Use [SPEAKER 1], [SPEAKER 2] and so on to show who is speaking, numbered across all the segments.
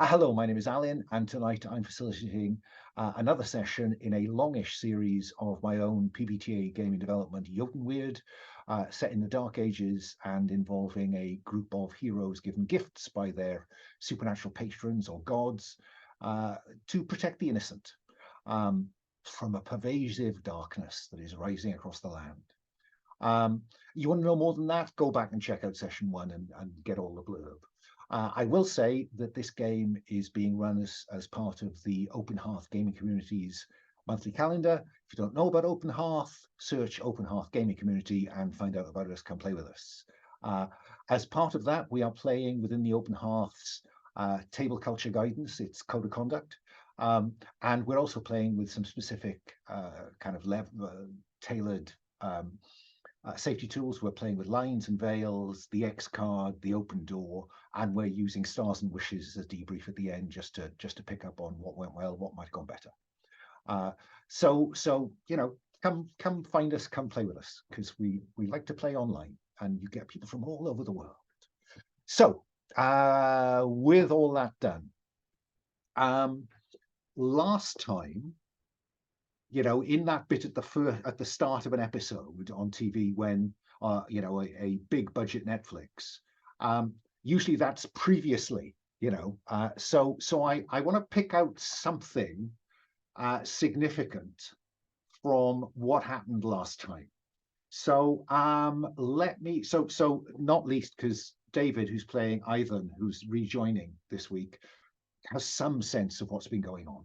[SPEAKER 1] Hello, my name is Alun, and tonight I'm facilitating another session in a longish series of my own PbtA gaming development, Eotenweard, set in the Dark Ages and involving a group of heroes given gifts by their supernatural patrons or gods to protect the innocent from a pervasive darkness that is rising across the land. You want to know more than that? Go back and check out session 1 and get all the blurb. I will say that this game is being run as part of the Open Hearth Gaming Community's monthly calendar. If you don't know about Open Hearth, search Open Hearth Gaming Community and find out about us, come play with us. As part of that, we are playing within the Open Hearth's table culture guidance, its code of conduct. And we're also playing with some specific kind of tailored safety tools. We're playing with lines and veils, the X card, the open door, and we're using stars and wishes as a debrief at the end, just to pick up on what went well, what might have gone better. So you know, come find us, come play with us, because we like to play online, and you get people from all over the world. So with all that done, last time, you know, in that bit at the start of an episode on TV when you know, a big budget Netflix, usually that's previously, you know, so I want to pick out something significant from what happened last time. So so not least because David, who's playing Aoddan, who's rejoining this week, has some sense of what's been going on.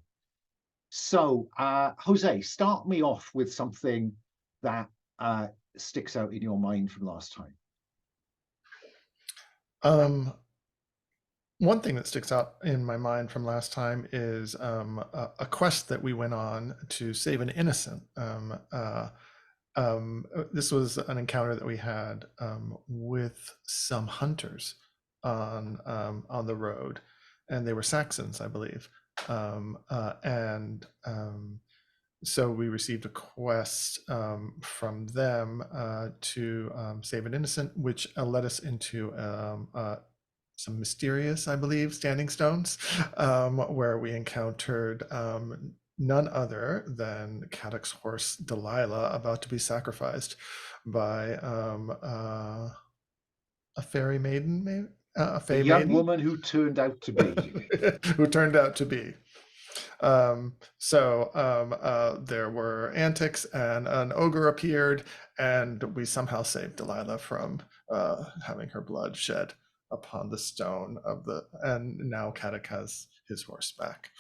[SPEAKER 1] So, Jose, start me off with something that sticks out in your mind from last time.
[SPEAKER 2] One thing that sticks out in my mind from last time is a quest that we went on to save an innocent. This was an encounter that we had with some hunters on the road, and they were Saxons, I believe. So we received a quest from them to save an innocent, which led us into some mysterious, I believe, standing stones, where we encountered none other than Cadoc's horse Delilah, about to be sacrificed by a fairy maiden, maybe? A Fae
[SPEAKER 1] young
[SPEAKER 2] maiden?
[SPEAKER 1] woman who turned out to be.
[SPEAKER 2] Who turned out to be. There were antics, and an ogre appeared, and we somehow saved Delilah from having her blood shed upon the stone and now Cadoc has his horse back,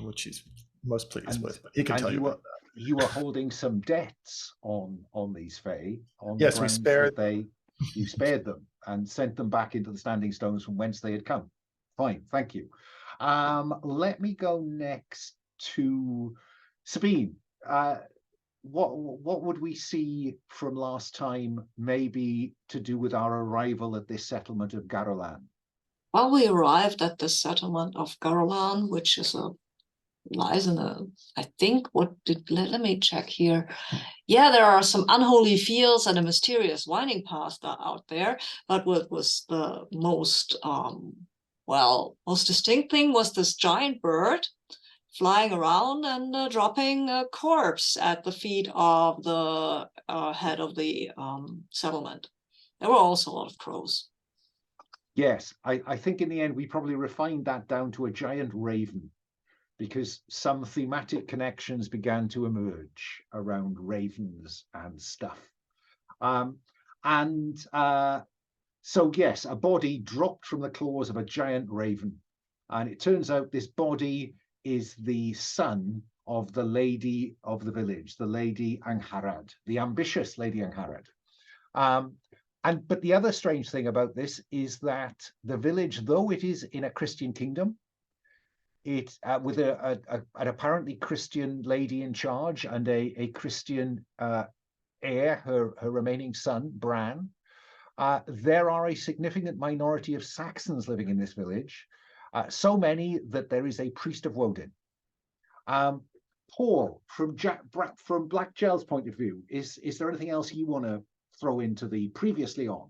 [SPEAKER 2] which he's most pleased with, but he can tell you about that.
[SPEAKER 1] You were holding some debts on these Fae on
[SPEAKER 2] Yes,
[SPEAKER 1] the grounds that you spared them and sent them back into the standing stones from whence they had come. Fine, thank you. Let me go next to Sabine. What would we see from last time, maybe to do with our arrival at this settlement of Garwlan?
[SPEAKER 3] Well, we arrived at the settlement of Garwlan, which is lies in a, I think, let me check here. Yeah, there are some unholy fields and a mysterious winding path out there, but what was the most most distinct thing was this giant bird flying around and dropping a corpse at the feet of the head of the settlement. There were also a lot of crows.
[SPEAKER 1] Yes, I think in the end we probably refined that down to a giant raven, because some thematic connections began to emerge around ravens and stuff. So yes, a body dropped from the claws of a giant raven. And it turns out this body is the son of the lady of the village, the Lady Angharad, the ambitious Lady Angharad. But the other strange thing about this is that the village, though it is in a Christian kingdom, it with an apparently Christian lady in charge and a Christian heir, her remaining son, Bran, there are a significant minority of Saxons living in this village, so many that there is a priest of Woden. Paul, from Black Jel's point of view, is there anything else you want to throw into the previously on?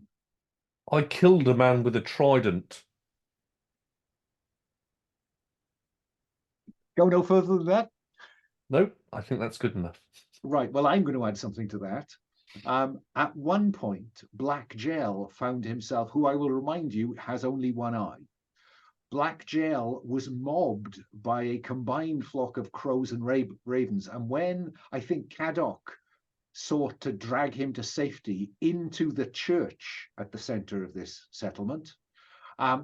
[SPEAKER 4] I killed a man with a trident.
[SPEAKER 1] Go no further than that?
[SPEAKER 4] Nope, I think that's good enough.
[SPEAKER 1] Right, well, I'm going to add something to that. At one point, Black Jel found himself, who I will remind you has only one eye. Black Jel was mobbed by a combined flock of crows and ravens. And when I think Cadoc sought to drag him to safety into the church at the center of this settlement, the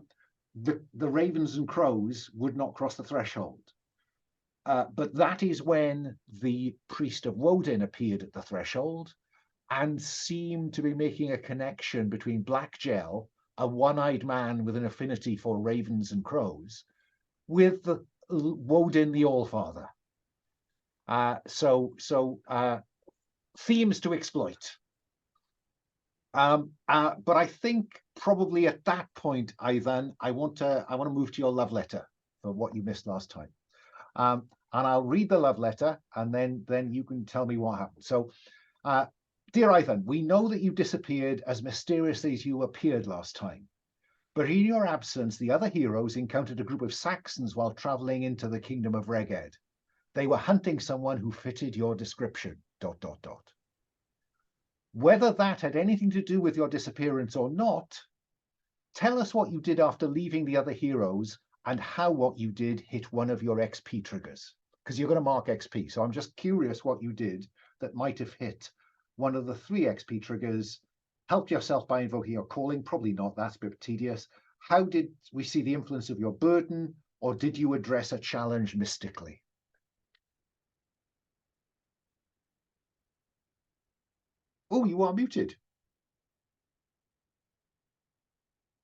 [SPEAKER 1] ravens and crows would not cross the threshold. But that is when the priest of Woden appeared at the threshold and seemed to be making a connection between Black Jel, a one-eyed man with an affinity for ravens and crows, with Woden the Allfather. So themes to exploit. But I think probably at that point, Aoddan, I want to move to your love letter for what you missed last time. And I'll read the love letter, and then you can tell me what happened. So, dear Aoddan, we know that you disappeared as mysteriously as you appeared last time. But in your absence, the other heroes encountered a group of Saxons while traveling into the kingdom of Rheged. They were hunting someone who fitted your description, ... Whether that had anything to do with your disappearance or not, tell us what you did after leaving the other heroes and how what you did hit one of your XP triggers. Because you're going to mark XP. So I'm just curious what you did that might have hit one of the 3 XP triggers. Help yourself by invoking your calling. Probably not. That's a bit tedious. How did we see the influence of your burden, or did you address a challenge mystically? Oh, you are muted.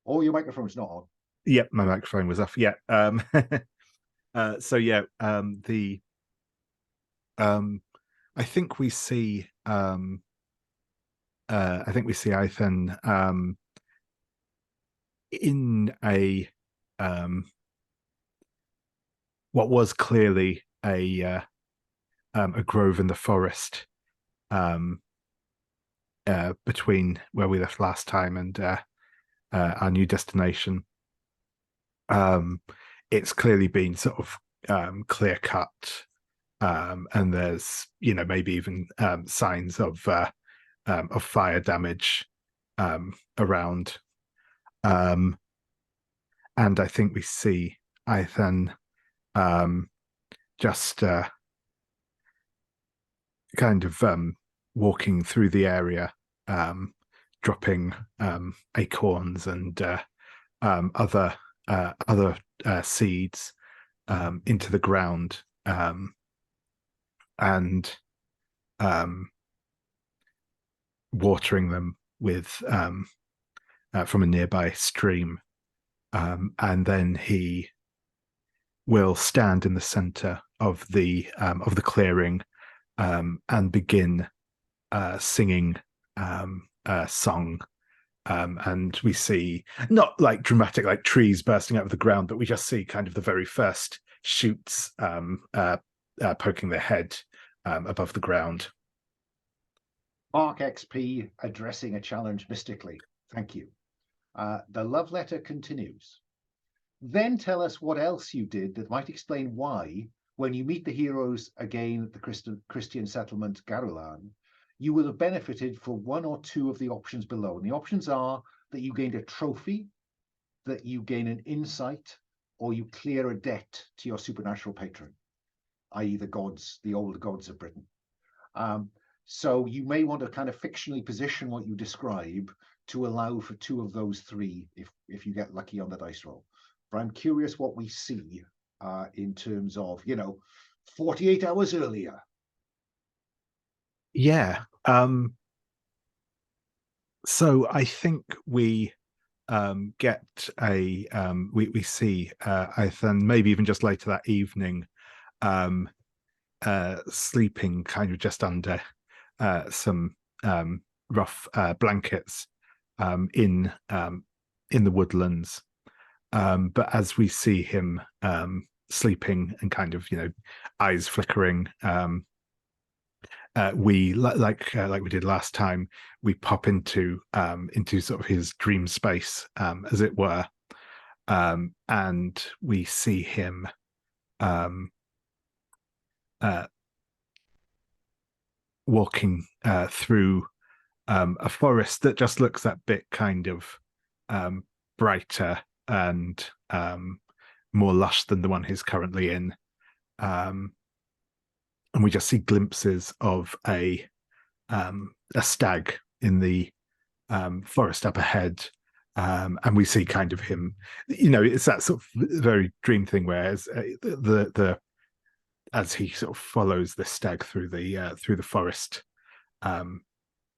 [SPEAKER 1] Oh, your microphone's not on.
[SPEAKER 5] Yep, my microphone was off. Yeah. So yeah, I think we see Eotenweard in a what was clearly a grove in the forest between where we left last time and our new destination. It's clearly been sort of clear cut, and there's maybe even signs of fire damage around, and I think we see Eotenweard just kind of walking through the area, dropping acorns and other seeds into the ground, and watering them with from a nearby stream, and then he will stand in the center of the clearing and begin singing a song. And we see not like dramatic, like trees bursting out of the ground, but we just see kind of the very first shoots poking their head above the ground.
[SPEAKER 1] Mark XP addressing a challenge mystically. Thank you. The love letter continues. Then tell us what else you did that might explain why, when you meet the heroes again at the Christian settlement Garwlan, you will have benefited from 1 or 2 of the options below. And the options are that you gained a trophy, that you gain an insight, or you clear a debt to your supernatural patron, i.e. the gods, the old gods of Britain. So you may want to kind of fictionally position what you describe to allow for 2 of those 3 if you get lucky on the dice roll. But I'm curious what we see in terms of, 48 hours earlier.
[SPEAKER 5] Yeah. So I think we get we see Eotenweard maybe even just later that evening sleeping kind of just under some rough blankets in the woodlands, but as we see him sleeping and kind of eyes flickering, we like we did last time, we pop into sort of his dream space, as it were, and we see him walking through a forest that just looks that bit kind of brighter and more lush than the one he's currently in. And we just see glimpses of a stag in the forest up ahead. And we see kind of him, it's that sort of very dream thing where as he sort of follows the stag through the forest,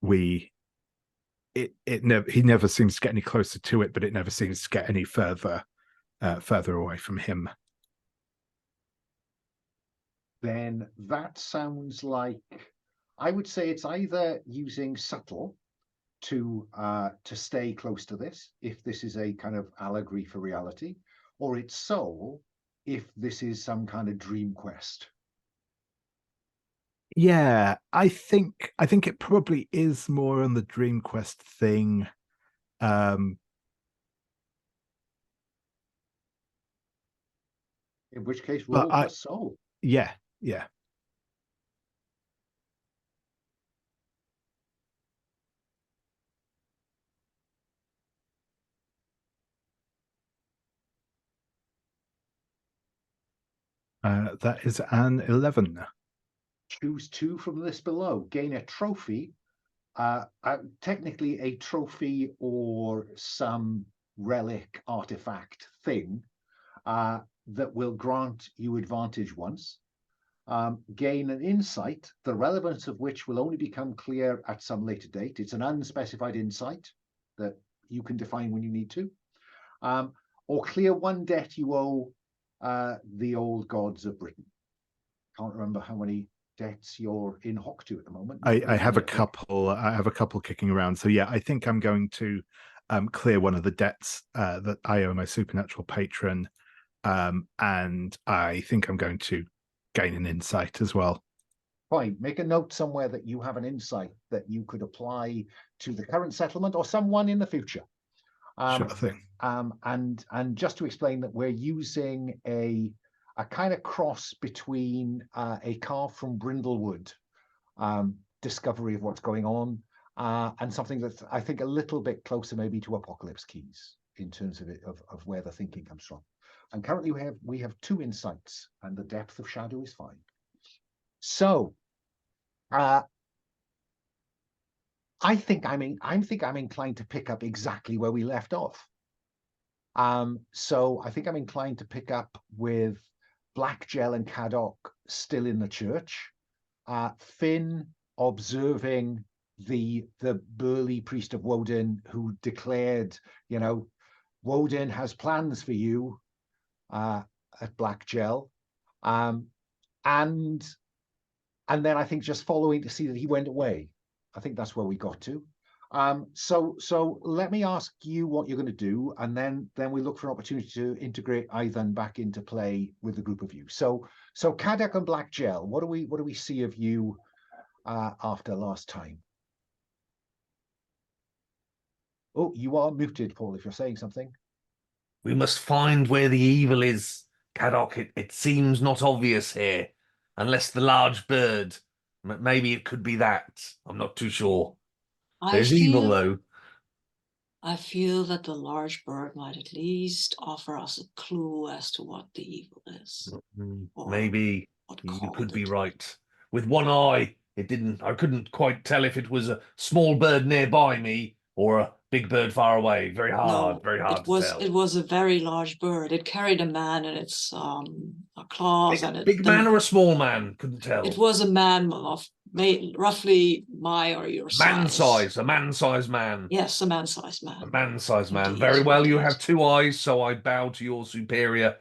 [SPEAKER 5] he never seems to get any closer to it, but it never seems to get any further away from him.
[SPEAKER 1] Then that sounds like, I would say it's either using subtle to stay close to this, if this is a kind of allegory for reality, or it's soul, if this is some kind of dream quest.
[SPEAKER 5] Yeah, I think it probably is more on the dream quest thing.
[SPEAKER 1] In which case, roll plus soul.
[SPEAKER 5] Yeah. That is an 11.
[SPEAKER 1] Choose 2 from the list below. Gain a trophy, technically a trophy or some relic, artifact thing that will grant you advantage once. Gain an insight, the relevance of which will only become clear at some later date. It's an unspecified insight that you can define when you need to. Or clear 1 debt you owe the old gods of Britain. Can't remember how many debts you're in hock to at the moment.
[SPEAKER 5] I have a couple. I have a couple kicking around. So yeah, I think I'm going to clear one of the debts that I owe my supernatural patron, and I think I'm going to gain an insight as well.
[SPEAKER 1] Fine. Make a note somewhere that you have an insight that you could apply to the current settlement or someone in the future.
[SPEAKER 5] Sure thing.
[SPEAKER 1] And just to explain that we're using a kind of cross between a carve from Brindlewood discovery of what's going on and something that's, I think, a little bit closer maybe to Apocalypse Keys in terms of where the thinking comes from. And currently we have 2 insights, and the depth of shadow is fine. So I think I'm inclined to pick up exactly where we left off. So I think I'm inclined to pick up with Black Jel and Cadoc still in the church, Fynn observing the burly priest of Woden who declared, Woden has plans for you at Black Jel, and then I think just following to see that he went away. I think that's where we got to. So let me ask you what you're going to do, and then we look for an opportunity to integrate Aoddan back into play with the group of you. So Cadoc and Black Jel, what do we see of you after last time? Oh, you are muted, Paul, if you're saying something.
[SPEAKER 4] We must find where the evil is, Cadoc. It seems not obvious here, unless the large bird. Maybe it could be that. I'm not too sure. There's evil, though.
[SPEAKER 3] I feel that the large bird might at least offer us a clue as to what the evil is.
[SPEAKER 4] Maybe you could be right. With one eye, I couldn't quite tell if it was a small bird nearby me or a big bird far away. Very hard to tell.
[SPEAKER 3] It was a very large bird. It carried a man in its claws.
[SPEAKER 4] Big man or a small man? Couldn't tell.
[SPEAKER 3] It was a man of roughly my or your size.
[SPEAKER 4] A man-sized man.
[SPEAKER 3] Yes, a man-sized man.
[SPEAKER 4] A man-sized man.
[SPEAKER 3] Indeed,
[SPEAKER 4] Very well,
[SPEAKER 3] indeed.
[SPEAKER 4] you have 2 eyes, so I bow to your superior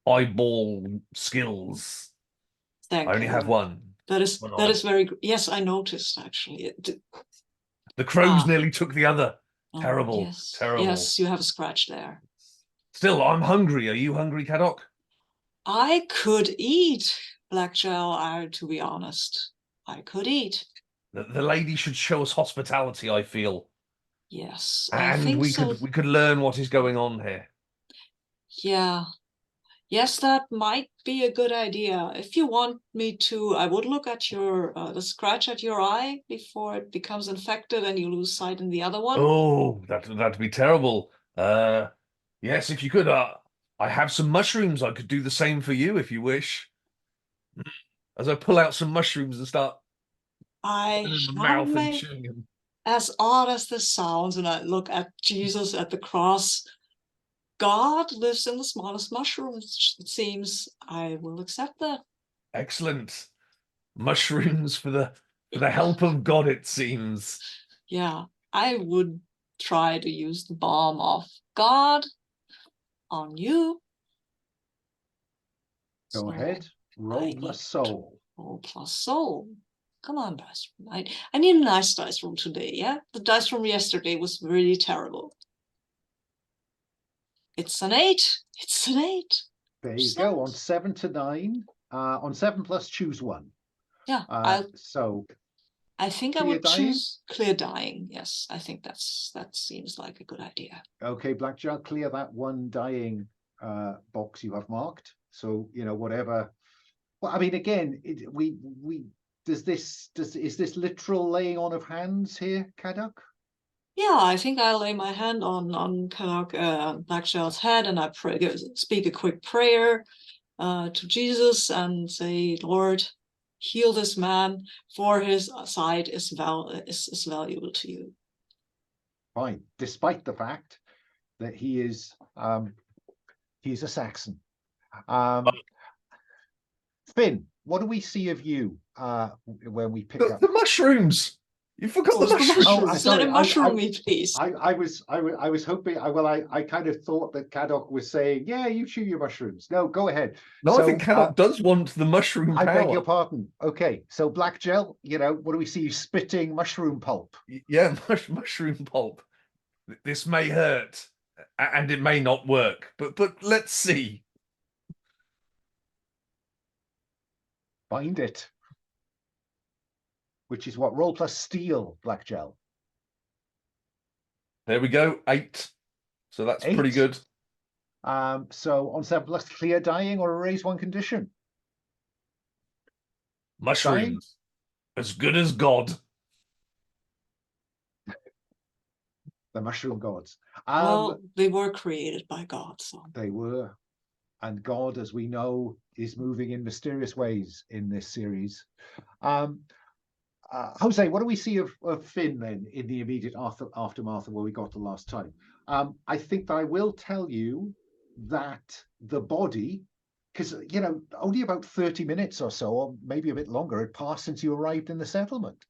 [SPEAKER 4] eyeball skills.
[SPEAKER 3] Thank
[SPEAKER 4] I only
[SPEAKER 3] you.
[SPEAKER 4] have 1.
[SPEAKER 3] That is very good. Yes, I noticed, actually.
[SPEAKER 4] The crows nearly took the other. Terrible,
[SPEAKER 3] yes.
[SPEAKER 4] terrible.
[SPEAKER 3] Yes, you have a scratch there.
[SPEAKER 4] Still, I'm hungry. Are you hungry, Cadoc?
[SPEAKER 3] I could eat, Black Jel, to be honest. I could eat.
[SPEAKER 4] The lady should show us hospitality, I feel.
[SPEAKER 3] Yes,
[SPEAKER 4] and we could learn what is going on here.
[SPEAKER 3] Yeah. Yes, that might be a good idea. If you want me to, I would look at your the scratch at your eye before it becomes infected and you lose sight in the other one.
[SPEAKER 4] Oh, that'd be terrible. Yes, if you could. I have some mushrooms. I could do the same for you if you wish. As I pull out some mushrooms and start
[SPEAKER 3] I
[SPEAKER 4] in my
[SPEAKER 3] have
[SPEAKER 4] mouth and
[SPEAKER 3] made,
[SPEAKER 4] chewing them.
[SPEAKER 3] as odd as this sounds, and I look at Jesus at the cross. God lives in the smallest mushrooms, it seems. I will accept that.
[SPEAKER 4] Excellent. Mushrooms for the help of God, it seems.
[SPEAKER 3] Yeah, I would try to use the balm of God on you.
[SPEAKER 1] Go
[SPEAKER 3] So
[SPEAKER 1] ahead. Roll
[SPEAKER 3] I
[SPEAKER 1] plus
[SPEAKER 3] need
[SPEAKER 1] soul.
[SPEAKER 3] roll plus soul. Come on, dice room. I need a nice dice room today, yeah? The dice room yesterday was really terrible. It's an 8. It's an 8.
[SPEAKER 1] There you go. On 7 to 9. On 7 plus choose one.
[SPEAKER 3] Yeah,
[SPEAKER 1] So
[SPEAKER 3] I think I
[SPEAKER 1] clear
[SPEAKER 3] would
[SPEAKER 1] dying?
[SPEAKER 3] choose clear dying. Yes, I think that seems like a good idea.
[SPEAKER 1] Okay, Black Jel, clear that one dying box you have marked. So, whatever. Well, I mean, again, is this literal laying on of hands here, Cadoc?
[SPEAKER 3] Yeah, I think I lay my hand on Cadoc, Black Jel's head, and I speak a quick prayer to Jesus and say, Lord, heal this man, for his sight is valuable to you.
[SPEAKER 1] Fine, despite the fact that he's a Saxon. Fynn, what do we see of you when we pick up
[SPEAKER 4] The mushrooms? You forgot the mushrooms.
[SPEAKER 1] Oh,
[SPEAKER 3] Let
[SPEAKER 1] sorry,
[SPEAKER 3] him mushroom me, please.
[SPEAKER 1] I was hoping. I kind of thought that Cadoc was saying, "Yeah, you chew your mushrooms." No, go ahead.
[SPEAKER 4] No,
[SPEAKER 1] So,
[SPEAKER 4] I think Cadoc does want the mushroom
[SPEAKER 1] I
[SPEAKER 4] power.
[SPEAKER 1] beg your pardon. Okay, so Black Jel, what do we see? Spitting mushroom pulp.
[SPEAKER 4] Yeah, mushroom pulp. This may hurt, and it may not work, but let's see.
[SPEAKER 1] Find it. Which is what? Roll plus steel, Black Jel.
[SPEAKER 4] There we go, 8. So that's
[SPEAKER 1] 8.
[SPEAKER 4] pretty good.
[SPEAKER 1] So on 7 plus clear dying or erase one condition.
[SPEAKER 4] Mushrooms,
[SPEAKER 1] Dying?
[SPEAKER 4] as good as God.
[SPEAKER 1] The mushroom gods.
[SPEAKER 3] Well, they were created by God, so
[SPEAKER 1] They were. And God, as we know, is moving in mysterious ways in this series. Jose, what do we see of Fynn then in the immediate aftermath of where we got the last time? I think that I will tell you that the body, because, only about 30 minutes or so, or maybe a bit longer, had passed since you arrived in the settlement.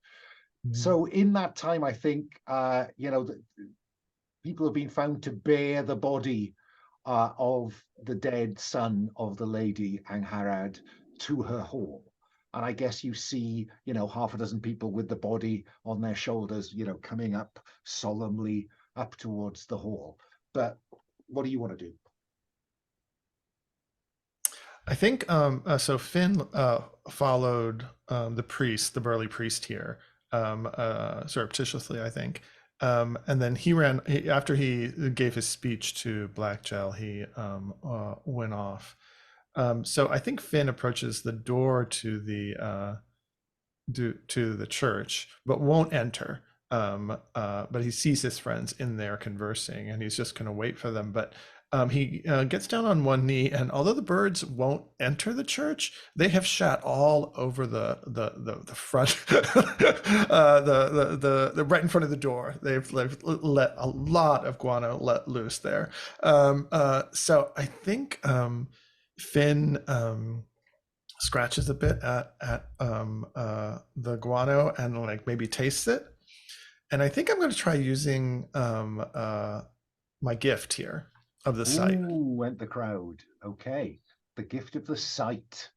[SPEAKER 1] So in that time, I think, people have been found to bear the body of the dead son of the lady Angharad to her hall. And I guess you see, half a dozen people with the body on their shoulders, coming up solemnly up towards the hall. But what do you want to do?
[SPEAKER 2] I think so. Fynn followed the burly priest here, surreptitiously, I think. And then he ran after he gave his speech to Black Jel. He went off. So I think Fynn approaches the door to the church, but won't enter. But he sees his friends in there conversing, and he's just going to wait for them. But he gets down on one knee, and although the birds won't enter the church, they have shat all over the front, the right in front of the door. They've let a lot of guano let loose there. So I think Fynn scratches a bit at the guano and maybe tastes it. And I think I'm going to try using my gift here of the sight.
[SPEAKER 1] Ooh, went the crowd. Okay. The gift of the sight.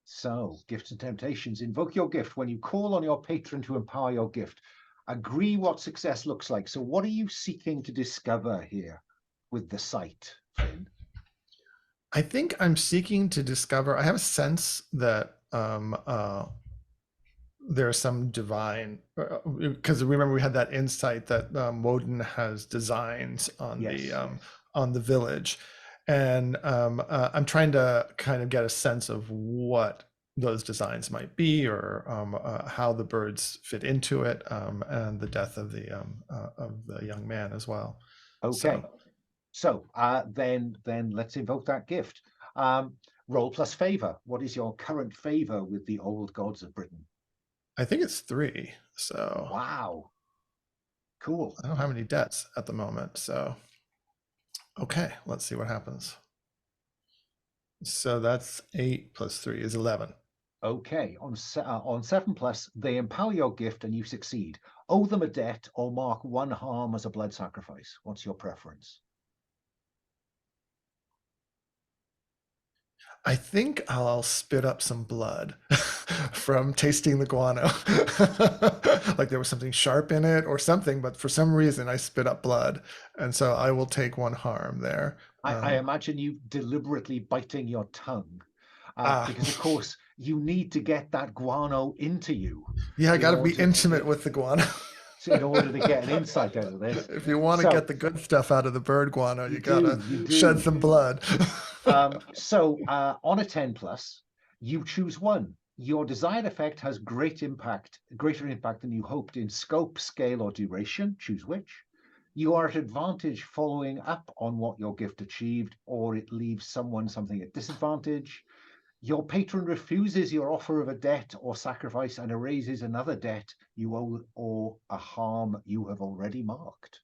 [SPEAKER 1] So, gifts and temptations. Invoke your gift when you call on your patron to empower your gift. Agree what success looks like. So what are you seeking to discover here with the sight, Fynn?
[SPEAKER 2] I think I'm seeking to discover, I have a sense that there's some divine, because remember we had that insight that Woden has designs on
[SPEAKER 1] Yes,
[SPEAKER 2] on the village. And I'm trying to kind of get a sense of what those designs might be, or how the birds fit into it, and the death of the young man as well.
[SPEAKER 1] Okay. So then let's invoke that gift. Roll plus favor. What is your current favor with the old gods of Britain?
[SPEAKER 2] I think it's 3. So
[SPEAKER 1] Wow. Cool.
[SPEAKER 2] I don't have any debts at the moment. So okay, let's see what happens. So that's 8 plus 3 is 11.
[SPEAKER 1] Okay, on 7+, they empower your gift and you succeed. Owe them a debt or mark 1 harm as a blood sacrifice. What's your preference?
[SPEAKER 2] I think I'll spit up some blood from tasting the guano. Like there was something sharp in it or something, but for some reason I spit up blood. And so I will take 1 harm there.
[SPEAKER 1] I imagine you deliberately biting your tongue. Because of course you need to get that guano into you.
[SPEAKER 2] Yeah, I got to be intimate with the guano.
[SPEAKER 1] In order to get an insight out of this.
[SPEAKER 2] If you want to get the good stuff out of the bird guano, you gotta
[SPEAKER 1] do.
[SPEAKER 2] shed some blood.
[SPEAKER 1] So on a 10+, you choose 1. Your desired effect has greater impact than you hoped in scope, scale, or duration. Choose which. You are at advantage following up on what your gift achieved, or it leaves something at disadvantage. Your patron refuses your offer of a debt or sacrifice and erases another debt you owe or a harm you have already marked.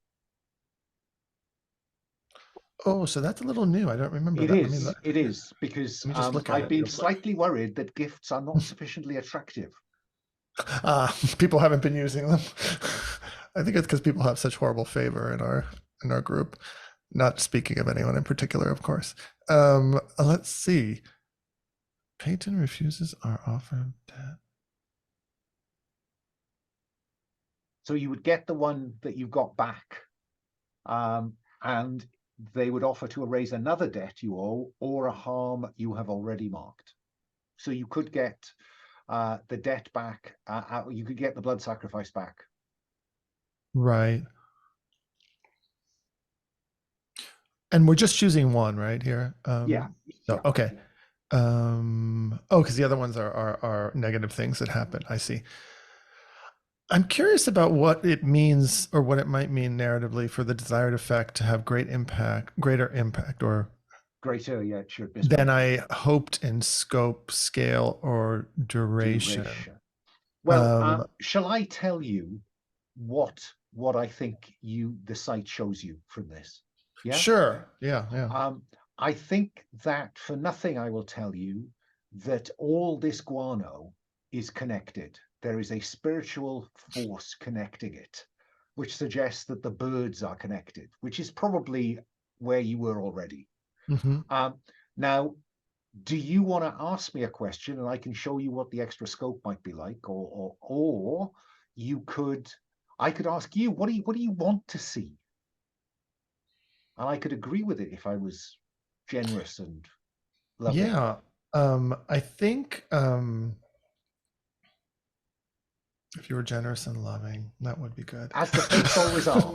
[SPEAKER 2] Oh, so that's a little new. I don't remember that.
[SPEAKER 1] It is, because
[SPEAKER 2] I've
[SPEAKER 1] been slightly worried that gifts are not sufficiently attractive.
[SPEAKER 2] People haven't been using them. I think it's because people have such horrible favor in our group. Not speaking of anyone in particular, of course. Let's see. Patron refuses our offer of debt.
[SPEAKER 1] So you would get the one that you got back, and they would offer to erase another debt you owe or a harm you have already marked. So you could get the debt back. You could get the blood sacrifice back.
[SPEAKER 2] Right. And we're just choosing 1 right here.
[SPEAKER 1] Yeah.
[SPEAKER 2] So okay. Because the other ones are negative things that happen. I see. I'm curious about what it means, or what it might mean narratively, for the desired effect to have greater impact, or
[SPEAKER 1] greater, yeah, sure,
[SPEAKER 2] than I hoped in scope, scale, or duration.
[SPEAKER 1] Well, shall I tell you what I think the site shows you from this? Yeah.
[SPEAKER 2] Sure. Yeah.
[SPEAKER 1] I think that for nothing, I will tell you that all this guano is connected. There is a spiritual force connecting it, which suggests that the birds are connected, which is probably where you were already.
[SPEAKER 2] Mm-hmm.
[SPEAKER 1] Now, do you want to ask me a question and I can show you what the extra scope might be like, or I could ask you, what do you want to see? And I could agree with it if I was generous and loving.
[SPEAKER 2] Yeah. I think if you were generous and loving, that would be good.
[SPEAKER 1] As the fates always are.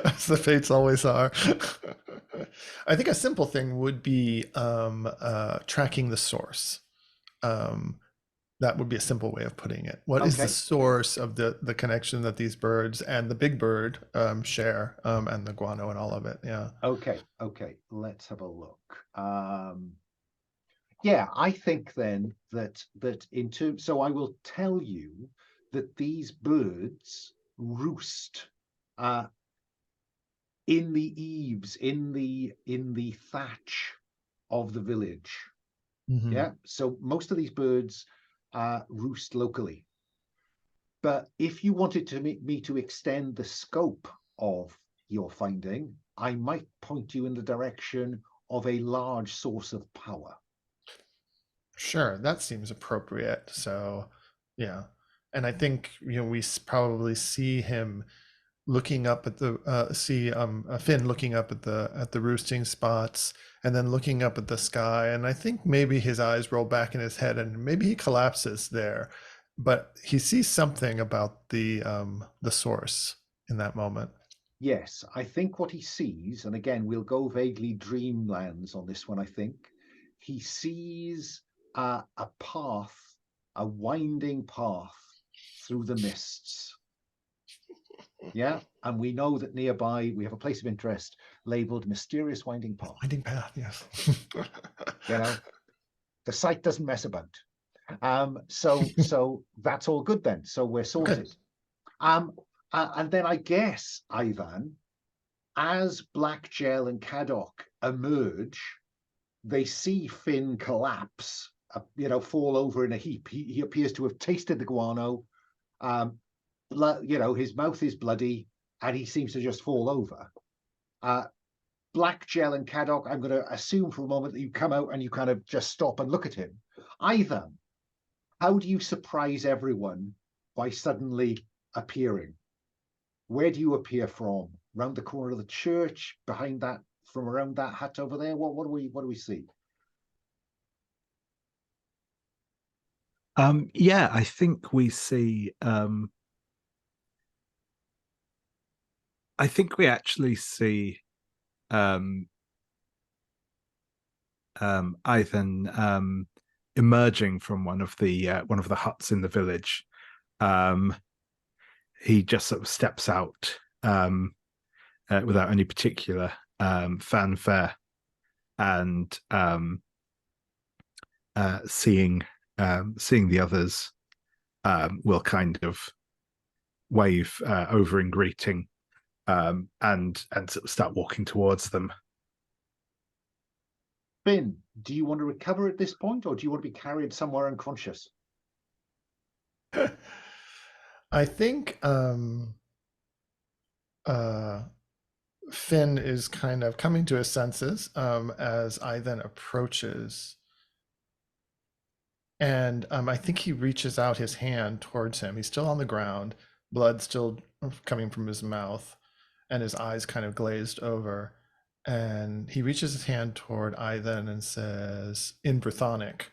[SPEAKER 2] As the fates always are. I think a simple thing would be tracking the source. That would be a simple way of putting it. What is the source of the connection that these birds and the big bird share, and the guano and all of it? Yeah.
[SPEAKER 1] Okay. Let's have a look. Yeah, I think then that so I will tell you that these birds roost in the eaves, in the thatch of the village. Mm-hmm. Yeah, so most of these birds roost locally. But if you wanted me to extend the scope of your finding, I might point you in the direction of a large source of power.
[SPEAKER 2] Sure, that seems appropriate. So, yeah. And I think, we probably see him looking up at the Fynn looking up at the roosting spots, and then looking up at the sky, and I think maybe his eyes roll back in his head and maybe he collapses there, but he sees something about the source in that moment.
[SPEAKER 1] Yes, I think what he sees, and again, we'll go vaguely dreamlands on this one, I think. He sees a path, a winding path through the mists. Yeah, and we know that nearby we have a place of interest labeled Mysterious Winding Path.
[SPEAKER 2] Winding path, yes.
[SPEAKER 1] You know, the site doesn't mess about. So that's all good then. So we're sorted. And then I guess, Ivan, as Black Jel and Cadoc emerge, they see Fynn collapse, fall over in a heap. He appears to have tasted the guano. His mouth is bloody, and he seems to just fall over. Black Jel and Cadoc, I'm going to assume for a moment that you come out and you kind of just stop and look at him. Ivan, how do you surprise everyone by suddenly appearing? Where do you appear from? Round the corner of the church, from around that hut over there? What do we see?
[SPEAKER 5] Yeah, I think we see. I think we actually see Ivan emerging from one of the huts in the village. He just sort of steps out without any particular fanfare, and seeing the others, will kind of wave over in greeting, and sort of start walking towards them.
[SPEAKER 1] Fynn, do you want to recover at this point, or do you want to be carried somewhere unconscious?
[SPEAKER 2] I think Fynn is kind of coming to his senses as Ivan approaches. And I think he reaches out his hand towards him. He's still on the ground, blood still coming from his mouth, and his eyes kind of glazed over. And he reaches his hand toward Ivan and says, in Brythonic,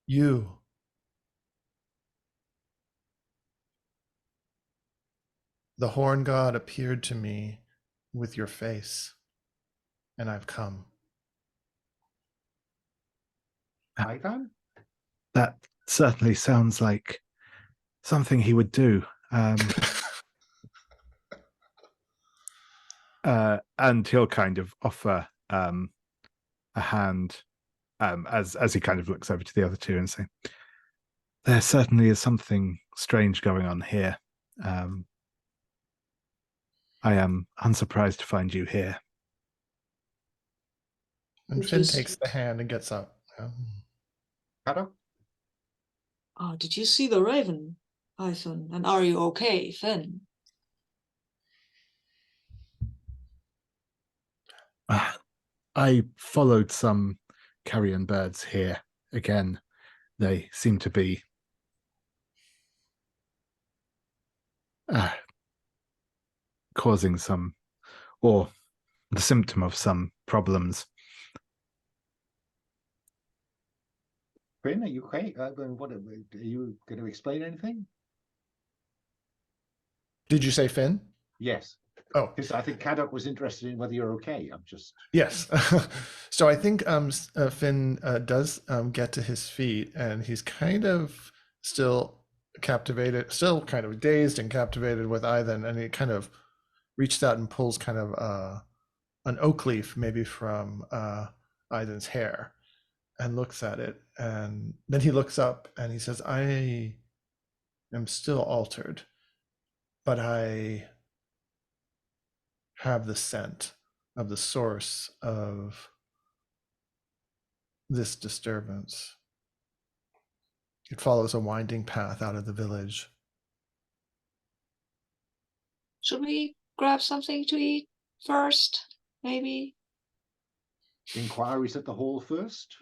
[SPEAKER 2] "You." The horn god appeared to me with your face, and I've come.
[SPEAKER 1] Ivan?
[SPEAKER 5] That certainly sounds like something he would do. And he'll kind of offer a hand as he kind of looks over to the other two and say, "There certainly is something strange going on here. I am unsurprised to find you here."
[SPEAKER 2] And Fynn takes the hand and gets up.
[SPEAKER 1] Cadoc?
[SPEAKER 3] Oh, did you see the raven, Ivan? And are you okay, Fynn?
[SPEAKER 5] I followed some carrion birds here. Again, they seem to be causing some, or the symptom of some problems.
[SPEAKER 1] Fynn, are you okay? Are you going to explain anything?
[SPEAKER 2] Did you say Fynn?
[SPEAKER 1] Yes.
[SPEAKER 2] Oh,
[SPEAKER 1] because I think Cadoc was interested in whether you're okay. I'm just...
[SPEAKER 2] Yes. So I think Fynn does get to his feet, and he's kind of still captivated, still kind of dazed and captivated with Ivan, and he kind of reaches out and pulls kind of an oak leaf maybe from Ivan's hair and looks at it, and then he looks up and he says, "I am still altered, but I have the scent of the source of this disturbance. It follows a winding path out of the village."
[SPEAKER 3] Should we grab something to eat first, maybe?
[SPEAKER 1] Inquiries at the hall first?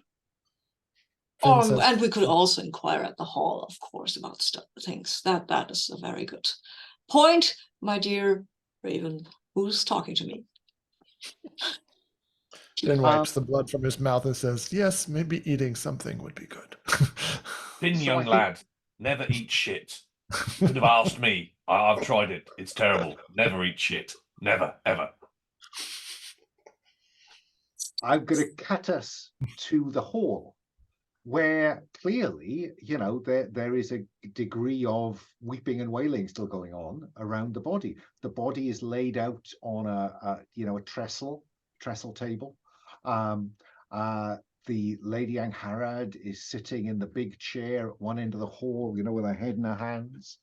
[SPEAKER 3] And we could also inquire at the hall, of course, about things. That is a very good point, my dear Raven, who's talking to me.
[SPEAKER 2] Fynn wipes the blood from his mouth and says, "Yes, maybe eating something would be good."
[SPEAKER 4] Fynn, young lad, never eat shit. Should have asked me. I've tried it. It's terrible. Never eat shit. Never, ever.
[SPEAKER 1] I'm going to cut us to the hall, where clearly, you know, there is a degree of weeping and wailing still going on around the body. The body is laid out on a trestle table. The Lady Angharad is sitting in the big chair at one end of the hall, you know, with her head in her hands.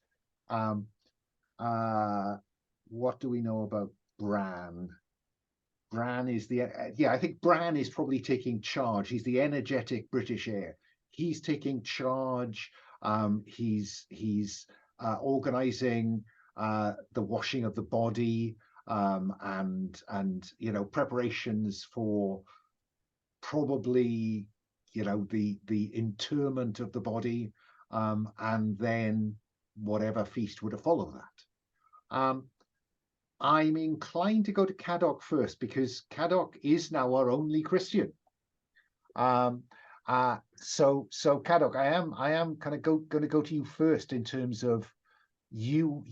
[SPEAKER 1] What do we know about Bran? Bran is I think Bran is probably taking charge. He's the energetic British heir. He's taking charge. He's organizing the washing of the body, and you know, preparations for probably, you know, the interment of the body, and then whatever feast would have followed that. I'm inclined to go to Cadoc first, because Cadoc is now our only Christian. So Cadoc, I am kind of going to go to you first in terms of you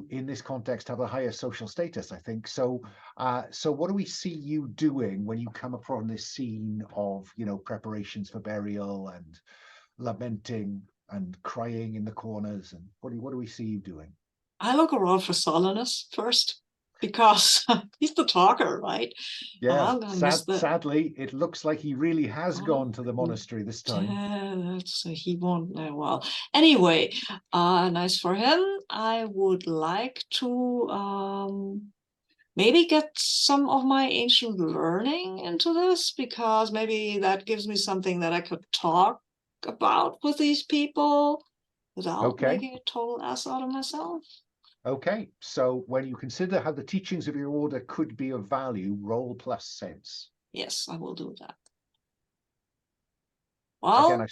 [SPEAKER 1] in this context have a higher social status, I think. So what do we see you doing when you come upon this scene of, you know, preparations for burial and lamenting and crying in the corners, and what do we see you doing?
[SPEAKER 3] I look around for Solanus first, because he's the talker, right?
[SPEAKER 1] Yeah,
[SPEAKER 3] miss the...
[SPEAKER 1] sadly, it looks like he really has gone to the monastery this time.
[SPEAKER 3] So he won't know. Well, anyway, nice for him. I would like to maybe get some of my ancient learning into this, because maybe that gives me something that I could talk about with these people without making a total ass out of myself.
[SPEAKER 1] Okay, so when you consider how the teachings of your order could be of value, roll plus sense.
[SPEAKER 3] Yes, I will do that. Well,
[SPEAKER 1] again,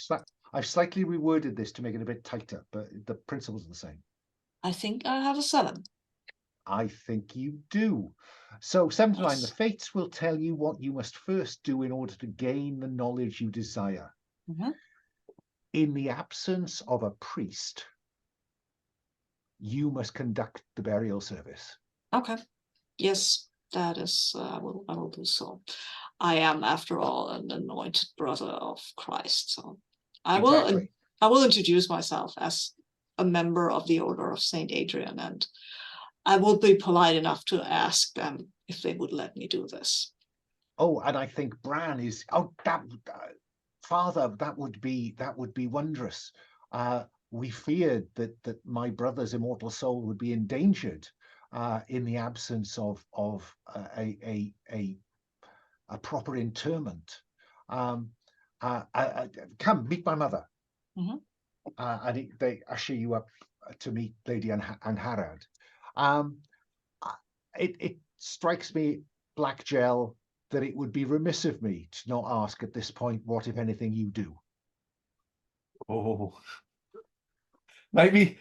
[SPEAKER 1] I've slightly reworded this to make it a bit tighter, but the principles are the same.
[SPEAKER 3] I think I have a 7.
[SPEAKER 1] I think you do. So 7 to 9, the fates will tell you what you must first do in order to gain the knowledge you desire. In the absence of a priest, you must conduct the burial service.
[SPEAKER 3] Okay. Yes, that is, I will do so. I am, after all, an anointed brother of Christ. So I will introduce myself as a member of the Order of Saint Adrian, and I will be polite enough to ask them if they would let me do this.
[SPEAKER 1] Oh, and I think Bran is, Father, that would be wondrous. We feared that my brother's immortal soul would be endangered in the absence of a proper interment. Come, meet my mother. And they usher you up to meet Lady Angharad. It strikes me, Black Jel, that it would be remiss of me to not ask at this point what, if anything, you do.
[SPEAKER 4] Oh, maybe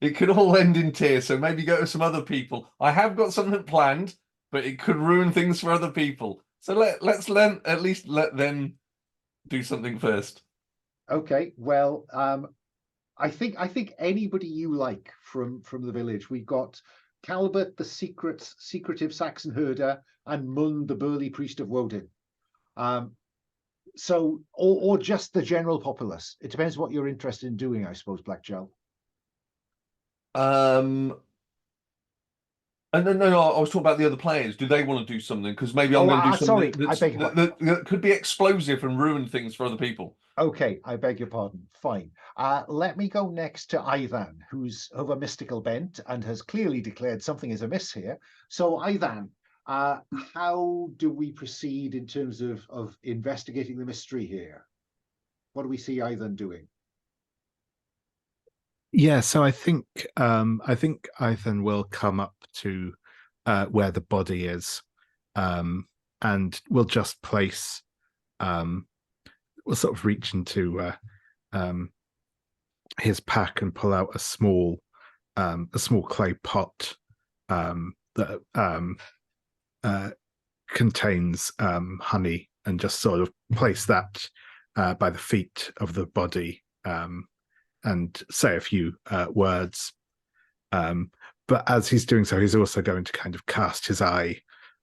[SPEAKER 4] it could all end in tears, so maybe go to some other people. I have got something planned, but it could ruin things for other people. So let's at least let them do something first.
[SPEAKER 1] Okay, well, I think anybody you like from the village. We've got Calbert, the secretive Saxon herder, and Mund, the burly priest of Woden. So, or just the general populace. It depends what you're interested in doing, I suppose, Black Jel.
[SPEAKER 4] No, I was talking about the other players. Do they want to do something? Because maybe I'm going to do something that could be explosive and ruin things for other people.
[SPEAKER 1] Okay, I beg your pardon. Fine. Let me go next to Aoddan, who's of a mystical bent and has clearly declared something is amiss here. So, Aoddan, how do we proceed in terms of investigating the mystery here? What do we see Aoddan doing?
[SPEAKER 5] Yeah, so I think Aoddan will come up to where the body is, and we'll just place. We'll sort of reach into his pack and pull out a small clay pot that contains honey, and just sort of place that by the feet of the body, and say a few words. But as he's doing so, he's also going to kind of cast his eye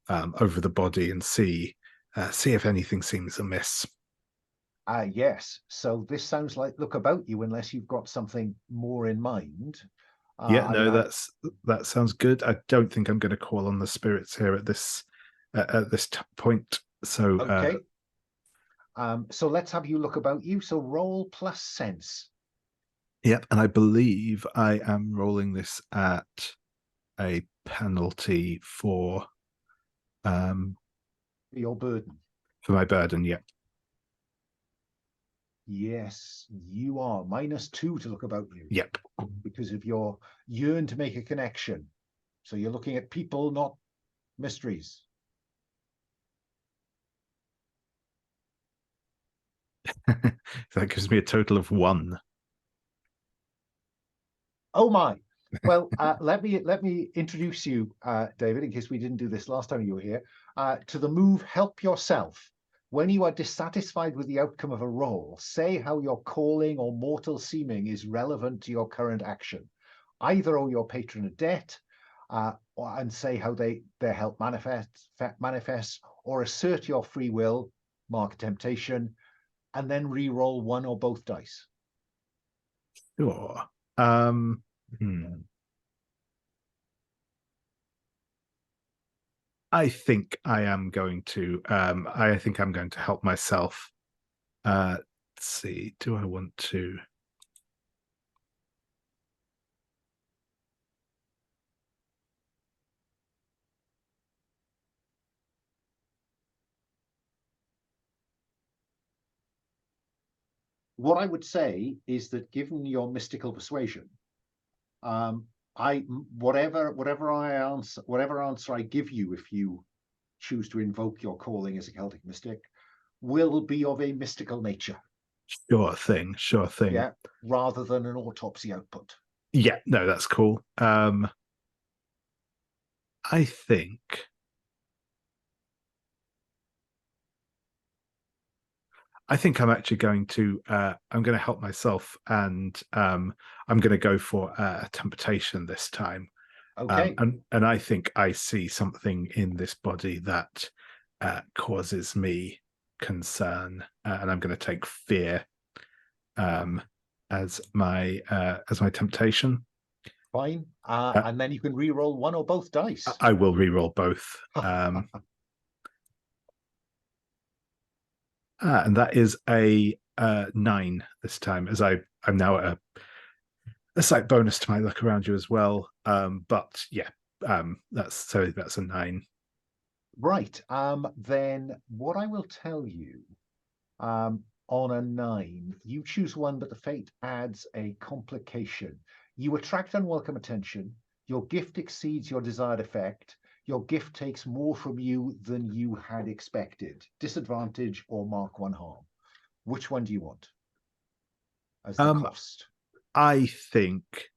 [SPEAKER 5] over the body and see if anything seems amiss.
[SPEAKER 1] Yes. So this sounds like look about you, unless you've got something more in mind.
[SPEAKER 5] Yeah, no, that sounds good. I don't think I'm going to call on the spirits here at this point. So
[SPEAKER 1] okay. So let's have you look about you. So roll plus sense.
[SPEAKER 5] Yep, and I believe I am rolling this at a penalty for
[SPEAKER 1] Your burden.
[SPEAKER 5] For my burden. Yep.
[SPEAKER 1] Yes, you are -2 to look about you.
[SPEAKER 5] Yep.
[SPEAKER 1] Because of your yearn to make a connection. So you're looking at people, not mysteries.
[SPEAKER 5] That gives me a total of 1.
[SPEAKER 1] Oh my. Well, let me introduce you, David, in case we didn't do this last time you were here, to the move Help Yourself. When you are dissatisfied with the outcome of a roll, say how your calling or mortal seeming is relevant to your current action. Either owe your patron a debt, and say how their help manifests, or assert your free will, mark temptation, and then re-roll one or both dice.
[SPEAKER 5] Sure. I think I am going to. I think I'm going to help myself. Let's see. Do I want to?
[SPEAKER 1] What I would say is that, given your mystical persuasion, whatever answer I give you, if you choose to invoke your calling as a Celtic mystic, will be of a mystical nature.
[SPEAKER 5] Sure thing. Sure thing.
[SPEAKER 1] Yeah, rather than an autopsy output.
[SPEAKER 5] Yeah. No, that's cool. I think. I'm actually going to I'm going to help myself, and I'm going to go for a temptation this time.
[SPEAKER 1] Okay.
[SPEAKER 5] And I think I see something in this body that causes me concern, and I'm going to take fear as my temptation.
[SPEAKER 1] Fine. And then you can re-roll one or both dice.
[SPEAKER 5] I will re-roll both. And that is a 9 this time, as I'm now at a slight bonus to my luck around you as well. But yeah, that's a 9.
[SPEAKER 1] Right. Then what I will tell you, on a 9, you choose one, but the fate adds a complication. You attract unwelcome attention. Your gift exceeds your desired effect. Your gift takes more from you than you had expected. Disadvantage or mark 1 harm. Which one do you want as the cost?
[SPEAKER 5] I think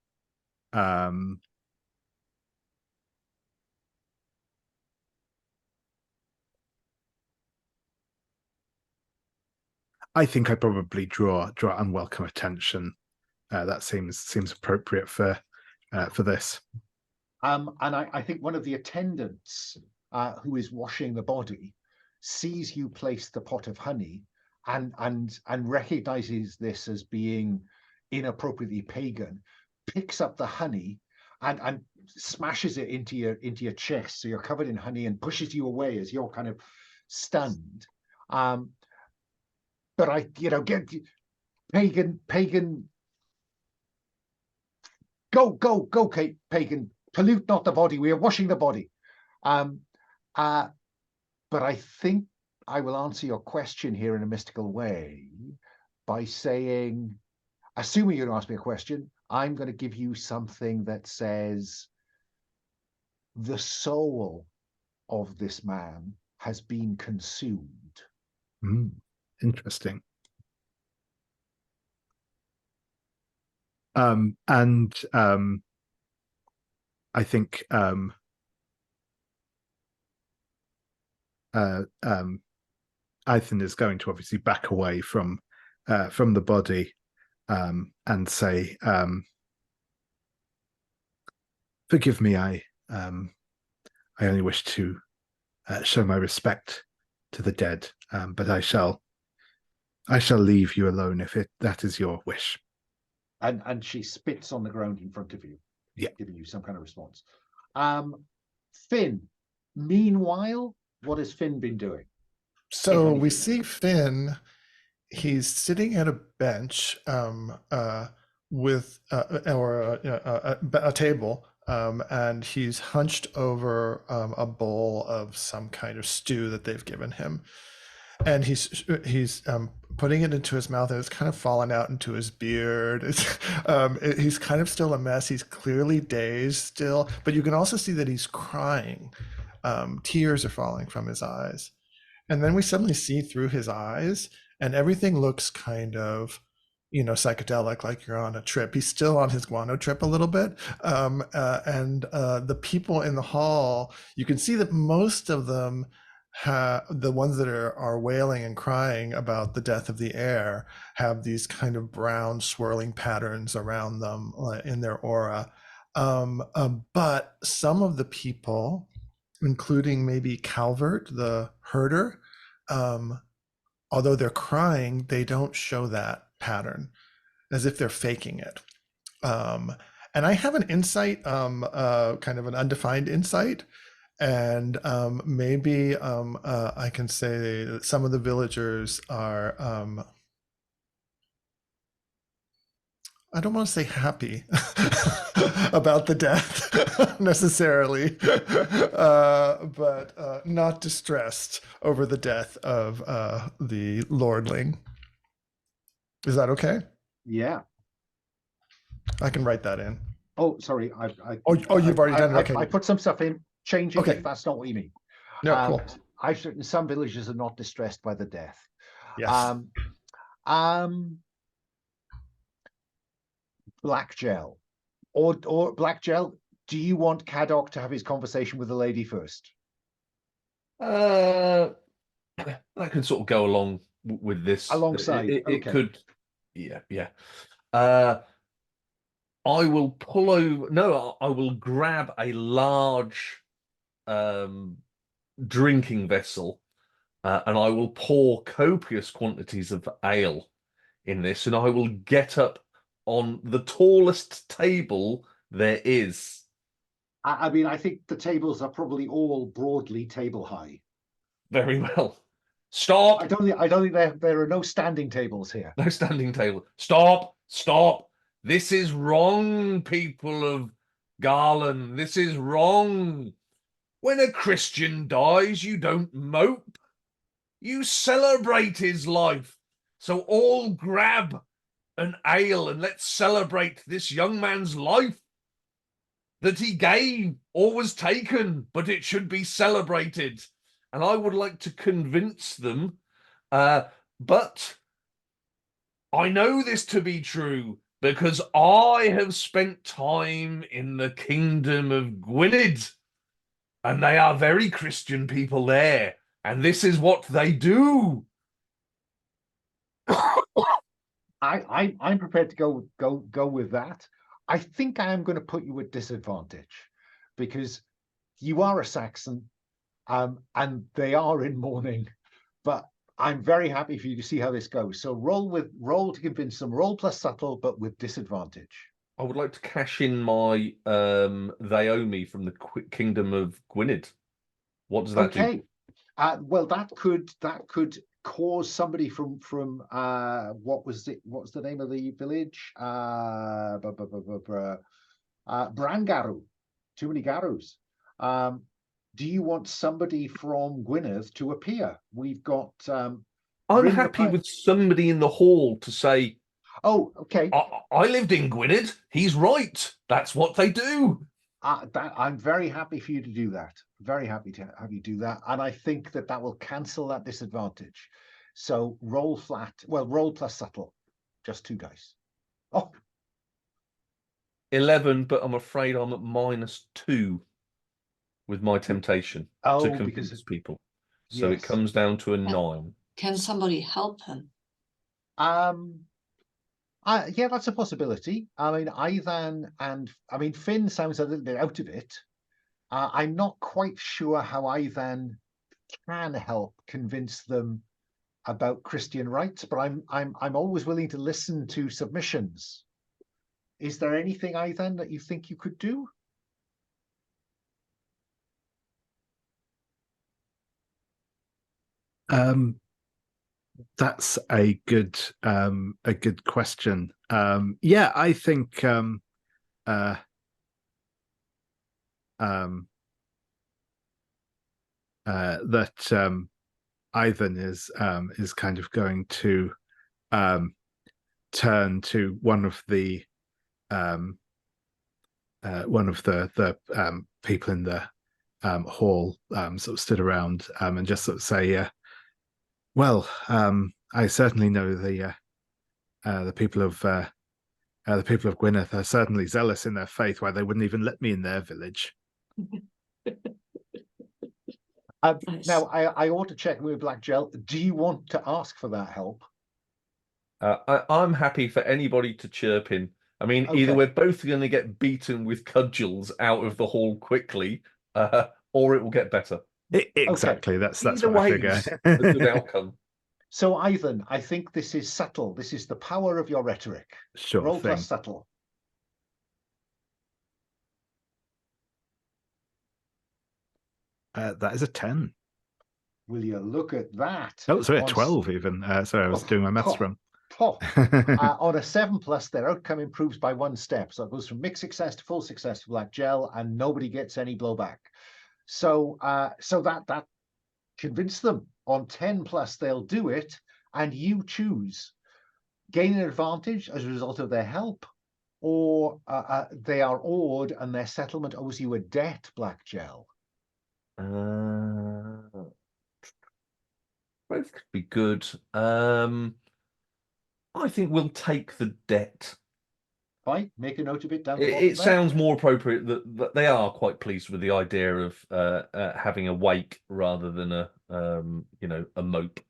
[SPEAKER 5] I probably draw unwelcome attention. That seems appropriate for this.
[SPEAKER 1] And I think one of the attendants, who is washing the body, sees you place the pot of honey and recognizes this as being inappropriately pagan, picks up the honey and smashes it into your chest, so you're covered in honey, and pushes you away as you're kind of stunned. But get pagan. Go, Kate, pagan. Pollute not the body. We are washing the body. But I think I will answer your question here in a mystical way by saying, assuming you're going to ask me a question, I'm going to give you something that says the soul of this man has been consumed.
[SPEAKER 5] Interesting. I think Ethan is going to obviously back away from the body, and say, "Forgive me, I only wish to show my respect to the dead, but I shall leave you alone if that is your wish."
[SPEAKER 1] And she spits on the ground in front of you,
[SPEAKER 5] Yeah.
[SPEAKER 1] giving you some kind of response. Fynn, meanwhile, what has Fynn been doing?
[SPEAKER 2] So we see Fynn. He's sitting at a bench with a table, and he's hunched over a bowl of some kind of stew that they've given him, and he's putting it into his mouth, and it's kind of fallen out into his beard. He's kind of still a mess. He's clearly dazed still, but you can also see that he's crying. Tears are falling from his eyes. And then we suddenly see through his eyes, and everything looks kind of, psychedelic, like you're on a trip. He's still on his guano trip a little bit. And the people in the hall, you can see that most of them, the ones that are wailing and crying about the death of the heir, have these kind of brown swirling patterns around them in their aura. But some of the people, including maybe Calvert, the herder, although they're crying, they don't show that pattern, as if they're faking it. And I have an insight, kind of an undefined insight, and maybe I can say that some of the villagers are, I don't want to say happy about the death necessarily, but not distressed over the death of the lordling. Is that okay?
[SPEAKER 1] Yeah.
[SPEAKER 2] I can write that in.
[SPEAKER 1] Oh, sorry.
[SPEAKER 2] You've already done it. Okay.
[SPEAKER 1] I put some stuff in. Change it
[SPEAKER 2] Okay.
[SPEAKER 1] if that's not what you mean.
[SPEAKER 2] Yeah, cool.
[SPEAKER 1] I've certain some villagers are not distressed by the death.
[SPEAKER 2] Yes.
[SPEAKER 1] Black Jel, or Black Jel, do you want Cadoc to have his conversation with the lady first?
[SPEAKER 4] That could sort of go along with this.
[SPEAKER 1] Alongside,
[SPEAKER 4] it
[SPEAKER 1] okay.
[SPEAKER 4] could, yeah. I will pull over. No, I will grab a large drinking vessel, and I will pour copious quantities of ale in this, and I will get up on the tallest table there is.
[SPEAKER 1] I mean, I think the tables are probably all broadly table high.
[SPEAKER 4] Very well. Stop.
[SPEAKER 1] I don't think there are no standing tables here.
[SPEAKER 4] No standing table. Stop. This is wrong, people of Garwlan. This is wrong. When a Christian dies, you don't mope. You celebrate his life. So all grab an ale and let's celebrate this young man's life that he gave or was taken, but it should be celebrated. And I would like to convince them, but I know this to be true because I have spent time in the kingdom of Gwynedd, and they are very Christian people there, and this is what they do.
[SPEAKER 1] I'm prepared to go with that. I think I am going to put you at disadvantage because you are a Saxon, and they are in mourning. But I'm very happy for you to see how this goes. So roll to convince them. Roll plus subtle, but with disadvantage.
[SPEAKER 4] I would like to cash in my they owe me from the kingdom of Gwynedd. What does that do?
[SPEAKER 1] Well, that could cause somebody from what's the name of the village? Brangaru. Too many Garus. Do you want somebody from Gwynedd to appear? We've got
[SPEAKER 4] I'm happy with somebody in the hall to say,
[SPEAKER 1] oh, okay.
[SPEAKER 4] I lived in Gwynedd. He's right. That's what they do.
[SPEAKER 1] I'm very happy for you to do that. Very happy to have you do that. And I think that will cancel that disadvantage. So roll flat. Well, roll plus subtle. Just 2 dice. Oh.
[SPEAKER 4] 11, but I'm afraid I'm at -2 with my temptation to convince people. So
[SPEAKER 1] yes.
[SPEAKER 4] It comes down to a 9.
[SPEAKER 3] Can somebody help him?
[SPEAKER 1] Yeah, that's a possibility. I mean, Aoddan and I mean Fynn sounds a little bit out of it. I'm not quite sure how Aoddan can help convince them about Christian rights, but I'm always willing to listen to submissions. Is there anything, Aoddan, that you think you could do?
[SPEAKER 5] That's a good question. Yeah, I think that Ivan is kind of going to turn to one of the people in the hall, sort of stood around and just sort of say, well, I certainly know the people of Gwynedd are certainly zealous in their faith, why they wouldn't even let me in their village.
[SPEAKER 3] Nice.
[SPEAKER 1] Now, I ought to check with Black Jel. Do you want to ask for that help?
[SPEAKER 4] I'm happy for anybody to chirp in. I mean, either
[SPEAKER 1] Okay.
[SPEAKER 4] we're both going to get beaten with cudgels out of the hall quickly, or it will get better.
[SPEAKER 5] Exactly. That's
[SPEAKER 4] Either
[SPEAKER 5] what I
[SPEAKER 4] way,
[SPEAKER 5] figure.
[SPEAKER 4] a good outcome.
[SPEAKER 1] So, Ivan, I think this is subtle. This is the power of your rhetoric.
[SPEAKER 5] Sure
[SPEAKER 1] Roll
[SPEAKER 5] thing.
[SPEAKER 1] plus subtle.
[SPEAKER 5] That is a 10.
[SPEAKER 1] Will you look at that?
[SPEAKER 5] Oh, sorry, a
[SPEAKER 1] On
[SPEAKER 5] 12 even. Sorry, I was doing my maths wrong.
[SPEAKER 1] On a 7+, their outcome improves by 1 step. So it goes from mixed success to full success for Black Jel, and nobody gets any blowback. So that convinced them. On 10+, they'll do it, and you choose. Gain an advantage as a result of their help, or they are awed and their settlement owes you a debt, Black Jel.
[SPEAKER 4] Both could be good. I think we'll take the debt.
[SPEAKER 1] Fine, make a note of it down the bottom
[SPEAKER 4] It
[SPEAKER 1] there.
[SPEAKER 4] sounds more appropriate that they are quite pleased with the idea of having a wake rather than a mope.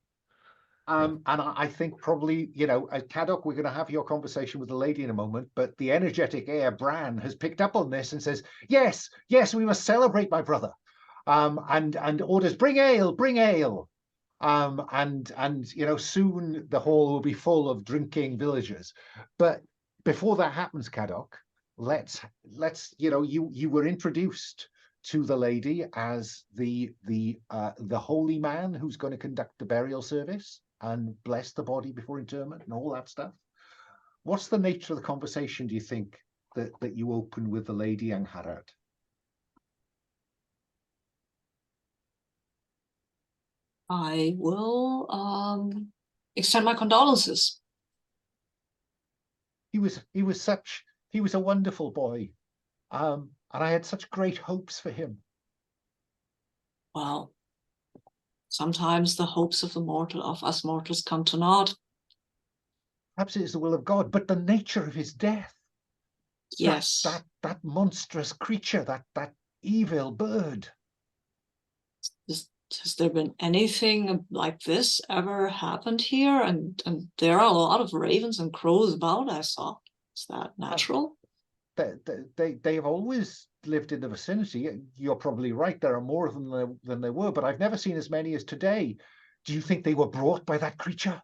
[SPEAKER 1] And I think probably, at Cadoc, we're going to have your conversation with the lady in a moment, but the energetic heir, Bran, has picked up on this and says, yes, we must celebrate, my brother. And orders, bring ale, bring ale. And soon the hall will be full of drinking villagers. But before that happens, Cadoc, let's you were introduced to the lady as the holy man who's going to conduct the burial service and bless the body before interment and all that stuff. What's the nature of the conversation, do you think, that you open with the lady and Harald?
[SPEAKER 3] I will extend my condolences.
[SPEAKER 1] He was a wonderful boy, and I had such great hopes for him.
[SPEAKER 3] Well, sometimes the hopes of us mortals come to naught.
[SPEAKER 1] Perhaps it is the will of God, but the nature of his death.
[SPEAKER 3] Yes.
[SPEAKER 1] That monstrous creature, that evil bird.
[SPEAKER 3] Has there been anything like this ever happened here? And there are a lot of ravens and crows about, I saw. Is that natural?
[SPEAKER 1] They've always lived in the vicinity. You're probably right. There are more of them than there were, but I've never seen as many as today. Do you think they were brought by that creature?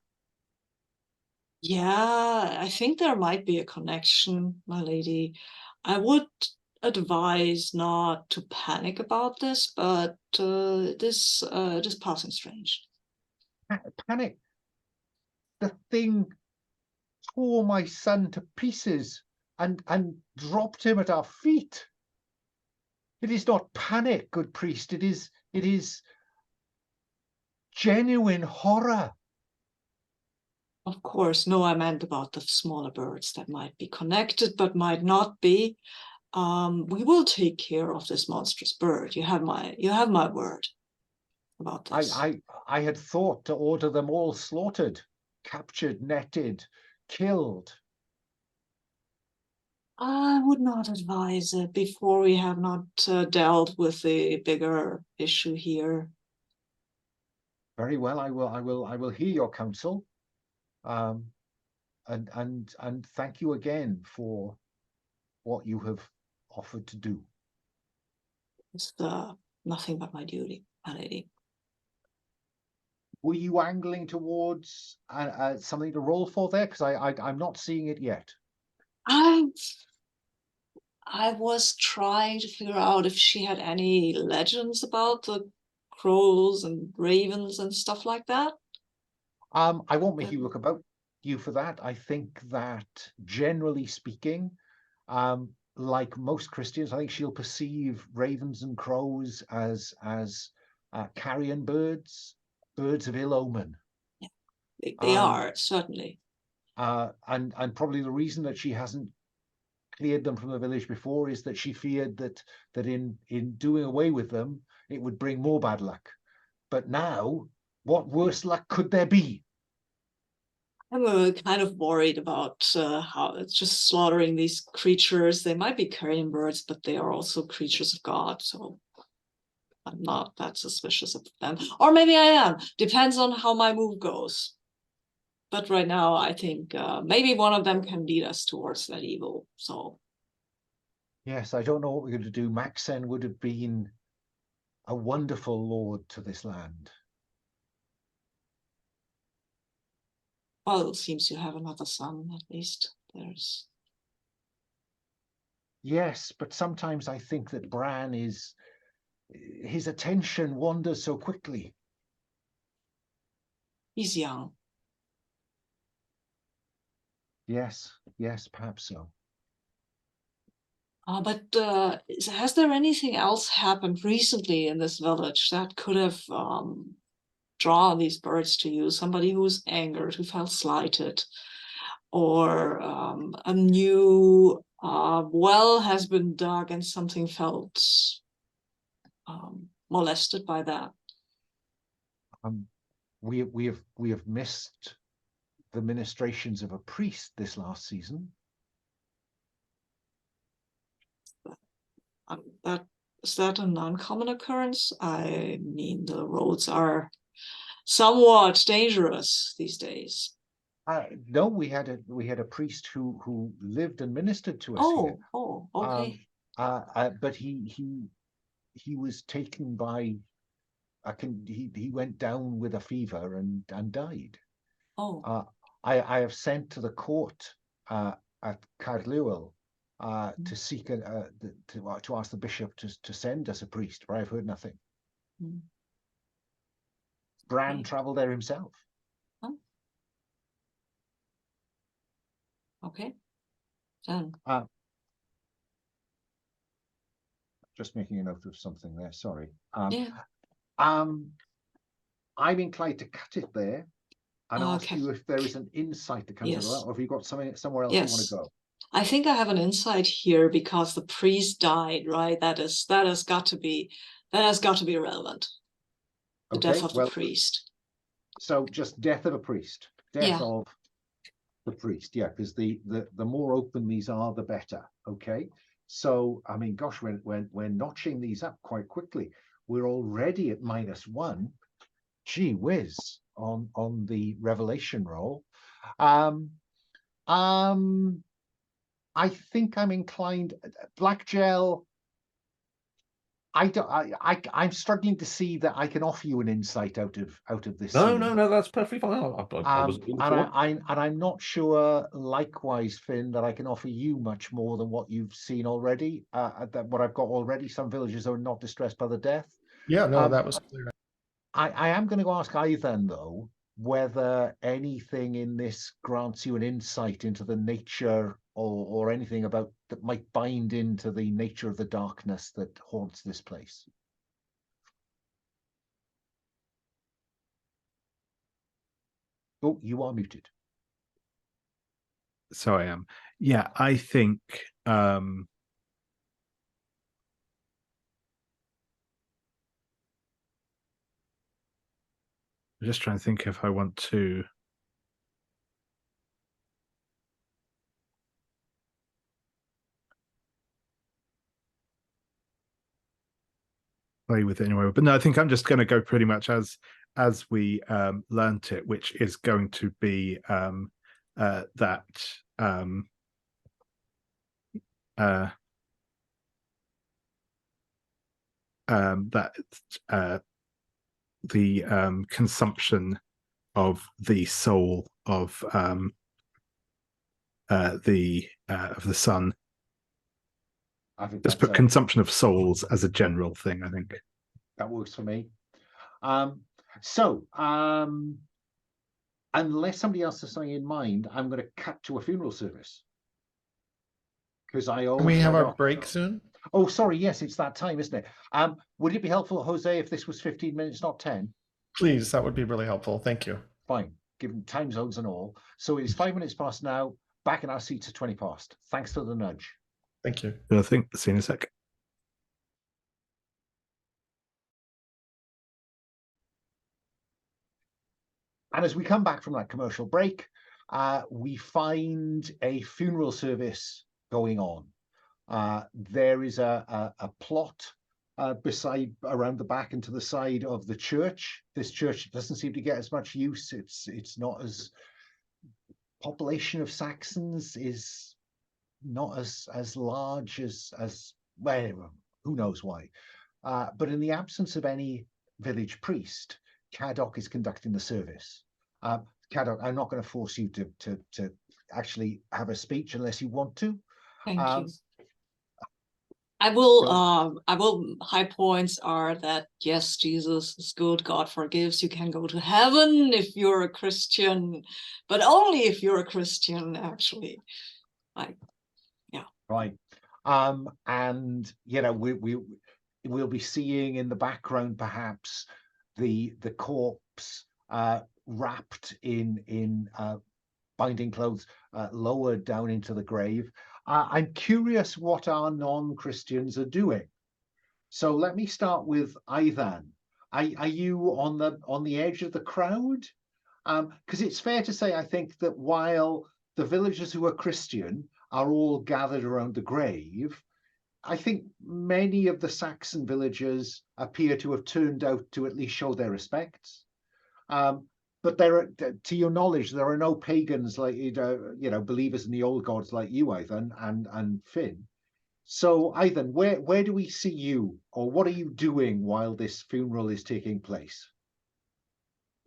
[SPEAKER 3] Yeah, I think there might be a connection, my lady. I would advise not to panic about this, but it is passing strange.
[SPEAKER 1] Panic. The thing tore my son to pieces and dropped him at our feet. It is not panic, good priest. It is genuine horror.
[SPEAKER 3] Of course, no, I meant about the smaller birds that might be connected, but might not be. We will take care of this monstrous bird. You have my word about this.
[SPEAKER 1] I had thought to order them all slaughtered, captured, netted, killed.
[SPEAKER 3] I would not advise it before we have not dealt with the bigger issue here.
[SPEAKER 1] Very well, I will hear your counsel. and thank you again for what you have offered to do.
[SPEAKER 3] It's nothing but my duty, my lady.
[SPEAKER 1] Were you angling towards something to roll for there? Because I'm not seeing it yet.
[SPEAKER 3] I was trying to figure out if she had any legends about the crows and ravens and stuff like that.
[SPEAKER 1] I won't make you look about you for that. I think that generally speaking, like most Christians, I think she'll perceive ravens and crows as carrion birds, birds of ill omen.
[SPEAKER 3] Yeah, they are, certainly.
[SPEAKER 1] And probably the reason that she hasn't cleared them from the village before is that she feared that in doing away with them, it would bring more bad luck. But now, what worse luck could there be?
[SPEAKER 3] I'm kind of worried about how it's just slaughtering these creatures. They might be carrion birds, but they are also creatures of God. So I'm not that suspicious of them. Or maybe I am. Depends on how my move goes. But right now, I think maybe one of them can lead us towards that evil. So
[SPEAKER 1] yes, I don't know what we're going to do. Maxen would have been a wonderful lord to this land.
[SPEAKER 3] well, it seems you have another son, at least. There's
[SPEAKER 1] Yes, but sometimes I think that Bran his attention wanders so quickly.
[SPEAKER 3] he's young.
[SPEAKER 1] Yes, perhaps so.
[SPEAKER 3] But has there anything else happened recently in this village that could have drawn these birds to you? Somebody who was angered, who felt slighted, or a new well has been dug and something felt molested by that.
[SPEAKER 1] We have missed the ministrations of a priest this last season.
[SPEAKER 3] Is that a non-common occurrence? I mean, the roads are somewhat dangerous these days.
[SPEAKER 1] No, we had a priest who lived and ministered to us here.
[SPEAKER 3] Oh, okay.
[SPEAKER 1] But he was taken by he went down with a fever and died.
[SPEAKER 3] Oh.
[SPEAKER 1] I have sent to the court at Cadoc to seek to ask the bishop to send us a priest, but I've heard nothing. Bran
[SPEAKER 3] Okay.
[SPEAKER 1] traveled there himself.
[SPEAKER 3] Huh? Okay. Then.
[SPEAKER 1] Just making a note of something there. Sorry.
[SPEAKER 3] Yeah.
[SPEAKER 1] I'm inclined to cut it there and ask
[SPEAKER 3] Okay.
[SPEAKER 1] you if there is an insight that comes out of that, or if you've got something somewhere else you want to go.
[SPEAKER 3] I think I have an insight here because the priest died, right? That has got to be relevant. The death of the priest.
[SPEAKER 1] So just death of a priest. Death of the priest, yeah, because the more open these are, the better. Okay. So I mean, gosh, we're notching these up quite quickly. We're already at -1. Gee whiz on the revelation roll. I think I'm inclined. Black Jel. I'm struggling to see that I can offer you an insight out of this.
[SPEAKER 4] No, that's perfectly fine.
[SPEAKER 1] I'm not sure, likewise, Fynn, that I can offer you much more than what you've seen already. What I've got already. Some villagers are not distressed by the death.
[SPEAKER 2] Yeah, no, that was clear.
[SPEAKER 1] I am going to ask Aoddan, though, whether anything in this grants you an insight into the nature or anything about that might bind into the nature of the darkness that haunts this place. Oh, you are muted.
[SPEAKER 5] So I am. Yeah, I think I'm just trying to think if I want to play with it anyway. But no, I think I'm just going to go pretty much as we learnt it, which is going to be that the consumption of the soul of the sun.
[SPEAKER 1] I think
[SPEAKER 5] Just
[SPEAKER 1] that's
[SPEAKER 5] put consumption of souls as a general thing, I think.
[SPEAKER 1] that works for me. Unless somebody else has something in mind, I'm going to cut to a funeral service. Because
[SPEAKER 2] Can we have our break soon?
[SPEAKER 1] Oh, sorry. Yes, it's that time, isn't it? Would it be helpful, Jose, if this was 15 minutes, not 10?
[SPEAKER 2] Please, that would be really helpful. Thank you.
[SPEAKER 1] Fine, given time zones and all. So it's 5 minutes past now. Back in our seats at 20 past. Thanks for the nudge.
[SPEAKER 2] Thank you.
[SPEAKER 5] I think, see you in a sec.
[SPEAKER 1] And as we come back from that commercial break, we find a funeral service going on. There is a plot around the back and to the side of the church. This church doesn't seem to get as much use. It's not as population of Saxons is not as large as well, who knows why. But in the absence of any village priest, Cadoc is conducting the service. Cadoc, I'm not going to force you to actually have a speech unless you want to.
[SPEAKER 3] Thank you. I will, high points are that, yes, Jesus is good, God forgives, you can go to heaven if you're a Christian, but only if you're a Christian, actually. Yeah.
[SPEAKER 1] Right. And, you know, we'll be seeing in the background, perhaps, the corpse wrapped in binding clothes, lowered down into the grave. I'm curious what our non-Christians are doing. So let me start with Aoddan. Are you on the edge of the crowd? Because it's fair to say, I think, that while the villagers who are Christian are all gathered around the grave, I think many of the Saxon villagers appear to have turned out to at least show their respects. But to your knowledge, there are no pagans like believers in the old gods like you, Aoddan, and Fynn. So, Aoddan, where do we see you, or what are you doing while this funeral is taking place?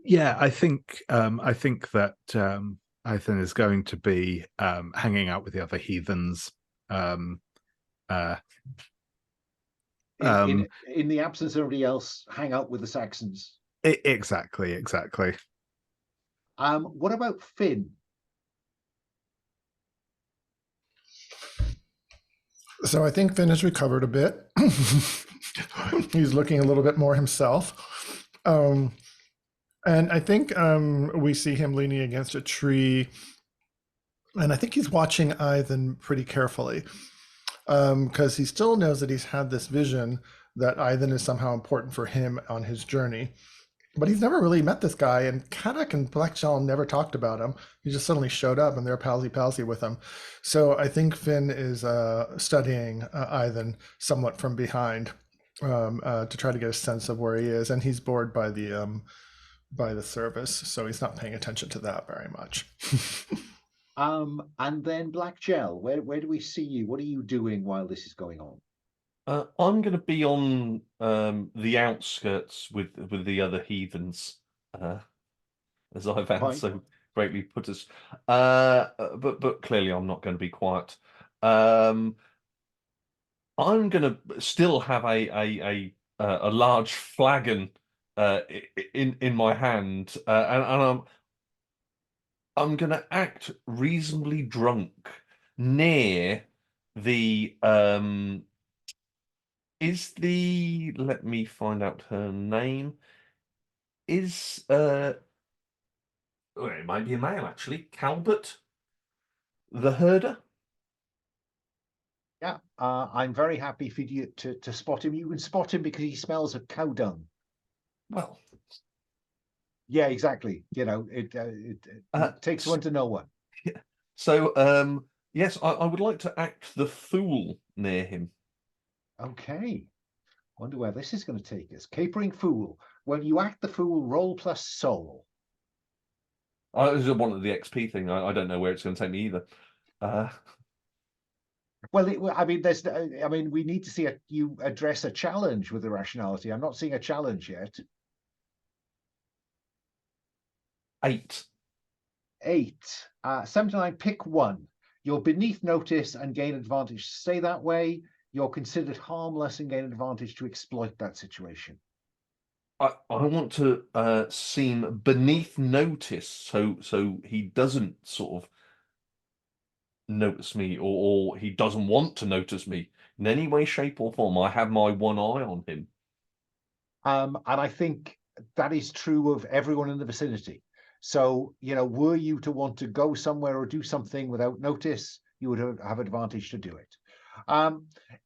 [SPEAKER 5] Yeah, I think that Aoddan is going to be hanging out with the other heathens. In
[SPEAKER 1] the absence of everybody else, hang out with the Saxons.
[SPEAKER 5] Exactly.
[SPEAKER 1] What about Fynn?
[SPEAKER 2] So I think Fynn has recovered a bit. He's looking a little bit more himself. And I think we see him leaning against a tree. And I think he's watching Aoddan pretty carefully because he still knows that he's had this vision that Aoddan is somehow important for him on his journey. But he's never really met this guy, and Cadoc and Black Jel never talked about him. He just suddenly showed up, and they're palsy with him. So I think Fynn is studying Aoddan somewhat from behind to try to get a sense of where he is, and he's bored by the service, so he's not paying attention to that very much.
[SPEAKER 1] And then Black Jel, where do we see you? What are you doing while this is going on?
[SPEAKER 4] I'm going to be on the outskirts with the other heathens, as Aoddan so greatly put us. But clearly, I'm not going to be quiet. I'm going to still have a large flagon in my hand, and I'm going to act reasonably drunk near the let me find out her name. It might be a male actually. Calbert, the herder.
[SPEAKER 1] Yeah, I'm very happy for you to spot him. You can spot him because he smells of cow dung.
[SPEAKER 4] Well,
[SPEAKER 1] yeah, exactly. You know, it takes one to know one.
[SPEAKER 4] Yeah. So, yes, I would like to act the fool near him.
[SPEAKER 1] Okay. Wonder where this is going to take us. Capering fool. Well, you act the fool, roll plus soul.
[SPEAKER 4] This is one of the XP thing. I don't know where it's going to take me either.
[SPEAKER 1] Well, I mean, we need to see you address a challenge with the rationality. I'm not seeing a challenge yet.
[SPEAKER 4] 8.
[SPEAKER 1] 8. 79, pick one. You're beneath notice and gain advantage. Stay that way. You're considered harmless and gain advantage to exploit that situation.
[SPEAKER 4] I want to seem beneath notice, so he doesn't sort of notice me, or he doesn't want to notice me in any way, shape, or form. I have my one eye on him.
[SPEAKER 1] And I think that is true of everyone in the vicinity. So, were you to want to go somewhere or do something without notice, you would have advantage to do it.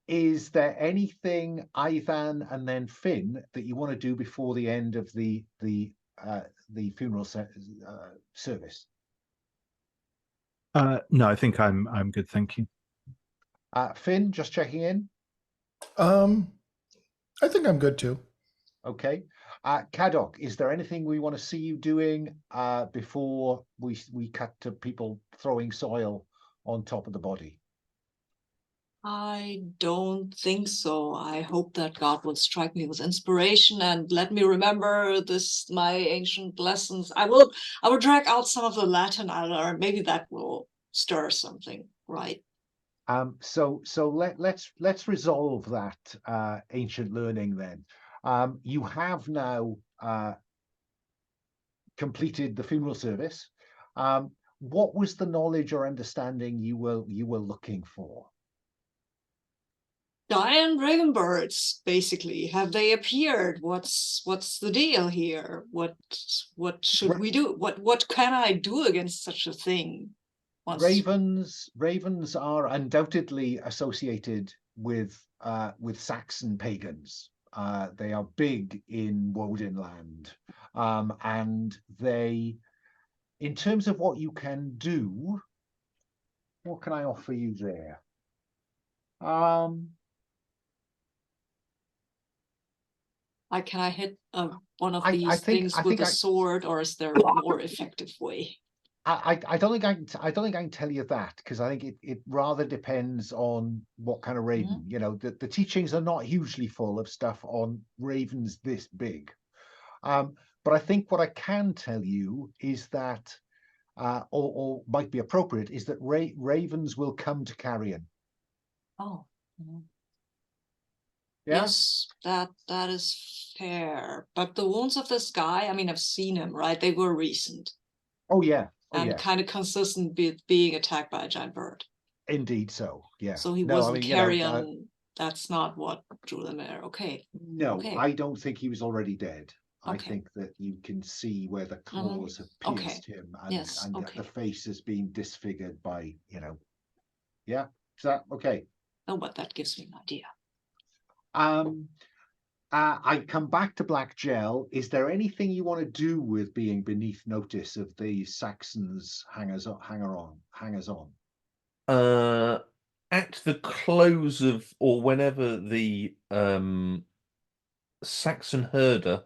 [SPEAKER 1] Is there anything, Aoddan and then Fynn, that you want to do before the end of the funeral service?
[SPEAKER 5] No, I think I'm good, thank you.
[SPEAKER 1] Fynn, just checking in.
[SPEAKER 2] I think I'm good too.
[SPEAKER 1] Okay. Cadoc, is there anything we want to see you doing before we cut to people throwing soil on top of the body?
[SPEAKER 3] I don't think so. I hope that God will strike me with inspiration and let me remember my ancient lessons. I will drag out some of the Latin I learned. Maybe that will stir something, right?
[SPEAKER 1] So let's resolve that ancient learning then. You have now completed the funeral service. What was the knowledge or understanding you were looking for?
[SPEAKER 3] Giant raven birds, basically. Have they appeared? What's the deal here? What should we do? What can I do against such a thing?
[SPEAKER 1] Ravens are undoubtedly associated with Saxon pagans. They are big in Woden land, and they, in terms of what you can do, what can I offer you there?
[SPEAKER 3] Can I hit one of these things with a sword, or is there a more effective way?
[SPEAKER 1] I don't think I can tell you that, because I think it rather depends on what kind of raven. The teachings are not hugely full of stuff on ravens this big. But I think what I can tell you is that, or might be appropriate, is that ravens will come to carrion.
[SPEAKER 3] Oh. Mm-hmm.
[SPEAKER 1] Yeah?
[SPEAKER 3] Yes, that is fair. But the wounds of this guy, I mean, I've seen him, right? They were recent.
[SPEAKER 1] Oh yeah.
[SPEAKER 3] And kind of consistent being attacked by a giant bird.
[SPEAKER 1] Indeed so, yeah.
[SPEAKER 3] So he wasn't carrion. That's not what drew them there. Okay.
[SPEAKER 1] No,
[SPEAKER 3] okay.
[SPEAKER 1] I don't think he was already dead.
[SPEAKER 3] Okay.
[SPEAKER 1] I think that you can see where the claws have pierced him, and the face has been disfigured by, Yeah, is that okay?
[SPEAKER 3] Oh, but that gives me an idea.
[SPEAKER 1] I come back to Black Jel. Is there anything you want to do with being beneath notice of the Saxons hangers on?
[SPEAKER 4] At the close of, or whenever the Saxon herder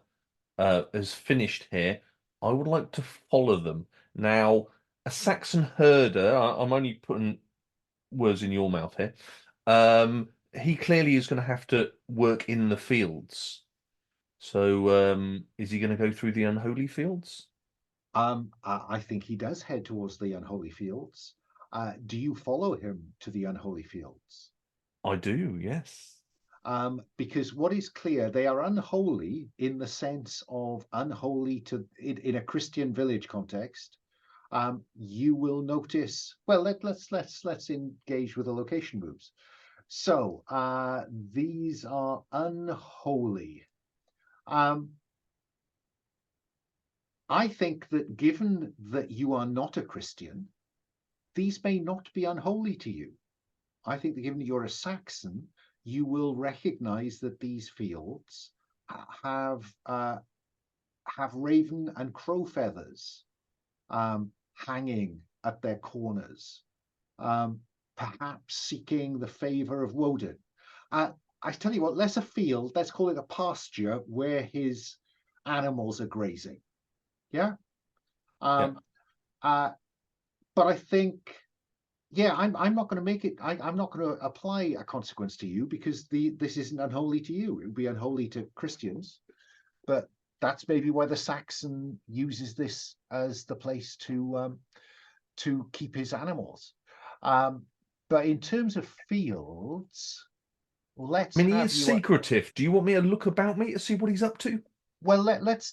[SPEAKER 4] has finished here, I would like to follow them. Now, a Saxon herder, I'm only putting words in your mouth here. He clearly is going to have to work in the fields. So, is he going to go through the unholy fields?
[SPEAKER 1] I think he does head towards the unholy fields. Do you follow him to the unholy fields?
[SPEAKER 4] I do, yes.
[SPEAKER 1] Because what is clear, they are unholy in the sense of unholy in a Christian village context. You will notice. Well, let's engage with the location moves. So these are unholy. I think that given that you are not a Christian, these may not be unholy to you. I think that given that you're a Saxon, you will recognize that these fields have raven and crow feathers hanging at their corners, perhaps seeking the favor of Woden. I tell you what, let's a field, let's call it a pasture where his animals are grazing. Yeah. but I think, yeah, I'm not going to make it. I'm not going to apply a consequence to you because this isn't unholy to you. It would be unholy to Christians, but that's maybe why the Saxon uses this as the place to keep his animals. But in terms of fields, let's
[SPEAKER 4] I mean, he
[SPEAKER 1] have
[SPEAKER 4] is
[SPEAKER 1] you.
[SPEAKER 4] secretive. Do you want me to look about me to see what he's up to?
[SPEAKER 1] Well, let's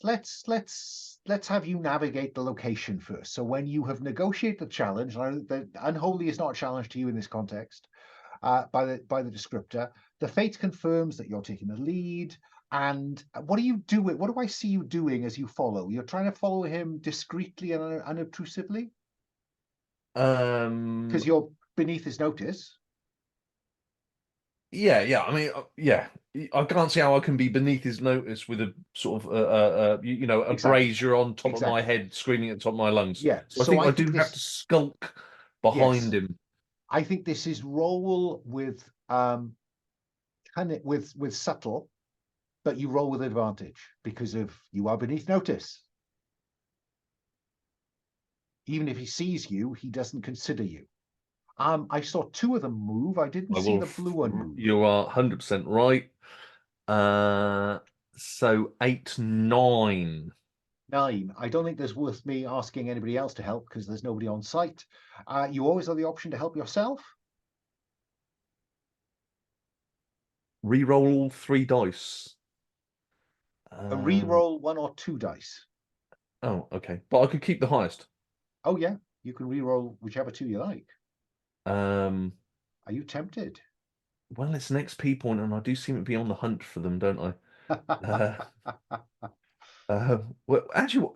[SPEAKER 1] have you navigate the location first. So when you have negotiated the challenge, the unholy is not a challenge to you in this context, by the descriptor. The fate confirms that you're taking the lead. And what are you doing? What do I see you doing as you follow? You're trying to follow him discreetly and unobtrusively because you're beneath his notice.
[SPEAKER 4] Yeah. I mean, yeah. I can't see how I can be beneath his notice with a sort of, a
[SPEAKER 1] Exactly.
[SPEAKER 4] brazier on top of my
[SPEAKER 1] Exactly.
[SPEAKER 4] head, screaming at the top of my lungs.
[SPEAKER 1] Yeah.
[SPEAKER 4] So I think I do have to skulk behind him.
[SPEAKER 1] I think this is roll with with subtle, but you roll with advantage because of you are beneath notice. Even if he sees you, he doesn't consider you. I saw two of them move. I didn't see the blue one move.
[SPEAKER 4] You are 100% right. So 8, 9.
[SPEAKER 1] 9. I don't think there's worth me asking anybody else to help because there's nobody on site. You always have the option to help yourself.
[SPEAKER 4] Reroll all 3 dice.
[SPEAKER 1] A re-roll 1 or 2 dice.
[SPEAKER 4] Oh, okay. But I could keep the highest.
[SPEAKER 1] Oh yeah, you can re-roll whichever 2 you like. Are you tempted?
[SPEAKER 4] Well, it's an XP point, and I do seem to be on the hunt for them, don't I? Well, actually,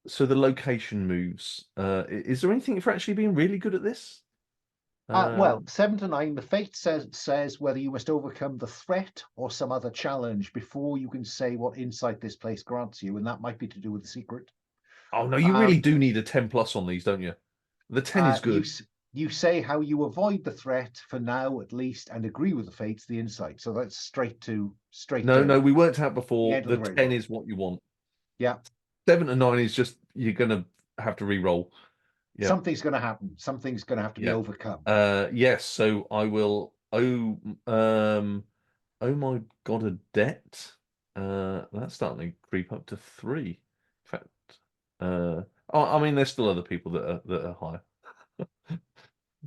[SPEAKER 4] so the location moves. Is there anything for actually being really good at this?
[SPEAKER 1] Well, 7 to 9, the fate says whether you must overcome the threat or some other challenge before you can say what insight this place grants you, and that might be to do with the secret.
[SPEAKER 4] Oh no, you really do need a 10+ on these, don't you? The 10 is good.
[SPEAKER 1] You say how you avoid the threat for now, at least, and agree with the fates, the insight. So that's straight to.
[SPEAKER 4] No, we worked out before.
[SPEAKER 1] The
[SPEAKER 4] 10 is what you want.
[SPEAKER 1] Yeah.
[SPEAKER 4] 7 to 9 is just you're gonna have to re-roll.
[SPEAKER 1] Yeah. Something's going to happen. Something's going to have to be overcome.
[SPEAKER 4] Yes. So I will. Oh my god, a debt. That's starting to creep up to 3. In fact, I mean, there's still other people that are higher.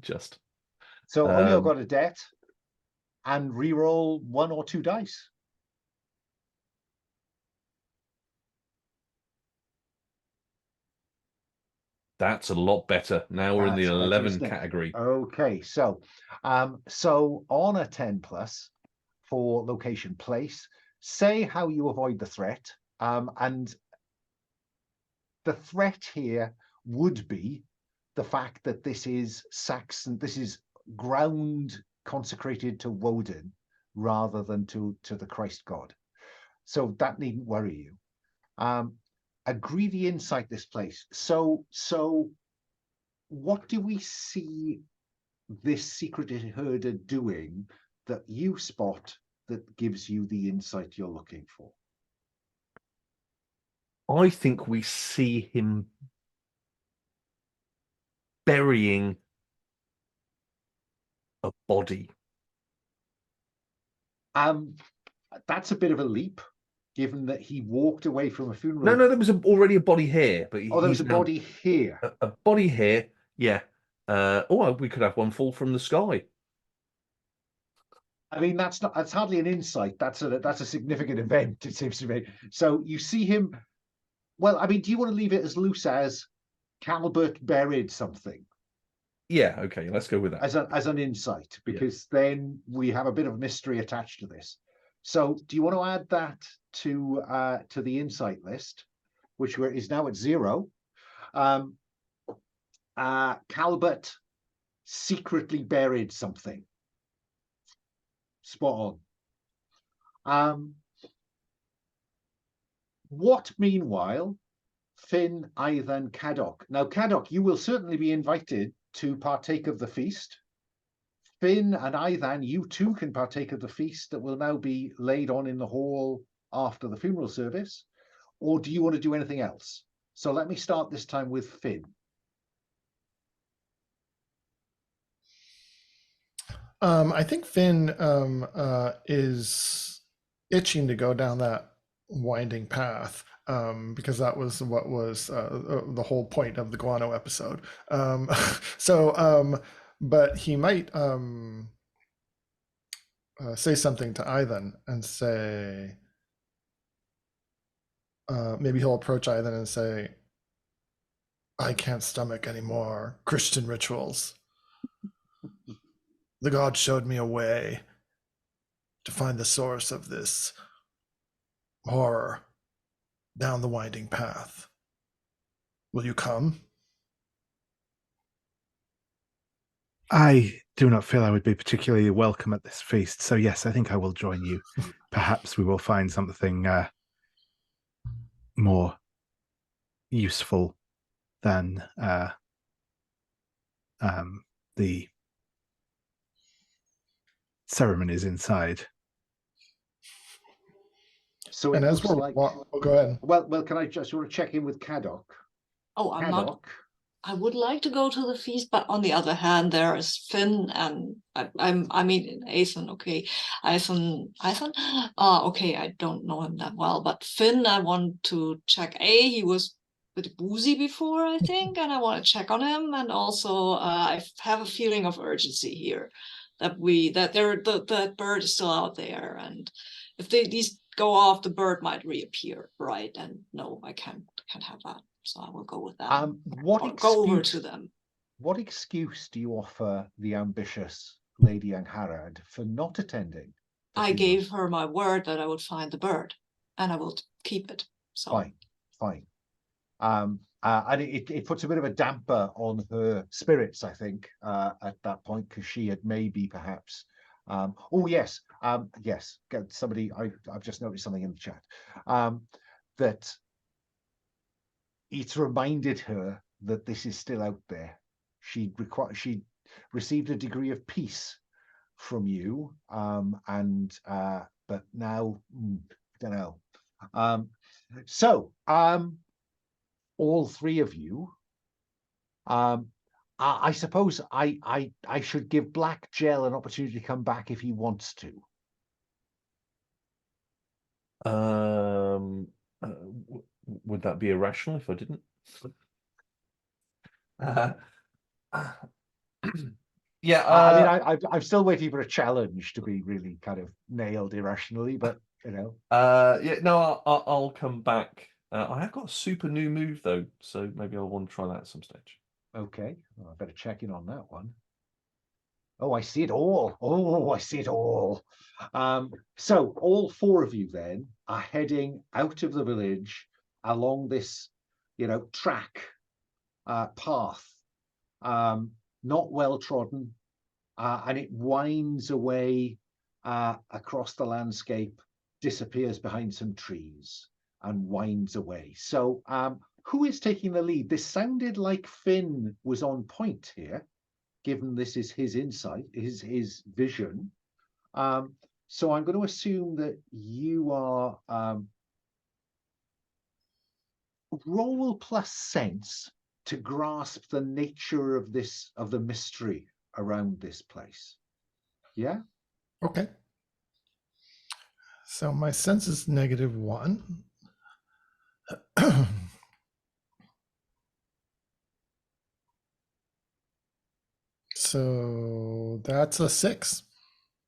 [SPEAKER 4] Just.
[SPEAKER 1] So Oyo got a debt, and re-roll 1 or 2 dice.
[SPEAKER 4] That's a lot better. Now we're in the 11 category.
[SPEAKER 1] Okay, so on a 10+ for location place, say how you avoid the threat, and the threat here would be the fact that this is Saxon, this is ground consecrated to Woden rather than to the Christ God. So that needn't worry you. Agree the insight this place. So what do we see this secreted herder doing that you spot that gives you the insight you're looking for?
[SPEAKER 4] I think we see him burying a body.
[SPEAKER 1] That's a bit of a leap, given that he walked away from a funeral.
[SPEAKER 4] No, there was already a body here, but
[SPEAKER 1] there was a body here.
[SPEAKER 4] A body here, yeah. Or we could have one fall from the sky.
[SPEAKER 1] I mean, that's hardly an insight. That's a significant event, it seems to me. So you see him. Well, I mean, do you want to leave it as loose as Calbert buried something?
[SPEAKER 4] Yeah, okay, let's go with that.
[SPEAKER 1] As an insight, because then we have a bit of mystery attached to this. So do you want to add that to the insight list, which is now at 0? Calbert secretly buried something. Spot on. What, meanwhile, Fynn, Aoddan, Cadoc. Now, Cadoc, you will certainly be invited to partake of the feast. Fynn and Aoddan, you too can partake of the feast that will now be laid on in the hall after the funeral service. Or do you want to do anything else? So let me start this time with Fynn.
[SPEAKER 2] I think Fynn is itching to go down that winding path because that was what was the whole point of the guano episode. But he might say something to Aoddan and say, maybe he'll approach Aoddan and say, I can't stomach any more Christian rituals. The god showed me a way to find the source of this horror down the winding path. Will you come?
[SPEAKER 5] I do not feel I would be particularly welcome at this feast, so yes, I think I will join you. Perhaps we will find something more useful than the ceremonies inside.
[SPEAKER 1] So it
[SPEAKER 2] And as
[SPEAKER 1] looks
[SPEAKER 2] we're
[SPEAKER 1] like.
[SPEAKER 2] go ahead.
[SPEAKER 1] Well, can I just want to check in with Cadoc?
[SPEAKER 3] Oh, I'm not.
[SPEAKER 1] Cadoc.
[SPEAKER 3] I would like to go to the feast, but on the other hand, there is Fynn and I mean Aoddan. Okay, Aoddan. Okay, I don't know him that well, but Fynn, I want to check. He was a bit boozy before, I think, and I want to check on him. And also, I have a feeling of urgency here that that bird is still out there, and if these go off, the bird might reappear, right? And no, I can't have that. So I will go with that. Go over to them.
[SPEAKER 1] What excuse do you offer the ambitious Lady Angharad for not attending?
[SPEAKER 3] I gave her my word that I would find the bird, and I will keep it. So
[SPEAKER 1] fine. And it puts a bit of a damper on her spirits, I think, at that point, because she had maybe perhaps. Yes. Somebody, I've just noticed something in the chat that. It's reminded her that this is still out there. She received a degree of peace from you, but now don't know. All three of you. I suppose I should give Black Jel an opportunity to come back if he wants to.
[SPEAKER 4] Would that be irrational if I didn't? Yeah.
[SPEAKER 1] I mean, I'm still waiting for a challenge to be really kind of nailed irrationally, but you know.
[SPEAKER 4] Yeah. No, I'll come back. I have got a super new move though, so maybe I'll want to try that at some stage.
[SPEAKER 1] Okay, well, I better check in on that one. Oh, I see it all. Oh, I see it all. So all four of you then are heading out of the village along this, track, path, not well trodden, and it winds away across the landscape, disappears behind some trees, and winds away. So, who is taking the lead? This sounded like Fynn was on point here, given this is his insight, his vision. So I'm going to assume that you are roll plus sense to grasp the nature of the mystery around this place. Yeah.
[SPEAKER 2] Okay. So my sense is -1. So that's a 6.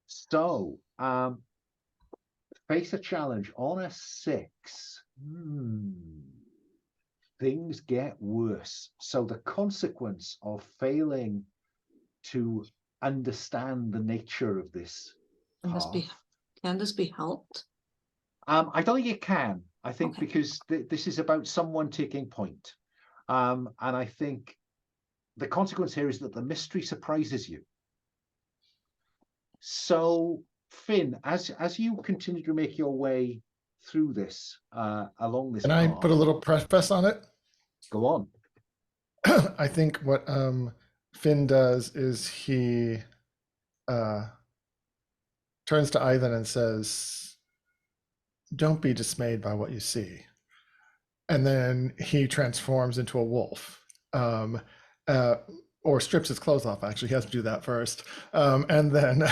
[SPEAKER 1] So face a challenge on a 6. Things get worse. So the consequence of failing to understand the nature of this path.
[SPEAKER 3] Can this be helped?
[SPEAKER 1] I don't think it can. I think because this is about someone taking point. And I think the consequence here is that the mystery surprises you. So, Fynn, as you continue to make your way through this, along this
[SPEAKER 2] Can
[SPEAKER 1] path,
[SPEAKER 2] I put a little preface on it?
[SPEAKER 1] Go on.
[SPEAKER 2] I think what Fynn does is he turns to Aoddan and says, "Don't be dismayed by what you see. and then he transforms into a wolf, or strips his clothes off. Actually, he has to do that first, and then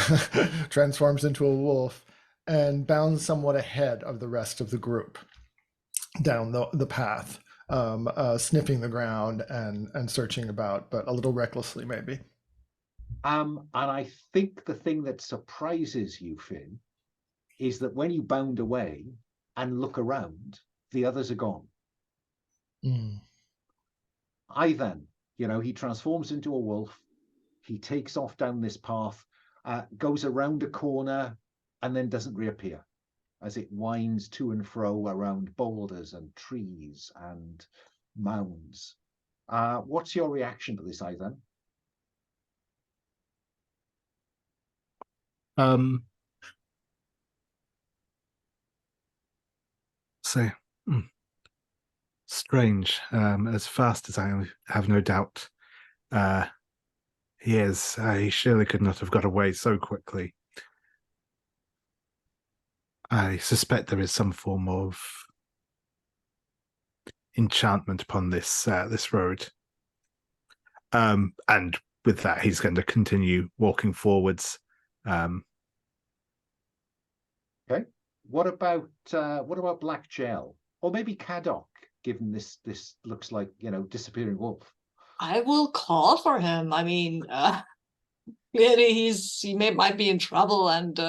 [SPEAKER 2] transforms into a wolf and bounds somewhat ahead of the rest of the group down the path, sniffing the ground and searching about, but a little recklessly maybe.
[SPEAKER 1] And I think the thing that surprises you, Fynn, is that when you bound away and look around, the others are gone. Aoddan, he transforms into a wolf. He takes off down this path, goes around a corner, and then doesn't reappear as it winds to and fro around boulders and trees and mounds. What's your reaction to this, Aoddan?
[SPEAKER 5] So strange. As fast as I have no doubt he is. He surely could not have got away so quickly. I suspect there is some form of enchantment upon this road. And with that, he's going to continue walking forwards.
[SPEAKER 1] Okay. What about Black Jel, or maybe Cadoc? Given this looks like disappearing wolf.
[SPEAKER 3] I will call for him. I mean, clearly he might be in trouble, and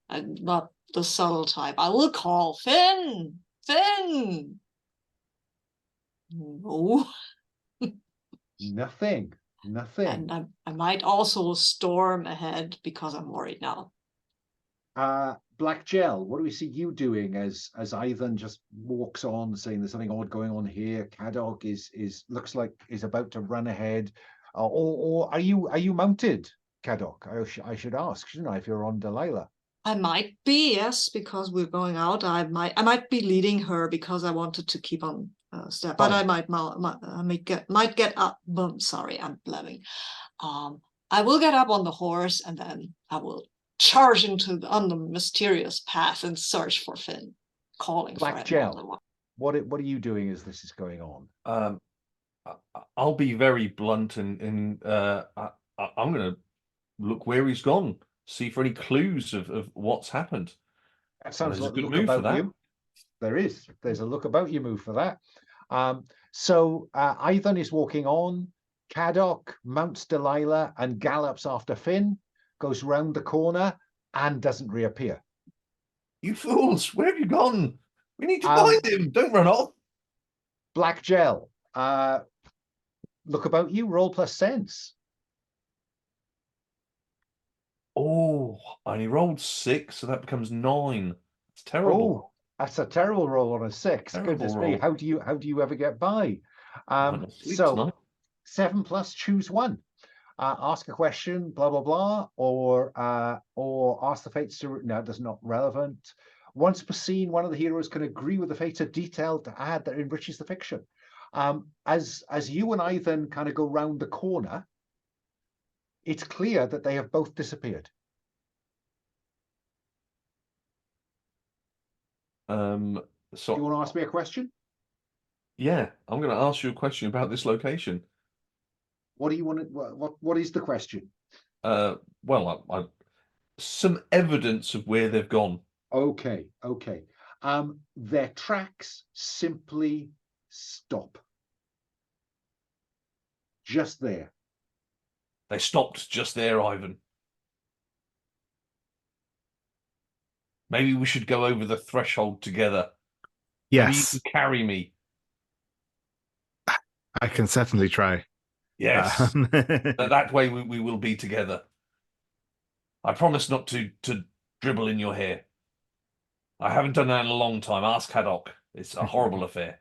[SPEAKER 3] I'm not the subtle type. I will call Fynn. Fynn. No.
[SPEAKER 1] Nothing.
[SPEAKER 3] And I might also storm ahead because I'm worried now.
[SPEAKER 1] Black Jel, what do we see you doing as Aoddan just walks on, saying there's something odd going on here? Cadoc looks like is about to run ahead, or are you mounted, Cadoc? I should ask, shouldn't I, if you're on Delilah?
[SPEAKER 3] I might be, yes, because we're going out. I might be leading her because I wanted to keep on step, but I might get up. Sorry, I'm blabbing. I will get up on the horse, and then I will charge on the mysterious path and search for Fynn, calling
[SPEAKER 1] Black
[SPEAKER 3] for
[SPEAKER 1] Jel. What are you doing as this is going on?
[SPEAKER 4] I'll be very blunt, and I'm going to look where he's gone, see for any clues of what's happened.
[SPEAKER 1] That sounds like
[SPEAKER 4] a good
[SPEAKER 1] look
[SPEAKER 4] move
[SPEAKER 1] about
[SPEAKER 4] for that.
[SPEAKER 1] you. There's a look about you move for that. So Aoddan is walking on. Cadoc mounts Delilah and gallops after Fynn, goes round the corner and doesn't reappear.
[SPEAKER 4] You fools, where have you gone? We need to find him. Don't run off.
[SPEAKER 1] Black Jel, look about you, roll plus sense.
[SPEAKER 4] Oh, I only rolled 6, so that becomes 9. It's terrible.
[SPEAKER 1] Oh, that's a terrible roll on a 6.
[SPEAKER 4] Terrible
[SPEAKER 1] Goodness
[SPEAKER 4] roll.
[SPEAKER 1] me, how do you ever get by?
[SPEAKER 4] So tonight.
[SPEAKER 1] 7 plus, choose one. Ask a question, blah blah blah, or ask the fates to. No, that's not relevant. Once per scene, one of the heroes can agree with the fates a detail to add that enriches the fiction. As you and I then kind of go round the corner, it's clear that they have both disappeared.
[SPEAKER 4] So
[SPEAKER 1] do you want to ask me a question?
[SPEAKER 4] Yeah, I'm going to ask you a question about this location.
[SPEAKER 1] What do you want to? What is the question?
[SPEAKER 4] Well, some evidence of where they've gone.
[SPEAKER 1] Okay. Their tracks simply stop. Just there.
[SPEAKER 4] They stopped just there, Ivan. Maybe we should go over the threshold together.
[SPEAKER 5] Yes.
[SPEAKER 4] Maybe you can carry me.
[SPEAKER 5] I can certainly try.
[SPEAKER 4] Yes. That way we will be together. I promise not to dribble in your hair. I haven't done that in a long time. Ask Cadoc. It's a horrible affair.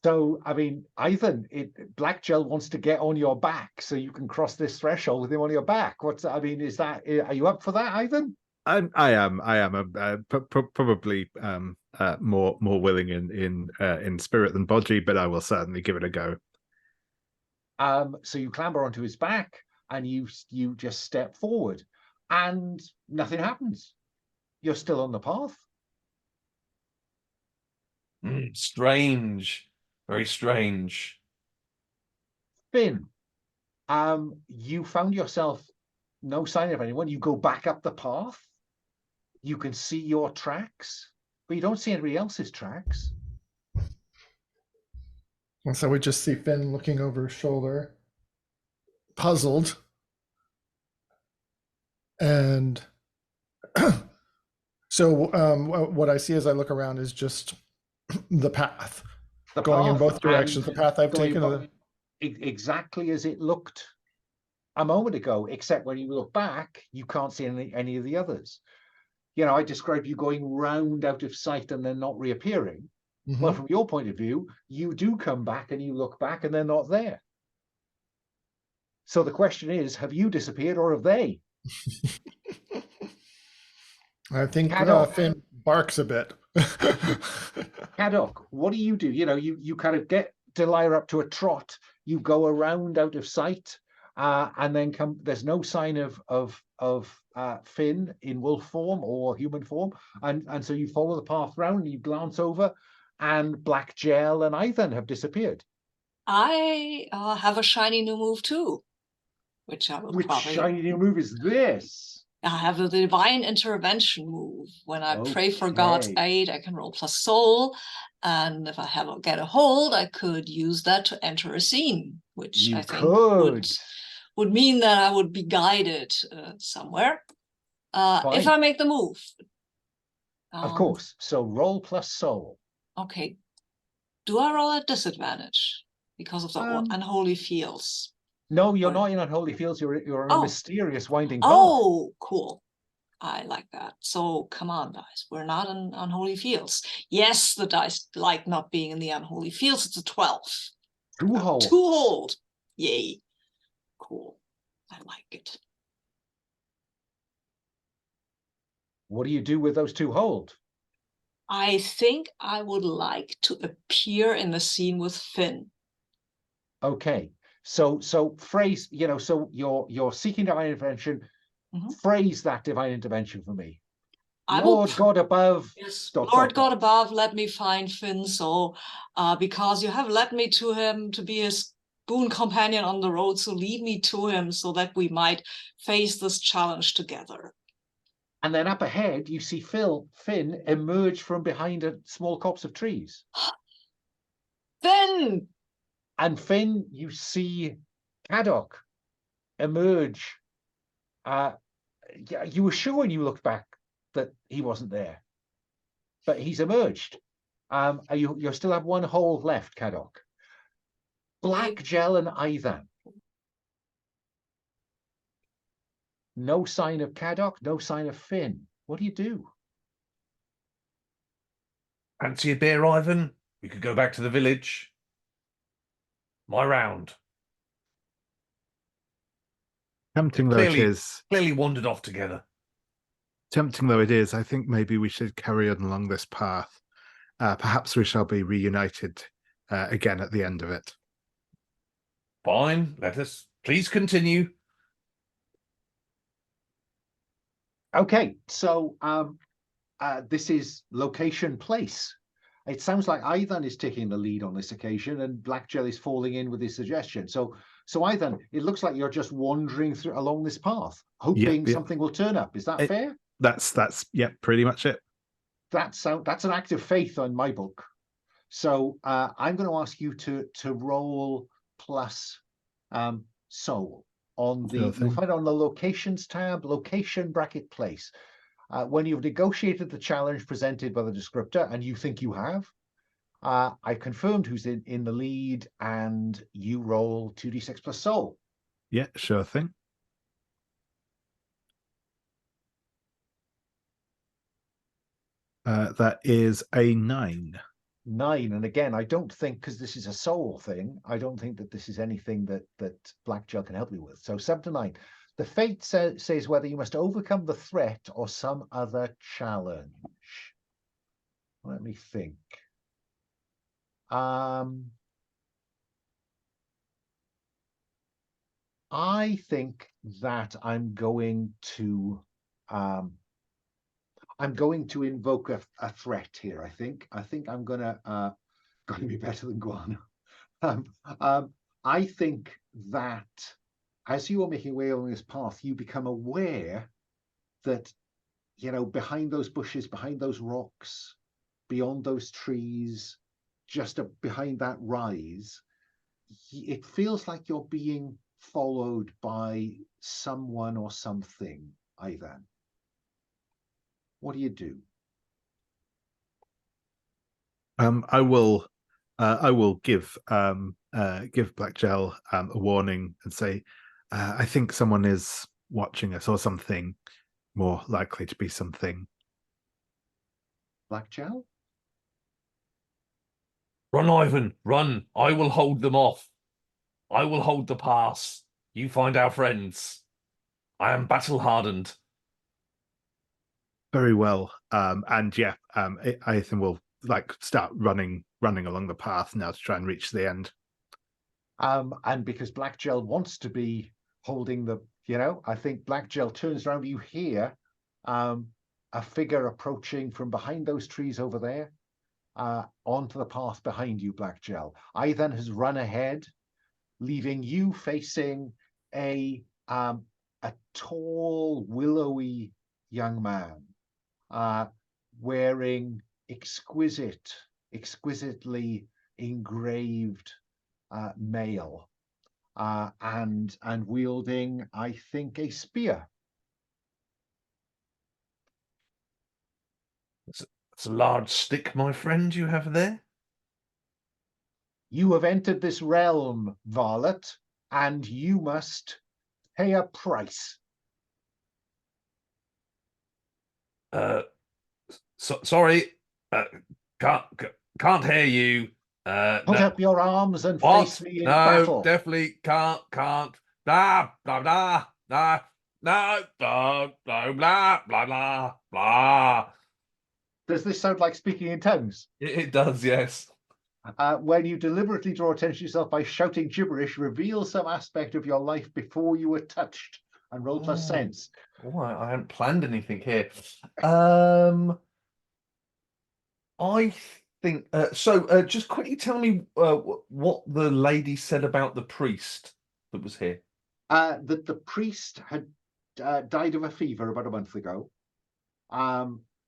[SPEAKER 1] So, I mean, Ivan, Black Jel wants to get on your back so you can cross this threshold with him on your back. Are you up for that, Ivan?
[SPEAKER 5] I am probably more willing in spirit than body, but I will certainly give it a go.
[SPEAKER 1] So you clamber onto his back and you just step forward and nothing happens. You're still on the path.
[SPEAKER 4] Strange. Very strange.
[SPEAKER 1] Fynn, you found yourself no sign of anyone. You go back up the path. You can see your tracks, but you don't see anybody else's tracks.
[SPEAKER 2] And so we just see Fynn looking over his shoulder, puzzled. And so what I see as I look around is just the path going in both directions. The path I've taken.
[SPEAKER 1] Exactly as it looked a moment ago, except when you look back, you can't see any of the others. You know, I described you going round out of sight and then not reappearing.
[SPEAKER 2] Mm-hmm.
[SPEAKER 1] Well, from your point of view, you do come back and you look back and they're not there. So the question is, have you disappeared or have they?
[SPEAKER 2] I think Fynn barks a bit.
[SPEAKER 1] Cadoc, what do? You know, you kind of get Delia up to a trot, you go around out of sight, and then there's no sign of Fynn in wolf form or human form, and so you follow the path round and you glance over, and Black Jel and Aoddan have disappeared.
[SPEAKER 3] I have a shiny new move too, which I will
[SPEAKER 1] Which shiny new move is this?
[SPEAKER 3] I have a divine intervention move. When I pray for God's
[SPEAKER 1] Okay.
[SPEAKER 3] aid, I can roll plus soul. And if I get a hold, I could use that to enter a scene, which I think would mean that I would be guided somewhere if I make the move.
[SPEAKER 1] Of course. So roll plus soul.
[SPEAKER 3] Okay. Do I roll at disadvantage because of the unholy fields?
[SPEAKER 1] No, you're not in unholy fields. You're in a mysterious winding path.
[SPEAKER 3] Oh, cool. I like that. So come on, dice. We're not in unholy fields. Yes, the dice like not being in the unholy fields. It's a 12.
[SPEAKER 1] 2 hold.
[SPEAKER 3] 2 hold. Yay. Cool. I like it.
[SPEAKER 1] What do you do with those 2 hold?
[SPEAKER 3] I think I would like to appear in the scene with Fynn.
[SPEAKER 1] Okay. So phrase, you know, so you're seeking divine intervention. Phrase that divine intervention for me. Lord God above.
[SPEAKER 3] Yes, Lord God above, let me find Fynn. So because you have led me to him to be his boon companion on the road, so lead me to him so that we might face this challenge together.
[SPEAKER 1] And then up ahead, you see Fynn emerge from behind a small copse of trees.
[SPEAKER 3] Fynn!
[SPEAKER 1] And Fynn, you see Cadoc emerge. You were sure when you looked back that he wasn't there, but he's emerged. You still have 1 hold left, Cadoc. Black Jel and Aoddan. No sign of Cadoc, no sign of Fynn. What do you do?
[SPEAKER 4] Fancy a beer, Ivan? We could go back to the village. My round.
[SPEAKER 5] Tempting though it is.
[SPEAKER 4] Clearly wandered off together.
[SPEAKER 5] Tempting though it is, I think maybe we should carry on along this path. Perhaps we shall be reunited again at the end of it.
[SPEAKER 4] Fine. Let us please continue.
[SPEAKER 1] Okay, so this is location place. It sounds like Aoddan is taking the lead on this occasion, and Black Jel is falling in with his suggestion. So Aoddan, it looks like you're just wandering along this path, hoping something will turn up. Is that fair?
[SPEAKER 5] That's pretty much it.
[SPEAKER 1] That's an act of faith on my book. So I'm going to ask you to roll plus soul on the. You'll find it on the locations tab, location bracket place. When you've negotiated the challenge presented by the descriptor, and you think you have, I confirmed who's in the lead, and you roll 2d6 plus soul.
[SPEAKER 5] Yeah, sure thing. That is a 9.
[SPEAKER 1] 9, and again, I don't think, because this is a soul thing, I don't think that this is anything that Black Jel can help you with. So 7 to 9. The fate says whether you must overcome the threat or some other challenge. Let me think. I think that I'm going to I'm going to invoke a threat here. I think I'm gonna be better than Guano. I think that as you are making your way along this path, you become aware that, you know, behind those bushes, behind those rocks, beyond those trees, just behind that rise, it feels like you're being followed by someone or something, Ivan. What do you do?
[SPEAKER 5] I will give Black Jel a warning and say, I think someone is watching us, or something more likely to be something.
[SPEAKER 1] Black Jel?
[SPEAKER 4] Run, Ivan, run. I will hold them off. I will hold the pass. You find our friends. I am battle hardened.
[SPEAKER 5] Very well. And yeah, Ethan will start running along the path now to try and reach the end.
[SPEAKER 1] And because Black Jel wants to be holding the, you know, I think Black Jel turns around. You hear a figure approaching from behind those trees over there, onto the path behind you, Black Jel. Ivan has run ahead, leaving you facing a tall, willowy young man, wearing exquisitely engraved mail, and wielding, I think, a spear.
[SPEAKER 4] It's a large stick, my friend, you have there.
[SPEAKER 1] You have entered this realm, varlet, and you must pay a price.
[SPEAKER 4] Sorry, can't hear you.
[SPEAKER 1] Put
[SPEAKER 4] No.
[SPEAKER 1] up your arms and
[SPEAKER 4] What?
[SPEAKER 1] face me in
[SPEAKER 4] No,
[SPEAKER 1] battle.
[SPEAKER 4] definitely can't. Blah blah blah blah. No, blah blah blah blah blah blah.
[SPEAKER 1] Does this sound like speaking in tongues?
[SPEAKER 4] It does, yes.
[SPEAKER 1] When you deliberately draw attention to yourself by shouting gibberish, reveal some aspect of your life before you were touched, and roll plus sense.
[SPEAKER 4] Oh, I hadn't planned anything here. I think so. Just quickly tell me what the lady said about the priest that was here.
[SPEAKER 1] That the priest had died of a fever about a month ago.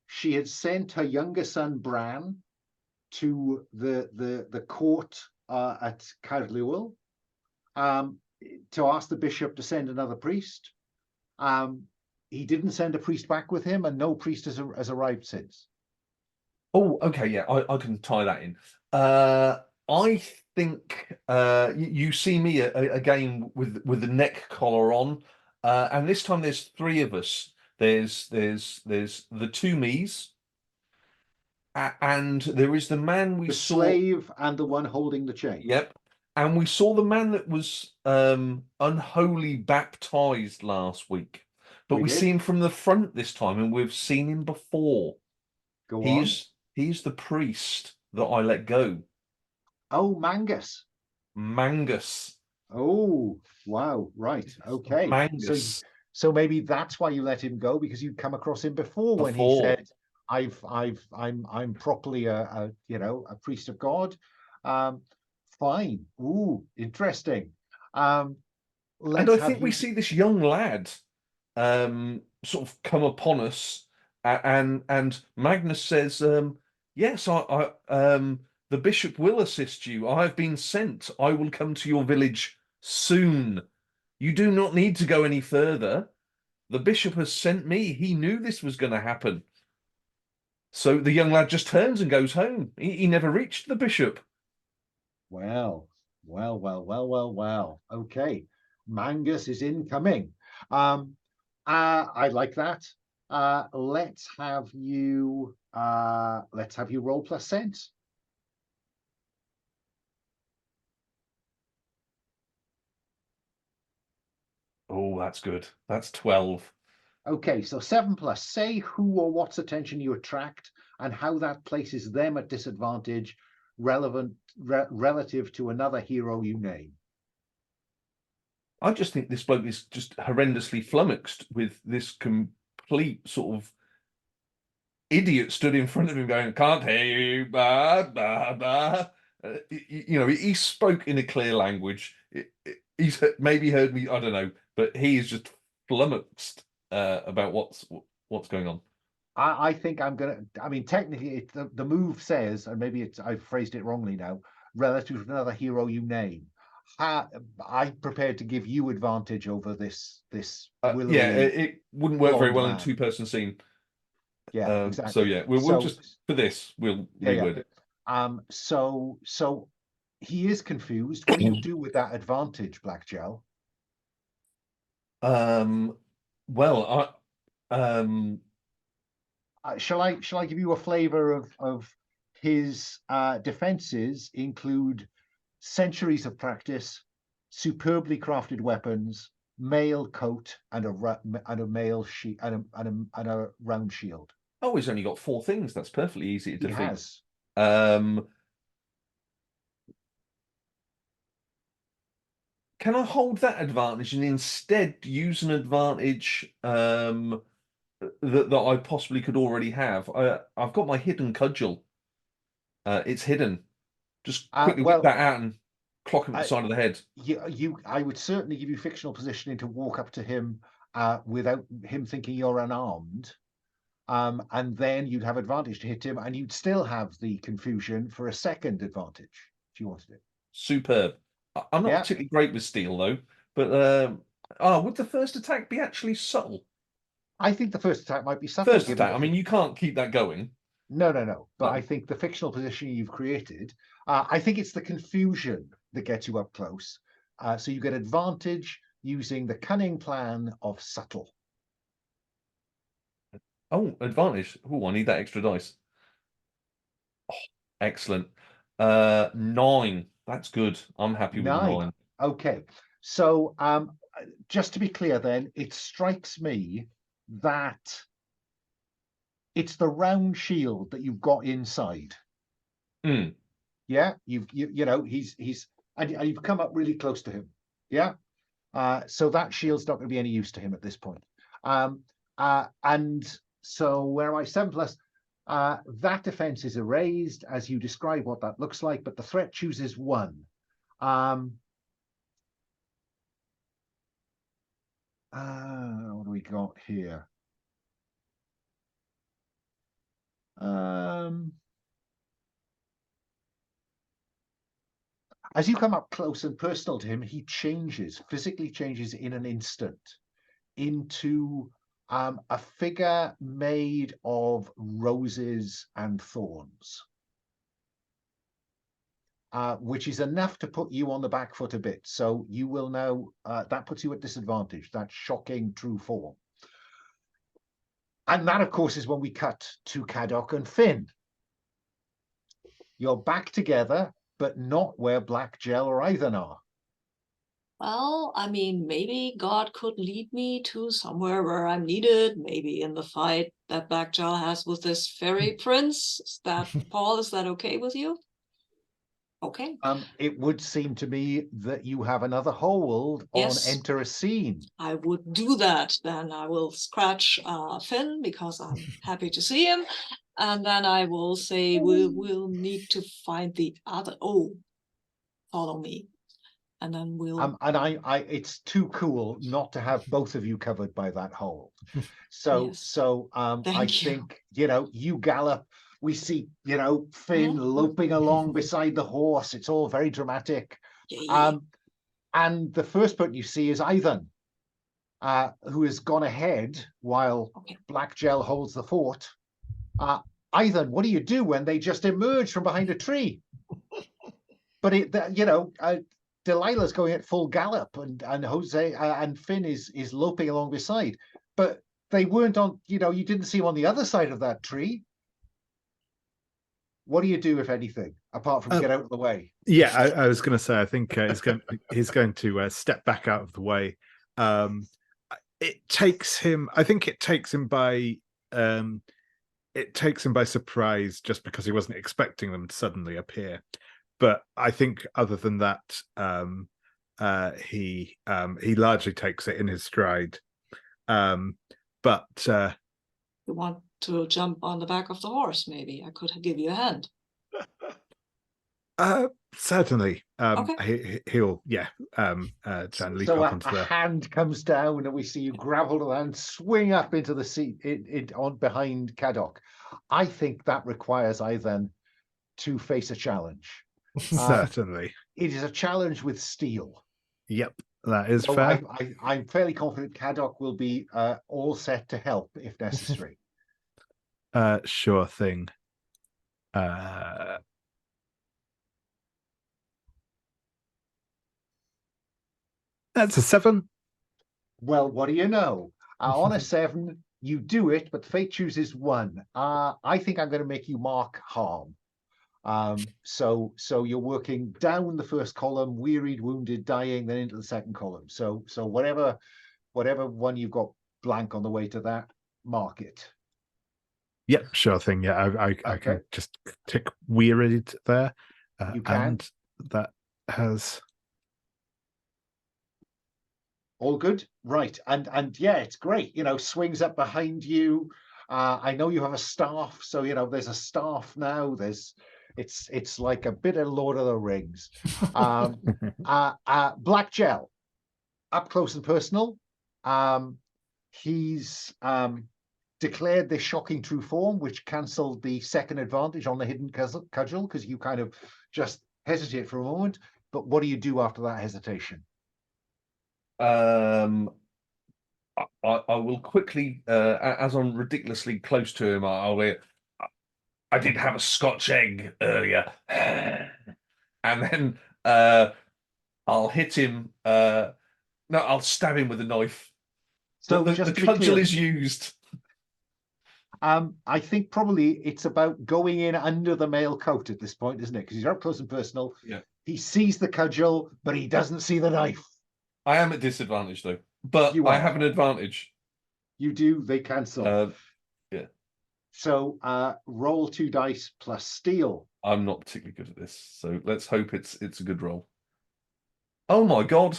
[SPEAKER 1] She had sent her younger son Bran to the court at Cadoc, to ask the bishop to send another priest. He didn't send a priest back with him, and no priest has arrived since.
[SPEAKER 4] Oh, okay, yeah, I can tie that in. I think you see me again with the neck collar on, and this time there's three of us. There's the two me's, and there is the man we
[SPEAKER 1] The
[SPEAKER 4] saw.
[SPEAKER 1] slave and the one holding the chain.
[SPEAKER 4] Yep, and we saw the man that was unholy baptized last week, but we see him from the front this time, and we've seen him before.
[SPEAKER 1] Go on.
[SPEAKER 4] He's the priest that I let go.
[SPEAKER 1] Oh, Mangus.
[SPEAKER 4] Mangus.
[SPEAKER 1] Oh, wow. Right. Okay.
[SPEAKER 4] Mangus.
[SPEAKER 1] So maybe that's why you let him go, because you'd come across him before when he said, I'm properly a priest of God. Fine. Ooh, interesting.
[SPEAKER 4] And I think we see this young lad sort of come upon us, and Magnus says, yes, I the bishop will assist you. I have been sent. I will come to your village soon. You do not need to go any further. The bishop has sent me. He knew this was going to happen. So the young lad just turns and goes home. He never reached the bishop.
[SPEAKER 1] Well. Okay. Mangus is incoming. I like that. Let's have you roll plus sense.
[SPEAKER 4] Oh, that's good. That's 12.
[SPEAKER 1] Okay, so 7 plus. Say who or what's attention you attract and how that places them at disadvantage relative to another hero you name.
[SPEAKER 4] I just think this bloke is just horrendously flummoxed with this complete sort of idiot stood in front of him going, "Can't hear you, bah, bah, bah." You know, he spoke in a clear language. He's maybe heard me, I don't know, but he is just flummoxed about what's going on.
[SPEAKER 1] I think I'm gonna. I mean, technically, the move says, and maybe I've phrased it wrongly now. Relative to another hero you name, I'm prepared to give you advantage over this willowy
[SPEAKER 4] Yeah, it wouldn't work very
[SPEAKER 1] blonde
[SPEAKER 4] well in
[SPEAKER 1] man.
[SPEAKER 4] two-person scene.
[SPEAKER 1] Yeah, exactly.
[SPEAKER 4] So yeah, we'll just for this we'll reword it.
[SPEAKER 1] So he is confused. What do you do with that advantage, Black Jel?
[SPEAKER 4] Well,
[SPEAKER 1] Shall I give you a flavor of his defenses? Include centuries of practice, superbly crafted weapons, mail coat, and a mail sheet and a round shield.
[SPEAKER 4] oh, he's only got 4 things. That's perfectly easy to
[SPEAKER 1] He
[SPEAKER 4] defeat.
[SPEAKER 1] has.
[SPEAKER 4] Can I hold that advantage and instead use an advantage that I possibly could already have? I've got my hidden cudgel. It's hidden. Just quickly whip that out and clock him at the side of the head.
[SPEAKER 1] I would certainly give you fictional positioning to walk up to him without him thinking you're unarmed. And then you'd have advantage to hit him, and you'd still have the confusion for a second advantage if you wanted it.
[SPEAKER 4] Superb. I'm not particularly great with steel though, but would the first attack be actually subtle?
[SPEAKER 1] I think the first attack might be subtle.
[SPEAKER 4] First attack. I mean, you can't keep that going.
[SPEAKER 1] No. But I think the fictional positioning you've created, I think it's the confusion that gets you up close. So you get advantage using the cunning plan of subtle.
[SPEAKER 4] Oh, advantage. Oh, I need that extra dice. Oh, excellent. 9. That's good. I'm happy with 9.
[SPEAKER 1] Okay. So just to be clear then, it strikes me that it's the round shield that you've got inside. Yeah, you know, he's and you've come up really close to him. Yeah. So that shield's not going to be any use to him at this point. And so where am I? 7+. That defense is erased as you describe what that looks like, but the threat chooses 1. What do we got here? As you come up close and personal to him, he physically changes in an instant into a figure made of roses and thorns, which is enough to put you on the back foot a bit. So you will now, that puts you at disadvantage, that shocking true form. And that, of course, is when we cut to Cadoc and Fynn. You're back together, but not where Black Jel or Aoddan are.
[SPEAKER 3] Well, I mean, maybe God could lead me to somewhere where I'm needed, maybe in the fight that Black Jel has with this fairy prince. Is that, Paul, is that okay with you? Okay.
[SPEAKER 1] It would seem to me that you have another hold on enter a scene.
[SPEAKER 3] I would do that. Then I will scratch Fynn because I'm happy to see him. And then I will say, we'll need to find the other. Oh, follow me. And then we'll.
[SPEAKER 1] And it's too cool not to have both of you covered by that hole. So, I think, you know, you gallop. We see, you know, Fynn loping along beside the horse. It's all very dramatic. And the first person you see is Aoddan, who has gone ahead while Black Jel holds the fort. Aoddan, what do you do when they just emerge from behind a tree? But you know, Delilah's going at full gallop, and Jose and Fynn is loping along beside. But they weren't on. You know, you didn't see him on the other side of that tree. What do you do, if anything, apart from get out of the way?
[SPEAKER 5] Yeah, I was going to say, I think he's going to step back out of the way. It takes him by surprise, just because he wasn't expecting them to suddenly appear. But I think other than that, he largely takes it in his stride. But
[SPEAKER 3] you want to jump on the back of the horse. Maybe I could give you a hand.
[SPEAKER 5] Certainly.
[SPEAKER 3] Okay.
[SPEAKER 5] He'll try and leap
[SPEAKER 1] So
[SPEAKER 5] up
[SPEAKER 1] a
[SPEAKER 5] onto the.
[SPEAKER 1] hand comes down, and we see you grab hold of the hand, swing up into the seat on behind Cadoc. I think that requires Aoddan to face a challenge.
[SPEAKER 5] Certainly.
[SPEAKER 1] It is a challenge with steel.
[SPEAKER 5] Yep, that is
[SPEAKER 1] So
[SPEAKER 5] fair.
[SPEAKER 1] I'm fairly confident Cadoc will be all set to help if necessary.
[SPEAKER 5] Sure thing. That's a 7.
[SPEAKER 1] Well, what do you know? On a 7, you do it, but fate chooses 1. I think I'm going to make you mark harm. So you're working down the first column, wearied, wounded, dying, then into the second column. So whatever one you've got blank on the way to that, mark it.
[SPEAKER 5] Yep, sure thing. Yeah, I can just tick wearied there.
[SPEAKER 1] You can.
[SPEAKER 5] And that has
[SPEAKER 1] All good, right? And yeah, it's great. Swings up behind you. I know you have a staff, so there's a staff now. It's like a bit of Lord of the Rings. Black Jel, up close and personal. He's declared this shocking true form, which cancelled the second advantage on the hidden cudgel, because you kind of just hesitate for a moment. But what do you do after that hesitation?
[SPEAKER 4] I will quickly, as I'm ridiculously close to him, I did have a Scotch egg earlier, and then I'll hit him. No, I'll stab him with a knife.
[SPEAKER 1] So
[SPEAKER 4] the cudgel is used.
[SPEAKER 1] I think probably it's about going in under the mail coat at this point, isn't it? Because he's up close and personal.
[SPEAKER 4] Yeah.
[SPEAKER 1] He sees the cudgel, but he doesn't see the knife.
[SPEAKER 4] I am at disadvantage though, but
[SPEAKER 1] You
[SPEAKER 4] I
[SPEAKER 1] are.
[SPEAKER 4] have an advantage.
[SPEAKER 1] You do, they cancel.
[SPEAKER 4] Yeah.
[SPEAKER 1] So roll 2 dice plus steel.
[SPEAKER 4] I'm not particularly good at this, so let's hope it's a good roll. Oh my god.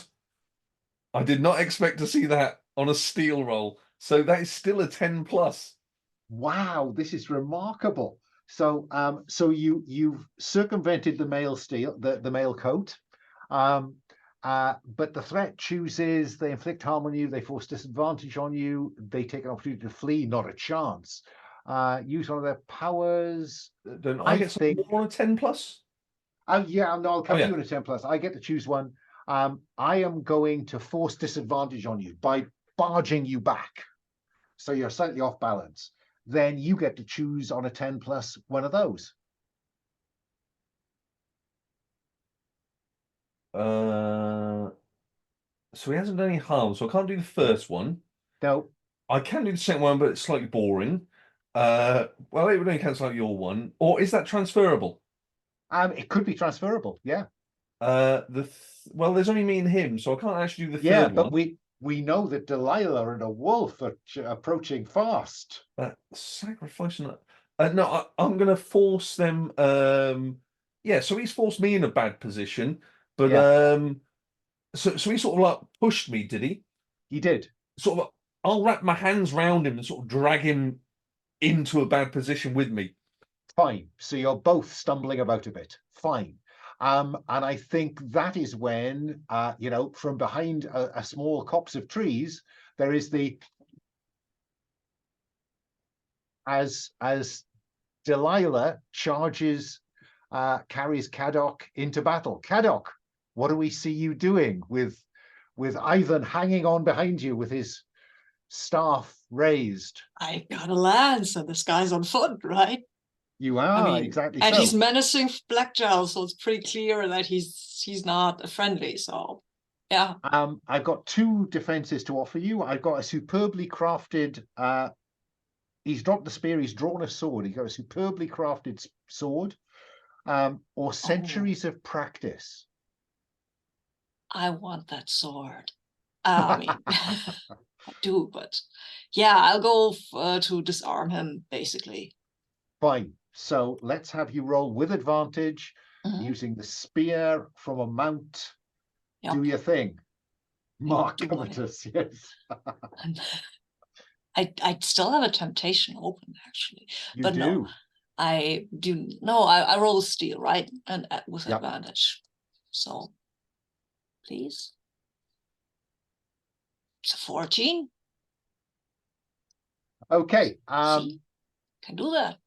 [SPEAKER 4] I did not expect to see that on a steel roll. So that is still a 10 plus.
[SPEAKER 1] Wow, this is remarkable. So you've circumvented the mail steel, the mail coat. But the threat chooses, they inflict harm on you, they force disadvantage on you, they take an opportunity to flee, not a chance. Use one of their powers.
[SPEAKER 4] Don't I get something more on a 10 plus?
[SPEAKER 1] Yeah, no, I'll come to you
[SPEAKER 4] yeah.
[SPEAKER 1] in a 10 plus. I get to choose one. I am going to force disadvantage on you by barging you back. So you're slightly off balance. Then you get to choose on a 10 plus one of those.
[SPEAKER 4] So he hasn't done any harm, so I can't do the first one.
[SPEAKER 1] No.
[SPEAKER 4] I can do the second one, but it's slightly boring. Well, it would only cancel out your one. Or is that transferable?
[SPEAKER 1] It could be transferable, yeah.
[SPEAKER 4] Well, there's only me and him, so I can't actually do the third one.
[SPEAKER 1] Yeah, but we know that Delilah and a wolf are approaching fast.
[SPEAKER 4] Sacrificing no, I'm going to force them. Yeah, so he's forced me in a bad position, but so he sort of like pushed me, did he?
[SPEAKER 1] He did.
[SPEAKER 4] Sort of, I'll wrap my hands round him and sort of drag him into a bad position with me.
[SPEAKER 1] Fine. So you're both stumbling about a bit. Fine. And I think that is when, from behind a small copse of trees, there is as Delilah charges, carries Cadoc into battle. Cadoc, what do we see you doing with Aoddan hanging on behind you with his staff raised?
[SPEAKER 3] I got a lance, and this guy's on foot, right?
[SPEAKER 1] You are, exactly.
[SPEAKER 3] And
[SPEAKER 1] so.
[SPEAKER 3] he's menacing Black Jel, so it's pretty clear that he's not a friendly. So, yeah.
[SPEAKER 1] I've got 2 defenses to offer you. I've got a superbly crafted. He's dropped the spear. He's drawn a sword. He's got a superbly crafted sword, or centuries of practice.
[SPEAKER 3] I want that sword. I mean, I do, but yeah, I'll go to disarm him, basically.
[SPEAKER 1] Fine. So let's have you roll with advantage, using the spear from a mount. Yep. Do your thing. Mark covetous, yes.
[SPEAKER 3] I still have a temptation open actually,
[SPEAKER 1] You
[SPEAKER 3] but
[SPEAKER 1] do.
[SPEAKER 3] no, I do no. I roll a steal, right, and with
[SPEAKER 1] Yep.
[SPEAKER 3] advantage. So, please, it's a 14.
[SPEAKER 1] Okay.
[SPEAKER 3] See, can do that.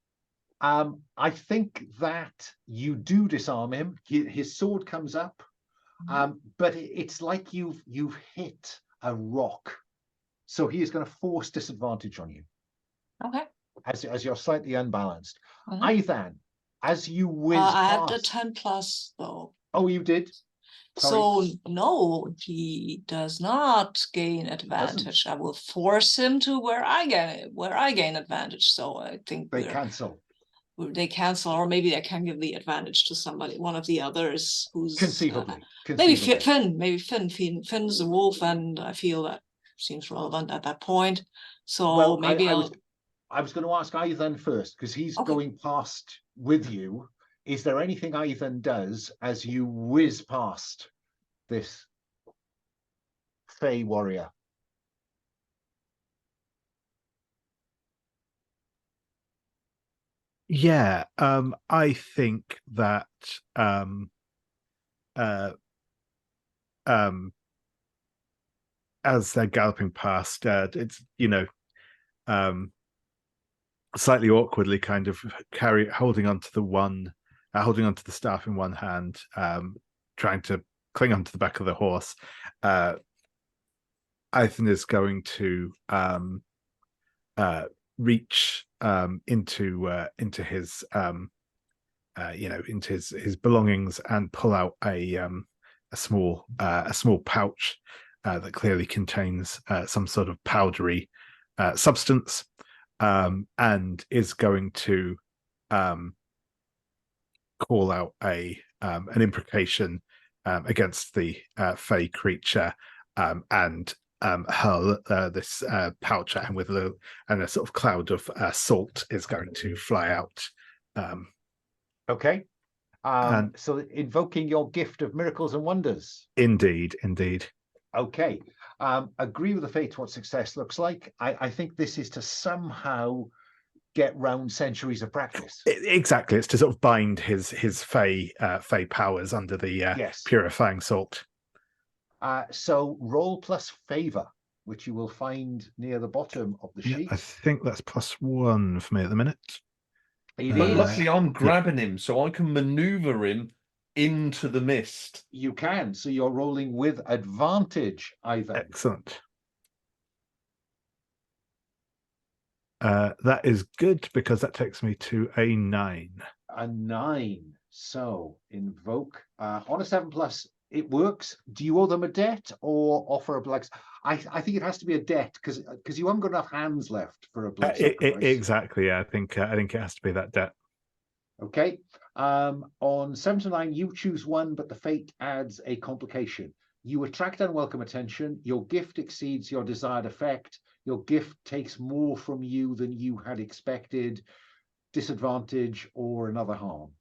[SPEAKER 1] I think that you do disarm him. His sword comes up, but it's like you've hit a rock. So he is going to force disadvantage on you.
[SPEAKER 3] Okay.
[SPEAKER 1] As you're slightly unbalanced.
[SPEAKER 3] Mhm.
[SPEAKER 1] Aoddan, as you whiz
[SPEAKER 3] I have the
[SPEAKER 1] past.
[SPEAKER 3] 10 plus though.
[SPEAKER 1] Oh, you did? Sorry.
[SPEAKER 3] So no, he does not gain advantage. I will force him to where I gain advantage. So I think
[SPEAKER 1] They cancel.
[SPEAKER 3] They cancel, or maybe I can give the advantage to somebody, one of the others who's
[SPEAKER 1] Conceivably.
[SPEAKER 3] Maybe Fynn. Maybe Finn's a wolf, and I feel that seems relevant at that point. So
[SPEAKER 1] Well,
[SPEAKER 3] maybe
[SPEAKER 1] I was going to ask Aoddan first, because he's going past with you. Is there anything Aoddan does as you whiz past this Fae warrior?
[SPEAKER 5] Yeah, I think that as they're galloping past, it's slightly awkwardly kind of holding onto the staff in one hand, trying to cling onto the back of the horse. Eoten is going to reach into his into his belongings and pull out a small pouch that clearly contains some sort of powdery substance, and is going to call out an imprecation against the Fae creature, and hurl this pouch at him with a sort of cloud of salt is going to fly out.
[SPEAKER 1] Okay. So invoking your gift of miracles and wonders.
[SPEAKER 5] Indeed.
[SPEAKER 1] Okay. Agree with the fate what success looks like. I think this is to somehow get round centuries of practice.
[SPEAKER 5] Exactly. It's to sort of bind his Fae powers under the purifying salt.
[SPEAKER 1] So roll plus favor, which you will find near the bottom of the sheet.
[SPEAKER 5] I think that's +1 for me at the minute.
[SPEAKER 1] It
[SPEAKER 4] But
[SPEAKER 1] is.
[SPEAKER 4] luckily I'm grabbing him, so I can maneuver him into the mist.
[SPEAKER 1] You can. So you're rolling with advantage, either.
[SPEAKER 5] Excellent. That is good, because that takes me to a 9.
[SPEAKER 1] A 9. So invoke on a 7+. It works. Do you owe them a debt or offer a blood? I think it has to be a debt, because you haven't got enough hands left for a blood sacrifice.
[SPEAKER 5] Exactly. Yeah, I think it has to be that debt.
[SPEAKER 1] Okay. On 7 to 9, you choose one, but the fate adds a complication. You attract unwelcome attention. Your gift exceeds your desired effect. Your gift takes more from you than you had expected. Disadvantage or another harm.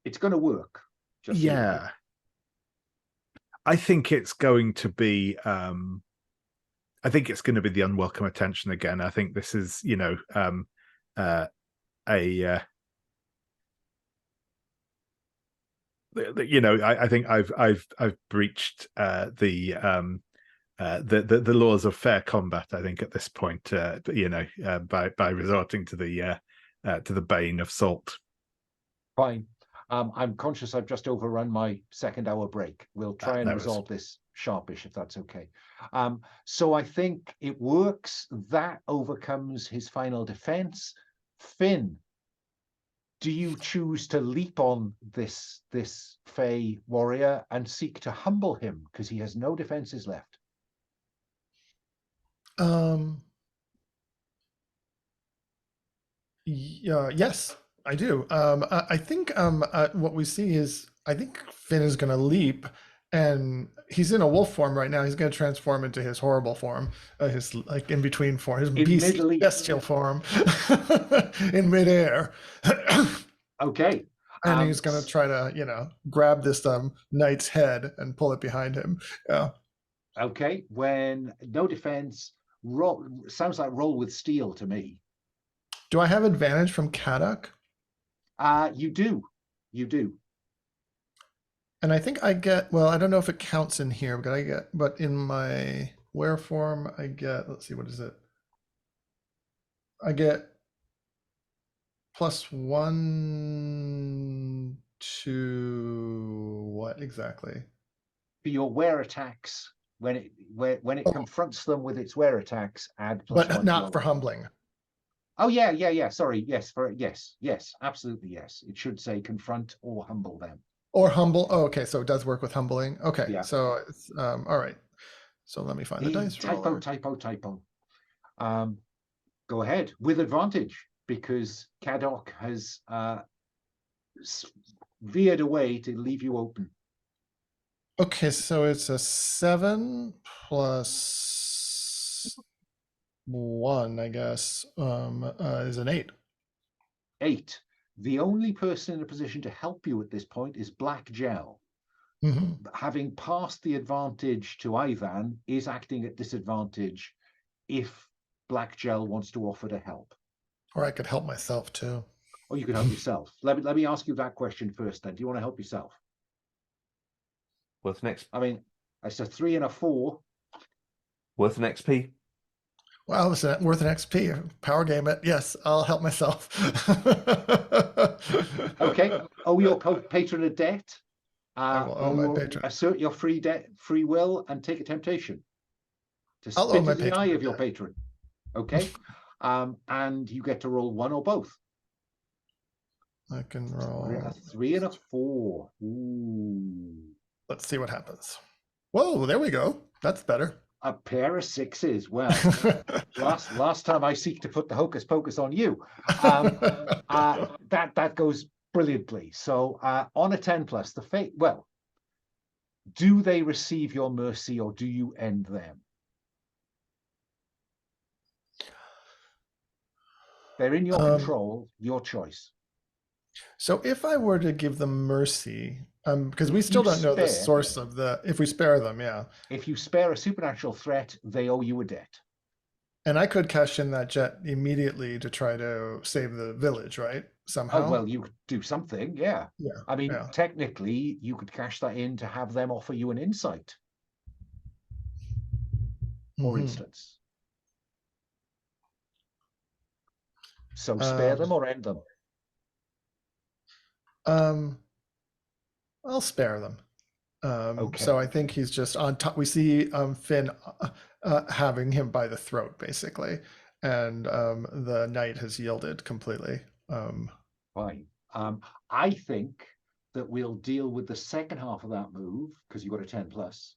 [SPEAKER 1] It's going to work.
[SPEAKER 5] Just yeah. I think it's going to be the unwelcome attention again. I think this is, I think I've breached the laws of fair combat, I think, at this point, by resorting to the bane of salt.
[SPEAKER 1] Fine. I'm conscious I've just overrun my second hour break. We'll try and resolve this sharpish, if that's okay. So I think it works. That overcomes his final defense. Fynn, do you choose to leap on this Fae warrior and seek to humble him, because he has no defenses left?
[SPEAKER 2] Yes, I do. I think what we see is, I think Fynn is going to leap, and he's in a wolf form right now. He's going to transform into his horrible form, his like in between form, his bestial form in midair.
[SPEAKER 1] Okay.
[SPEAKER 2] And he's going to try to, grab this knight's head and pull it behind him. Yeah.
[SPEAKER 1] Okay. When no defense, roll sounds like roll with steel to me.
[SPEAKER 2] Do I have advantage from Cadoc?
[SPEAKER 1] You do. You do.
[SPEAKER 2] And I think I get, well, I don't know if it counts in here, but in my wear form, I get, let's see, what is it? I get +1 to what exactly?
[SPEAKER 1] For your wear attacks, when it confronts them with its wear attacks, add +1.
[SPEAKER 2] But not for humbling.
[SPEAKER 1] Oh yeah. Sorry, yes, absolutely yes. It should say confront or humble them.
[SPEAKER 2] Or humble. Oh, okay, so it does work with humbling. Okay,
[SPEAKER 1] Yeah.
[SPEAKER 2] so it's all right. So let me find the dice roller.
[SPEAKER 1] Typo. Go ahead with advantage because Cadoc has veered away to leave you open.
[SPEAKER 2] Okay, so it's a 7 plus 1, I guess, is an 8.
[SPEAKER 1] 8. The only person in a position to help you at this point is Black Jel. Having passed the advantage to Aoddan, is acting at disadvantage if Black Jel wants to offer to help.
[SPEAKER 2] Or I could help myself too.
[SPEAKER 1] Or you could help yourself. Let me ask you that question first then. Do you want to help yourself?
[SPEAKER 4] Worth an XP.
[SPEAKER 1] I mean, it's a 3 and a 4.
[SPEAKER 4] Worth an XP.
[SPEAKER 2] Wow, it's worth an XP. Power game it. Yes, I'll help myself.
[SPEAKER 1] Okay. Owe your patron a debt.
[SPEAKER 2] I will owe my patron.
[SPEAKER 1] Assert your free will and take a temptation. To
[SPEAKER 2] I'll owe
[SPEAKER 1] spit
[SPEAKER 2] my
[SPEAKER 1] in the
[SPEAKER 2] patron
[SPEAKER 1] eye
[SPEAKER 2] a
[SPEAKER 1] of your
[SPEAKER 2] debt.
[SPEAKER 1] patron. Okay. And you get to roll 1 or both.
[SPEAKER 2] I can roll.
[SPEAKER 1] A 3 and a 4. Ooh.
[SPEAKER 2] Let's see what happens. Whoa, there we go. That's better.
[SPEAKER 1] A pair of 6s. Well, last time I seek to put the hocus pocus on you. That goes brilliantly. So on a 10 plus, the fate. Well, do they receive your mercy or do you end them? They're in your control. Your choice.
[SPEAKER 2] So if I were to give them mercy, because we still don't know the source of if we spare them, yeah.
[SPEAKER 1] If you spare a supernatural threat, they owe you a debt.
[SPEAKER 2] And I could cash in that jet immediately to try to save the village, right? Somehow.
[SPEAKER 1] Oh, well, you could do something, yeah.
[SPEAKER 2] Yeah.
[SPEAKER 1] I mean, technically, you could cash that in to have them offer you an insight, for instance. So spare them or end them?
[SPEAKER 2] I'll spare them.
[SPEAKER 1] Okay.
[SPEAKER 2] So I think he's just on top. We see Fynn having him by the throat, basically, and the knight has yielded completely.
[SPEAKER 1] Fine. I think that we'll deal with the second half of that move because you've got a 10 plus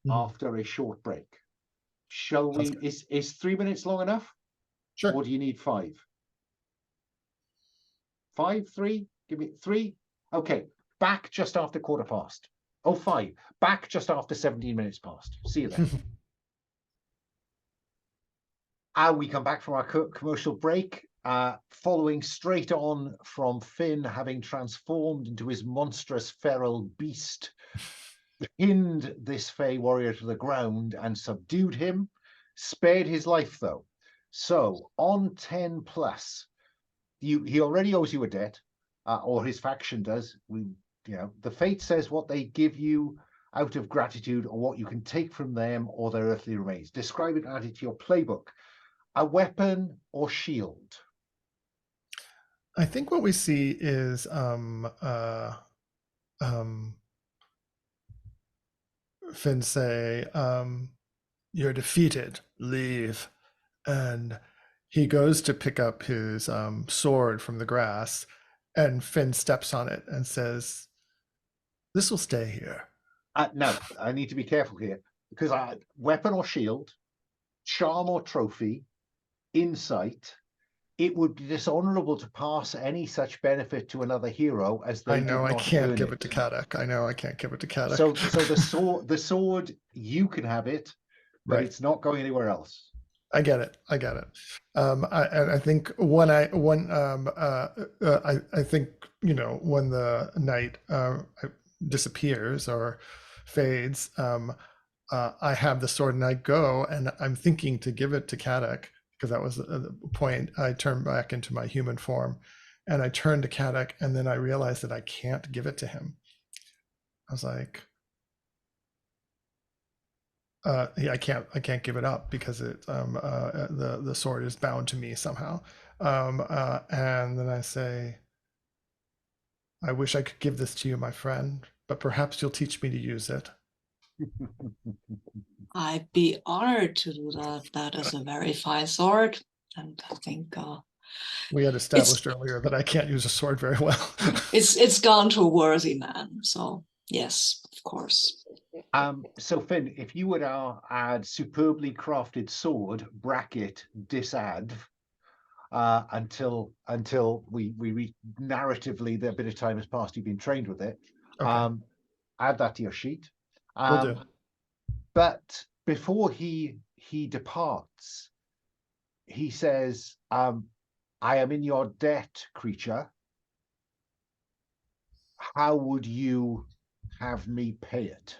[SPEAKER 1] after a short break. Shall we? Is 3 minutes long enough?
[SPEAKER 2] Sure.
[SPEAKER 1] Or do you need 5? 5, 3? Give me 3. Okay. Back just after 5:15. Oh, 5. Back just after 17 minutes past. See you then. We come back from our commercial break, following straight on from Fynn having transformed into his monstrous feral beast, pinned this Fae warrior to the ground and subdued him, spared his life though. So on 10 plus, he already owes you a debt, or his faction does. The fate says what they give you out of gratitude or what you can take from them or their earthly remains. Describe it, add it to your playbook. A weapon or shield?
[SPEAKER 2] I think what we see is Fynn say, "You're defeated. Leave." And he goes to pick up his sword from the grass, and Fynn steps on it and says, "This will stay here."
[SPEAKER 1] No, I need to be careful here because weapon or shield, charm or trophy, insight. It would be dishonorable to pass any such benefit to another hero as they.
[SPEAKER 2] I know
[SPEAKER 1] did
[SPEAKER 2] I
[SPEAKER 1] not
[SPEAKER 2] can't
[SPEAKER 1] earn
[SPEAKER 2] give it to Cadoc. I know I can't give it to Cadoc.
[SPEAKER 1] So the sword, you can have it, but
[SPEAKER 2] Right.
[SPEAKER 1] it's not going anywhere else.
[SPEAKER 2] I get it. I get it. And I think I think, you know, when the knight disappears or fades, I have the sword and I go, and I'm thinking to give it to Cadoc, because that was the point. I turned back into my human form, and I turned to Cadoc, and then I realized that I can't give it to him. I was like, yeah, I can't give it up because the sword is bound to me somehow. And then I say, I wish I could give this to you, my friend, but perhaps you'll teach me to use it.
[SPEAKER 3] I'd be honored to do that. That is a very fine sword, and I think
[SPEAKER 2] We had established earlier that I can't use a sword very well.
[SPEAKER 3] it's gone to a worthy man. So yes, of course.
[SPEAKER 1] So Fynn, if you would add superbly crafted sword bracket disadd until we reach narratively the bit of time has passed you've been trained with it.
[SPEAKER 2] Okay.
[SPEAKER 1] Add that to your sheet.
[SPEAKER 2] Will do.
[SPEAKER 1] But before he departs, he says, I am in your debt, creature. How would you have me pay it?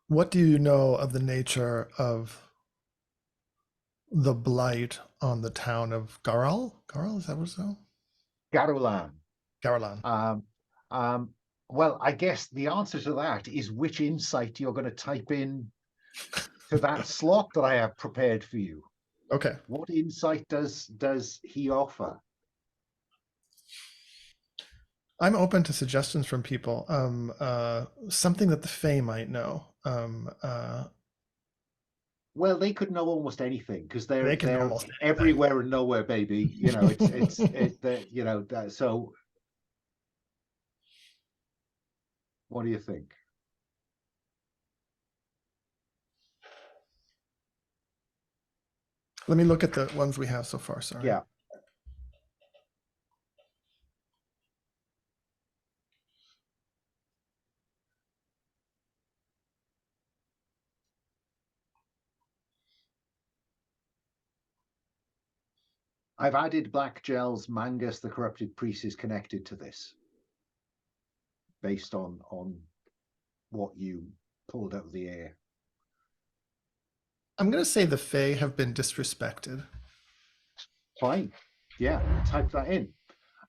[SPEAKER 2] What do you know of the nature of the blight on the town of Garal? Garal, is that what it's called?
[SPEAKER 1] Garwlan.
[SPEAKER 2] Garwlan.
[SPEAKER 1] Well, I guess the answer to that is which insight you're going to type in to that slot that I have prepared for you.
[SPEAKER 2] Okay.
[SPEAKER 1] What insight does he offer?
[SPEAKER 2] I'm open to suggestions from people. Something that the Fae might know.
[SPEAKER 1] Well, they could know almost anything because they're
[SPEAKER 2] They can know almost anything.
[SPEAKER 1] everywhere and nowhere, baby. You know, you know that. So, what do you think?
[SPEAKER 2] Let me look at the ones we have so far. Sorry.
[SPEAKER 1] Yeah. I've added Black Jel's Mangus the Corrupted Priest is connected to this based on what you pulled out of the air.
[SPEAKER 2] I'm going to say the Fae have been disrespected.
[SPEAKER 1] Fine. Yeah, type that in.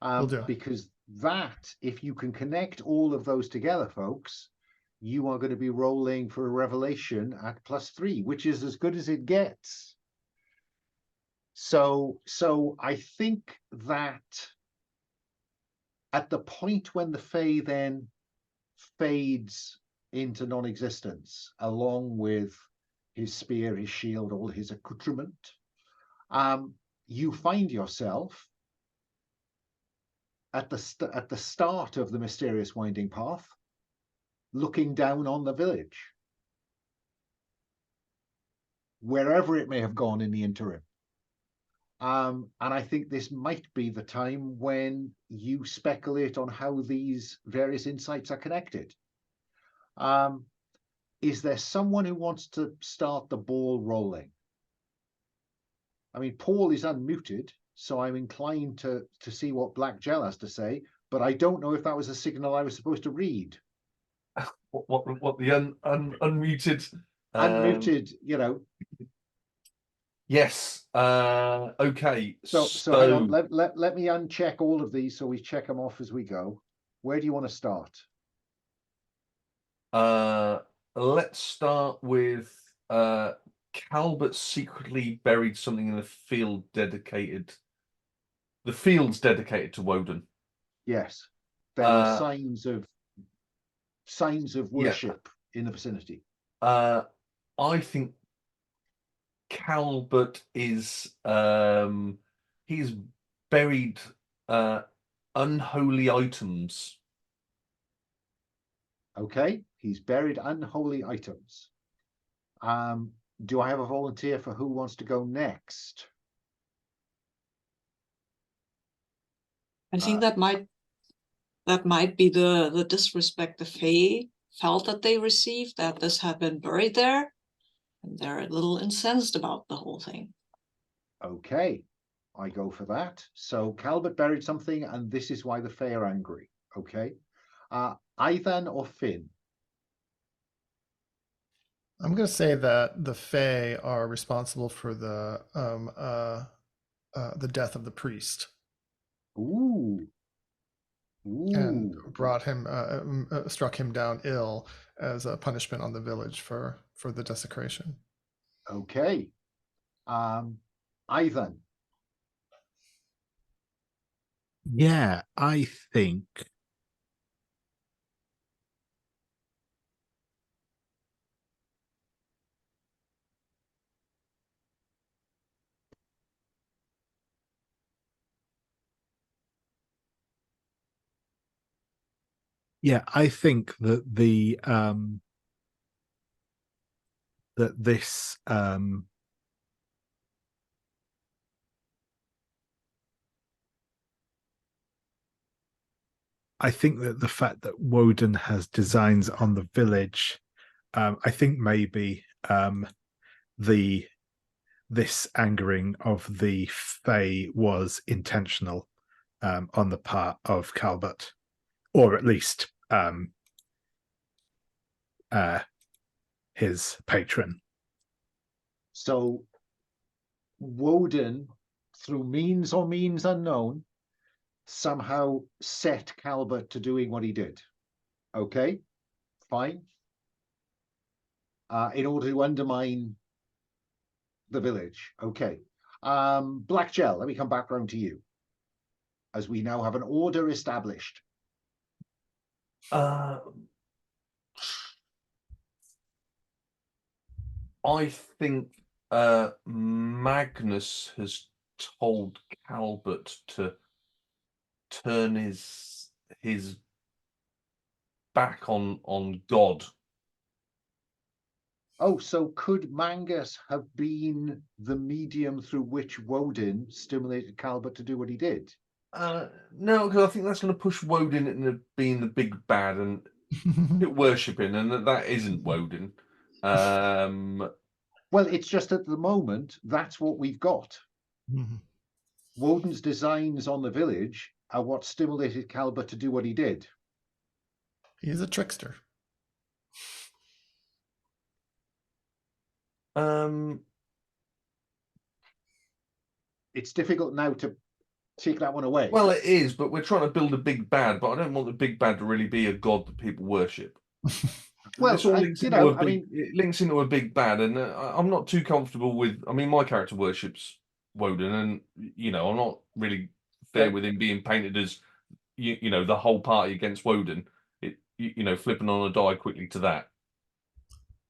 [SPEAKER 2] Will do.
[SPEAKER 1] Because that, if you can connect all of those together, folks, you are going to be rolling for a revelation at +3, which is as good as it gets. So I think that at the point when the Fae then fades into non-existence, along with his spear, his shield, all his accoutrement, you find yourself at the start of the mysterious winding path, looking down on the village, wherever it may have gone in the interim. And I think this might be the time when you speculate on how these various insights are connected. Is there someone who wants to start the ball rolling? I mean, Paul is unmuted, so I'm inclined to see what Black Jel has to say, but I don't know if that was a signal I was supposed to read.
[SPEAKER 4] What the unmuted?
[SPEAKER 1] Unmuted, you know.
[SPEAKER 4] Yes. Okay.
[SPEAKER 1] So hang on. Let me uncheck all of these so we check them off as we go. Where do you want to start?
[SPEAKER 4] Let's start with Calbert secretly buried something in the field dedicated. The fields dedicated to Woden.
[SPEAKER 1] Yes, there were signs of worship in the vicinity.
[SPEAKER 4] I think Calbert is he's buried unholy items.
[SPEAKER 1] Okay, he's buried unholy items. Do I have a volunteer for who wants to go next?
[SPEAKER 3] I think that might that might be the disrespect the Fae felt that they received, that this had been buried there, and they're a little incensed about the whole thing.
[SPEAKER 1] Okay, I go for that. So Calbert buried something, and this is why the Fae are angry. Okay, Aoddan or Fynn?
[SPEAKER 2] I'm going to say that the Fae are responsible for the death of the priest.
[SPEAKER 1] Ooh.
[SPEAKER 2] And
[SPEAKER 1] Ooh.
[SPEAKER 2] brought him, struck him down ill as a punishment on the village for the desecration.
[SPEAKER 1] Okay. Aoddan.
[SPEAKER 5] Yeah, I think that this I think that the fact that Woden has designs on the village, I think maybe this angering of the Fae was intentional on the part of Calbert, or at least his patron.
[SPEAKER 1] So Woden, through means or means unknown, somehow set Calbert to doing what he did. Okay, fine. In order to undermine the village. Okay. Black Jel, let me come back round to you, as we now have an order established.
[SPEAKER 4] I think Magnus has told Calbert to turn his back on God.
[SPEAKER 1] Oh, so could Mangus have been the medium through which Woden stimulated Calbert to do what he did?
[SPEAKER 4] No, because I think that's going to push Woden into being the big bad and worshipping, and that isn't Woden.
[SPEAKER 1] Well, it's just at the moment, that's what we've got. Woden's designs on the village are what stimulated Calbert to do what he did.
[SPEAKER 2] He's a trickster.
[SPEAKER 1] It's difficult now to take that one away.
[SPEAKER 4] Well, it is, but we're trying to build a big bad, but I don't want the big bad to really be a god that people worship.
[SPEAKER 1] Well,
[SPEAKER 4] this all links into
[SPEAKER 1] know,
[SPEAKER 4] a big, it links into a big bad, and I'm not too comfortable with. I mean, my character worships Woden, and I'm not really fair with him being painted as the whole party against Woden. Flipping on a die quickly to that.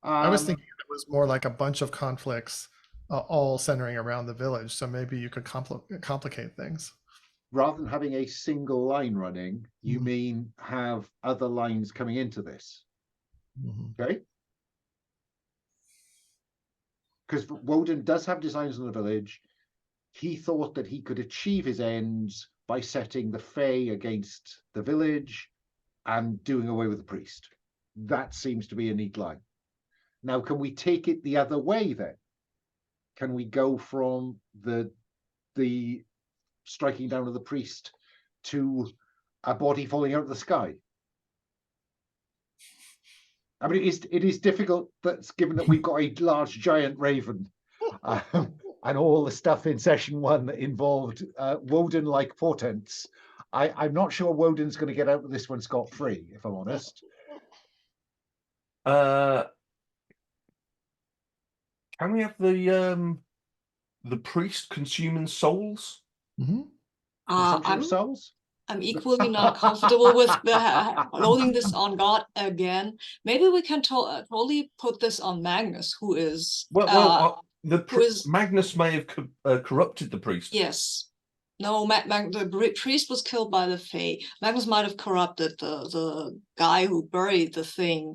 [SPEAKER 2] I was thinking it was more like a bunch of conflicts, all centering around the village. So maybe you could complicate things.
[SPEAKER 1] Rather than having a single line running, you mean have other lines coming into this? Okay. Because Woden does have designs on the village. He thought that he could achieve his ends by setting the Fae against the village and doing away with the priest. That seems to be a neat line. Now, can we take it the other way then? Can we go from the striking down of the priest to a body falling out of the sky? I mean, it is difficult, that's given that we've got a large giant raven and all the stuff in session 1 that involved Woden-like portents. I'm not sure Woden's going to get out of this one scot-free, if I'm honest.
[SPEAKER 4] Can we have the priest consuming souls?
[SPEAKER 1] Souls?
[SPEAKER 3] I'm equally not comfortable with loading this on God again. Maybe we can totally put this on Magnus, who is
[SPEAKER 4] Magnus may have corrupted the priest.
[SPEAKER 3] Yes. No, the priest was killed by the Fae. Magnus might have corrupted the guy who buried the thing,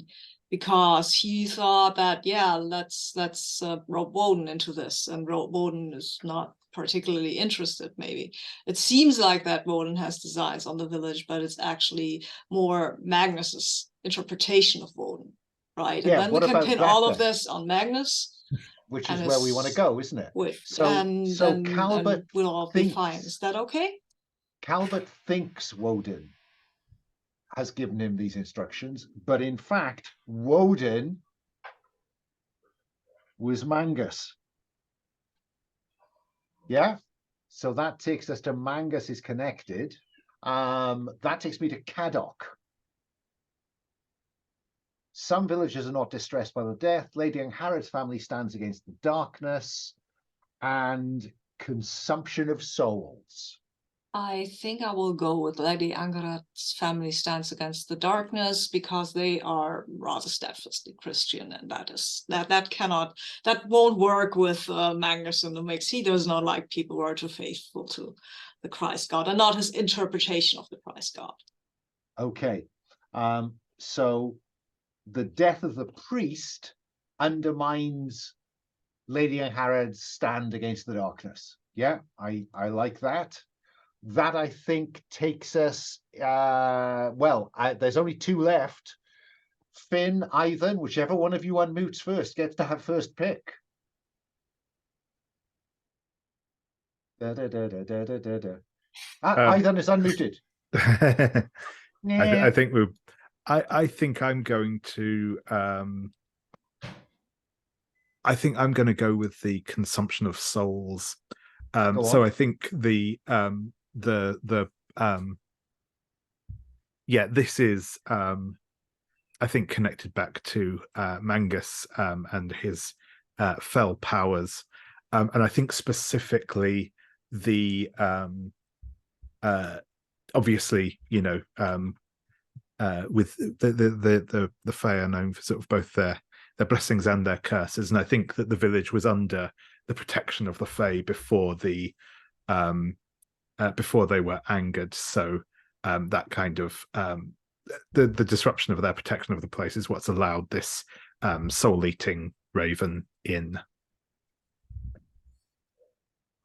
[SPEAKER 3] because he thought that let's rope Woden into this, and Woden is not particularly interested, maybe. It seems like that Woden has designs on the village, but it's actually more Magnus's interpretation of Woden, right?
[SPEAKER 1] Yeah,
[SPEAKER 3] And then we
[SPEAKER 1] what
[SPEAKER 3] can
[SPEAKER 1] about
[SPEAKER 3] pin
[SPEAKER 1] that
[SPEAKER 3] all of
[SPEAKER 1] then?
[SPEAKER 3] this on Magnus.
[SPEAKER 1] Which
[SPEAKER 3] And
[SPEAKER 1] is where we want to go, isn't it?
[SPEAKER 3] And
[SPEAKER 1] So
[SPEAKER 3] then
[SPEAKER 1] Calbert
[SPEAKER 3] we'll all be fine. Is that okay?
[SPEAKER 1] Calbert thinks Woden has given him these instructions, but in fact, Woden was Mangus. Yeah, so that takes us to Mangus is connected. That takes me to Cadoc. Some villagers are not distressed by the death. Lady Angharad's family stands against the darkness and consumption of souls.
[SPEAKER 3] I think I will go with Lady Angharad's family stands against the darkness because they are rather steadfastly Christian, and that won't work with Magnus in the mix. He does not like people who are too faithful to the Christ God and not his interpretation of the Christ God.
[SPEAKER 1] Okay, so the death of the priest undermines Lady Angharad's stand against the darkness. Yeah, I like that. That, I think, takes us, there's only two left. Fynn, Aoddan, whichever one of you unmutes first gets to have first pick. Aoddan is unmuted.
[SPEAKER 5] I think we're. I think I'm going to. I think I'm going to go with the consumption of souls. So I think this is I think connected back to Mangus and his fell powers, and I think specifically the obviously, you know, with the Fae are known for sort of both their blessings and their curses, and I think that the village was under the protection of the Fae before they were angered. So that kind of the disruption of their protection of the place is what's allowed this soul-eating raven in.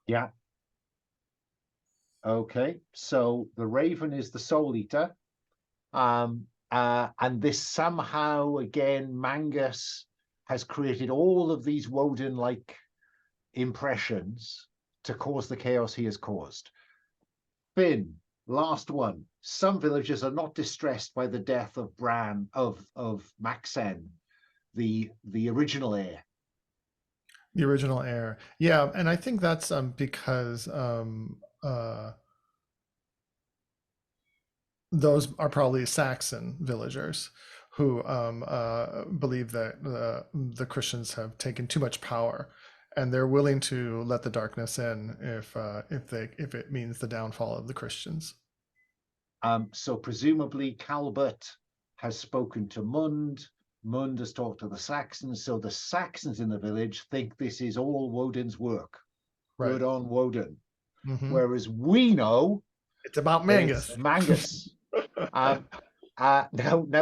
[SPEAKER 1] Yeah. Okay, so the raven is the soul eater. And this somehow, again, Mangus has created all of these Woden-like impressions to cause the chaos he has caused. Fynn, last one. Some villagers are not distressed by the death of Maxen, the original heir.
[SPEAKER 2] The original heir. Yeah, and I think that's because those are probably Saxon villagers who believe that the Christians have taken too much power, and they're willing to let the darkness in if it means the downfall of the Christians.
[SPEAKER 1] So presumably Calbert has spoken to Mund. Mund has talked to the Saxons. So the Saxons in the village think this is all Woden's work.
[SPEAKER 2] Right.
[SPEAKER 1] Good on Woden.
[SPEAKER 2] Mm-hmm.
[SPEAKER 1] Whereas we know
[SPEAKER 2] it's about Mangus.
[SPEAKER 1] It's Mangus. Now,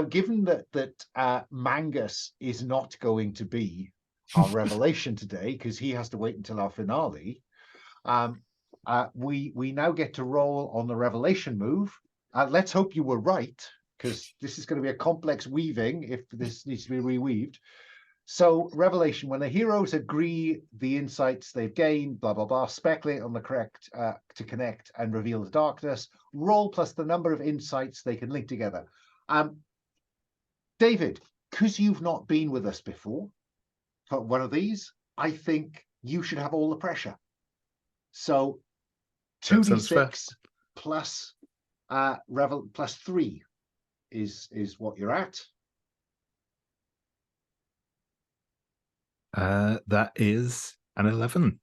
[SPEAKER 1] given that Mangus is not going to be our revelation today because he has to wait until our finale, we now get to roll on the revelation move. Let's hope you were right, because this is going to be a complex weaving if this needs to be reweaved. So revelation, when the heroes agree the insights they've gained, blah, blah, blah, speculate on the correct to connect and reveal the darkness, roll plus the number of insights they can link together. David, because you've not been with us before for one of these, I think you should have all the pressure. So 2d6 plus plus 3 is what you're at.
[SPEAKER 5] That is an 11.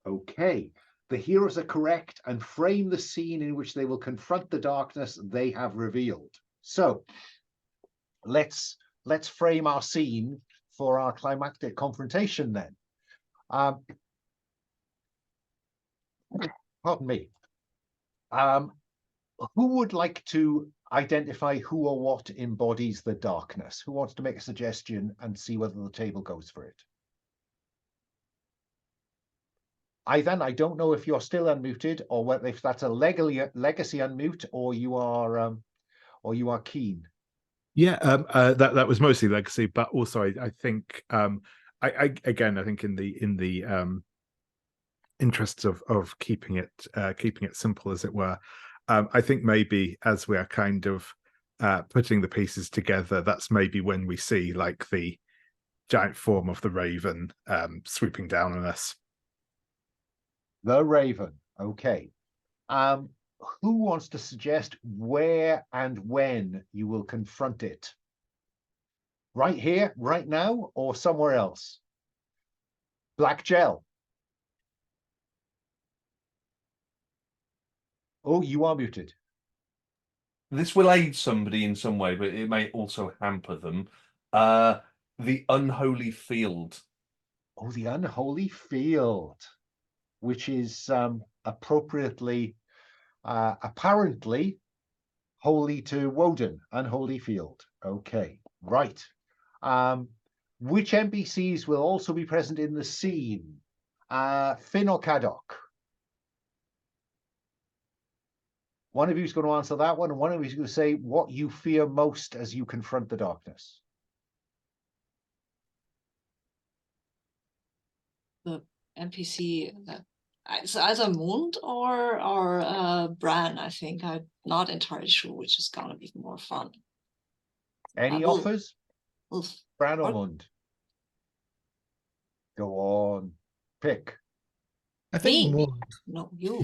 [SPEAKER 1] Okay. The heroes are correct and frame the scene in which they will confront the darkness they have revealed. So let's frame our scene for our climactic confrontation then. Pardon me. Who would like to identify who or what embodies the darkness? Who wants to make a suggestion and see whether the table goes for it? Ivan, I don't know if you're still unmuted or whether if that's a legacy unmute or you are keen.
[SPEAKER 5] Yeah, that was mostly legacy, but also I think I think in the interests of keeping it simple, as it were, I think maybe as we are kind of putting the pieces together, that's maybe when we see like the giant form of the raven swooping down on us.
[SPEAKER 1] The Raven. Okay. Who wants to suggest where and when you will confront it? Right here, right now, or somewhere else? Black Jel. Oh, you are muted.
[SPEAKER 4] This will aid somebody in some way, but it may also hamper them. The unholy field.
[SPEAKER 1] Oh, the unholy field, which is appropriately, apparently, holy to Woden, unholy field. Okay, right. Which NPCs will also be present in the scene? Fynn or Cadoc? One of you is going to answer that one, and one of you is going to say what you fear most as you confront the darkness.
[SPEAKER 3] The NPC that it's either Mund or Bran. I think I'm not entirely sure which is gonna be more fun.
[SPEAKER 1] Any
[SPEAKER 3] will-
[SPEAKER 1] offers?
[SPEAKER 3] Oof.
[SPEAKER 1] Bran or
[SPEAKER 3] What?
[SPEAKER 1] Mund? Go on, pick.
[SPEAKER 2] I think
[SPEAKER 3] Me?
[SPEAKER 2] Mund.
[SPEAKER 3] No, you.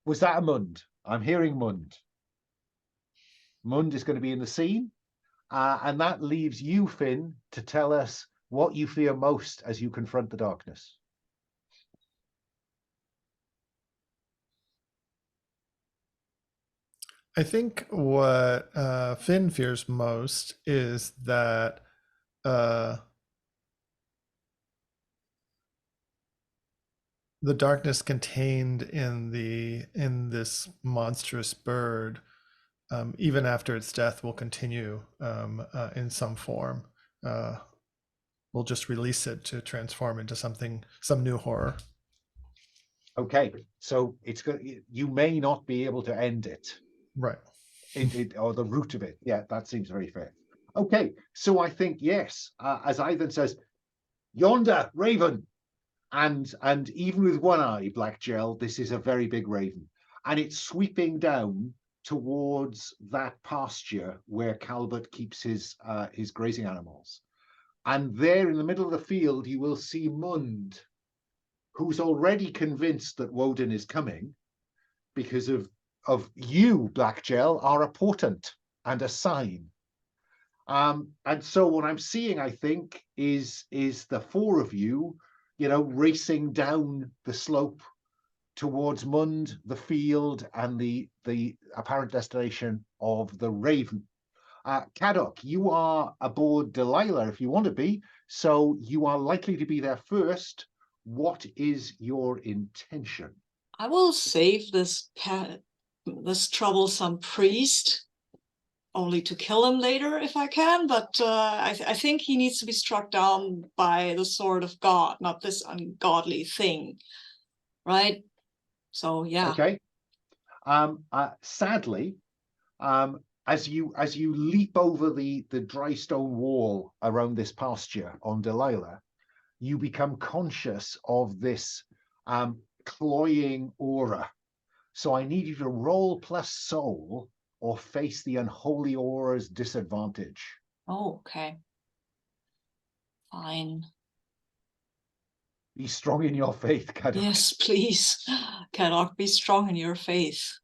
[SPEAKER 1] Was that a Mund? I'm hearing Mund. Mund is going to be in the scene. And that leaves you, Fynn, to tell us what you fear most as you confront the darkness.
[SPEAKER 2] I think what Fynn fears most is that the darkness contained in this monstrous bird, even after its death, will continue in some form. We'll just release it to transform into some new horror.
[SPEAKER 1] Okay, so it's good. You may not be able to end it,
[SPEAKER 2] Right.
[SPEAKER 1] or the root of it. Yeah, that seems very fair. Okay, so I think yes, as Ivan says, yonder raven, and even with one eye, Black Jel, this is a very big raven, and it's sweeping down towards that pasture where Calvert keeps his grazing animals. And there in the middle of the field, you will see Mund, who's already convinced that Woden is coming because of you, Black Jel, are a portent and a sign. And so what I'm seeing, I think, is the four of you, racing down the slope towards Mund, the field, and the apparent destination of the Raven. Cadoc, you are aboard Delilah if you want to be, so you are likely to be there first. What is your intention?
[SPEAKER 3] I will save this troublesome priest, only to kill him later if I can, but I think he needs to be struck down by the sword of God, not this ungodly thing, right? So yeah.
[SPEAKER 1] Okay. Sadly, as you leap over the dry stone wall around this pasture on Delilah, you become conscious of this cloying aura. So I need you to roll plus soul or face the unholy aura's disadvantage.
[SPEAKER 3] Oh, okay. Fine.
[SPEAKER 1] Be strong in your faith, Cadoc.
[SPEAKER 3] Yes, please. Cadoc, be strong in your faith.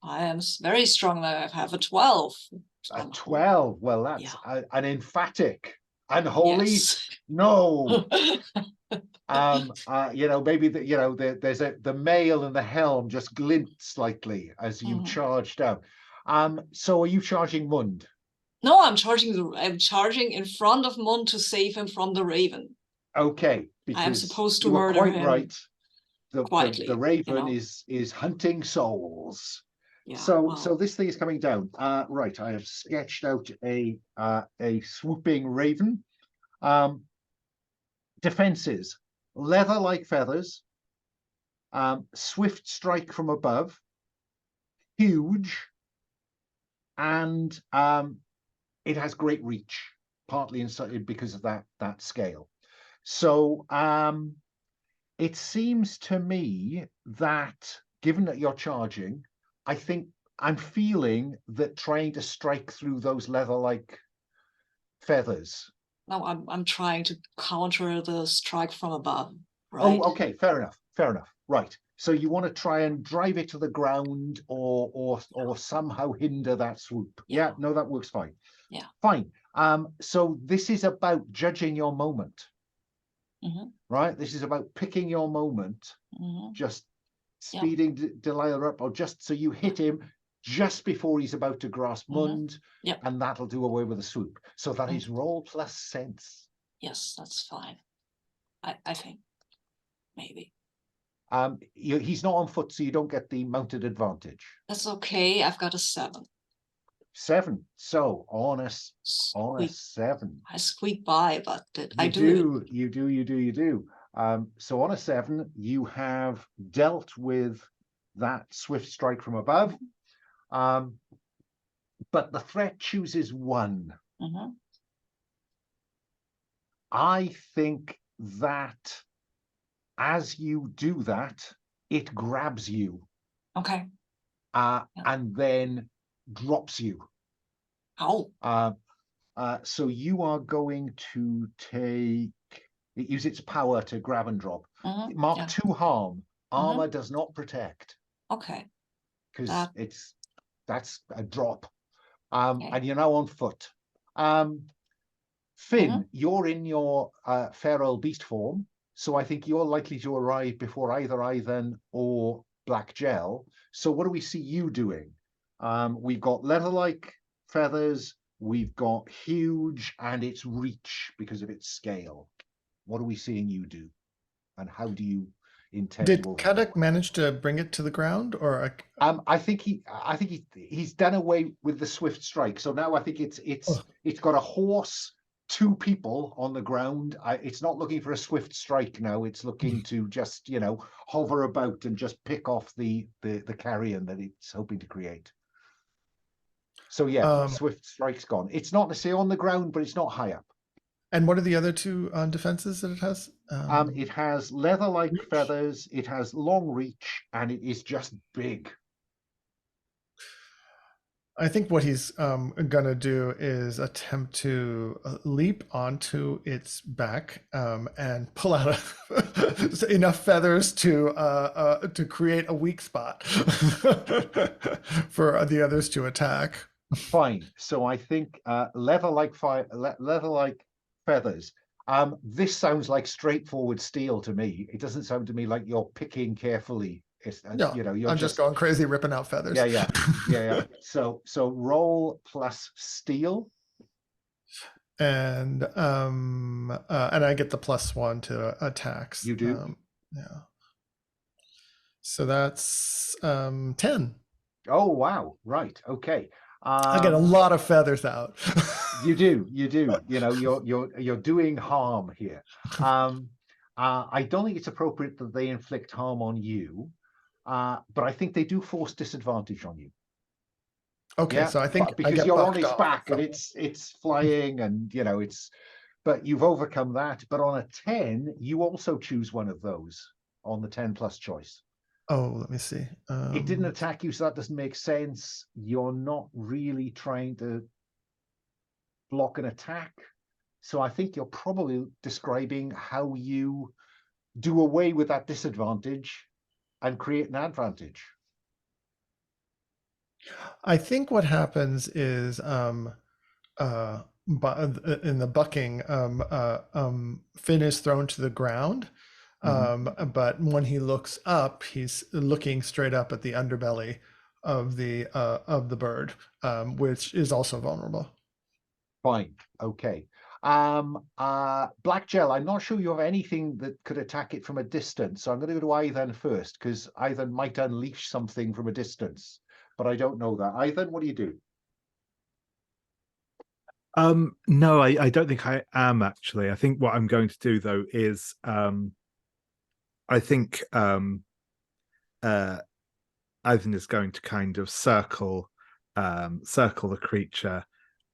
[SPEAKER 3] I am very strong. I have a 12.
[SPEAKER 1] A 12. Well, that's an emphatic. Unholy?
[SPEAKER 3] Yes.
[SPEAKER 1] No. Maybe there's the mail and the helm just glint slightly as you charge down. So are you charging Mund?
[SPEAKER 3] No, I'm charging in front of Mund to save him from the Raven.
[SPEAKER 1] Okay, because
[SPEAKER 3] I am supposed to
[SPEAKER 1] you are
[SPEAKER 3] murder
[SPEAKER 1] quite
[SPEAKER 3] him
[SPEAKER 1] right.
[SPEAKER 3] quietly.
[SPEAKER 1] The Raven is hunting souls.
[SPEAKER 3] Yeah,
[SPEAKER 1] so this thing is coming down. Right, I have sketched out a swooping Raven. defenses: leather like feathers, swift strike from above, huge, and it has great reach, partly inside because of that scale. So it seems to me that, given that you're charging, I think I'm feeling that trying to strike through those leather-like feathers.
[SPEAKER 3] No, I'm trying to counter the strike from above, right?
[SPEAKER 1] Oh, okay, fair enough, fair enough. Right. So you want to try and drive it to the ground or somehow hinder that swoop. Yeah, no, that works fine.
[SPEAKER 3] Yeah.
[SPEAKER 1] Fine. So this is about judging your moment. Right? This is about picking your moment, just speeding Delilah up, or just so you hit him just before he's about to grasp Mund, and that'll do away with the swoop. So that is roll plus sense.
[SPEAKER 3] Yes, that's fine. I think, maybe.
[SPEAKER 1] He's not on foot, so you don't get the mounted advantage.
[SPEAKER 3] That's okay. I've got a 7.
[SPEAKER 1] 7. So on a 7.
[SPEAKER 3] I squeak by, but I
[SPEAKER 1] do. You do. So on a 7, you have dealt with that swift strike from above. But the threat chooses 1. I think that as you do that, it grabs you.
[SPEAKER 3] Okay.
[SPEAKER 1] And then drops you.
[SPEAKER 3] Ow.
[SPEAKER 1] So you are going to use its power to grab and drop. Mark 2 harm. Armor does not protect.
[SPEAKER 3] Okay.
[SPEAKER 1] Because that's a drop. And you're now on foot. Fynn, you're in your feral beast form, so I think you're likely to arrive before either Aoddan or Black Jel. So what do we see you doing? We've got leather-like feathers, we've got huge, and its reach because of its scale. What are we seeing you do? And how do you intend
[SPEAKER 2] Did
[SPEAKER 1] to
[SPEAKER 2] Cadoc manage to bring it to the ground, or
[SPEAKER 1] I think he's done away with the swift strike. So now I think it's got a horse, 2 people on the ground. It's not looking for a swift strike now. It's looking to just, hover about and just pick off the carrion that it's hoping to create. So yeah, swift strike's gone. It's not necessarily on the ground, but it's not high up.
[SPEAKER 2] And what are the other 2 defenses that it has?
[SPEAKER 1] It has leather-like feathers, it has long reach, and it is just big.
[SPEAKER 2] I think what he's gonna do is attempt to leap onto its back and pull out enough feathers to create a weak spot for the others to attack.
[SPEAKER 1] Fine. So I think leather-like feathers. This sounds like straightforward steel to me. It doesn't sound to me like you're picking carefully.
[SPEAKER 2] No, I'm just going crazy, ripping out feathers.
[SPEAKER 1] Yeah. So roll plus steel,
[SPEAKER 2] and I get the +1 to attacks.
[SPEAKER 1] You do.
[SPEAKER 2] Yeah. So that's 10.
[SPEAKER 1] Oh wow! Right. Okay.
[SPEAKER 2] I get a lot of feathers out.
[SPEAKER 1] You do. You're doing harm here. I don't think it's appropriate that they inflict harm on you. But I think they do force disadvantage on you.
[SPEAKER 2] Okay, so I think
[SPEAKER 1] because you're on its back and it's flying, and but you've overcome that. But on a 10, you also choose one of those on the 10 plus choice.
[SPEAKER 2] Oh, let me see.
[SPEAKER 1] It didn't attack you, so that doesn't make sense. You're not really trying to block an attack. So I think you're probably describing how you do away with that disadvantage and create an advantage.
[SPEAKER 2] I think what happens is in the bucking, Fynn is thrown to the ground, but when he looks up, he's looking straight up at the underbelly of the bird, which is also vulnerable.
[SPEAKER 1] Fine. Okay. Black Jel, I'm not sure you have anything that could attack it from a distance, so I'm going to go to Aoddan first, because Aoddan might unleash something from a distance, but I don't know that. Aoddan, what do you do?
[SPEAKER 5] No, I don't think I am actually. I think what I'm going to do though is I think Ivan is going to kind of circle the creature,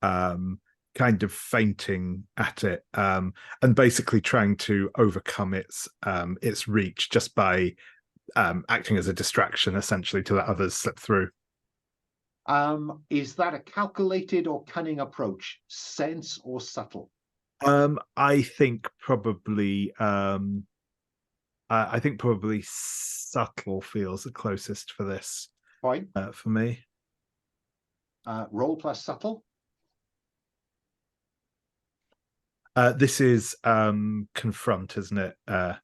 [SPEAKER 5] kind of fainting at it, and basically trying to overcome its reach just by acting as a distraction, essentially, to let others slip through.
[SPEAKER 1] Is that a calculated or cunning approach, sense or subtle?
[SPEAKER 5] I think probably subtle feels the closest for this.
[SPEAKER 1] Fine.
[SPEAKER 5] For me.
[SPEAKER 1] Roll plus subtle.
[SPEAKER 5] This is confront, isn't it?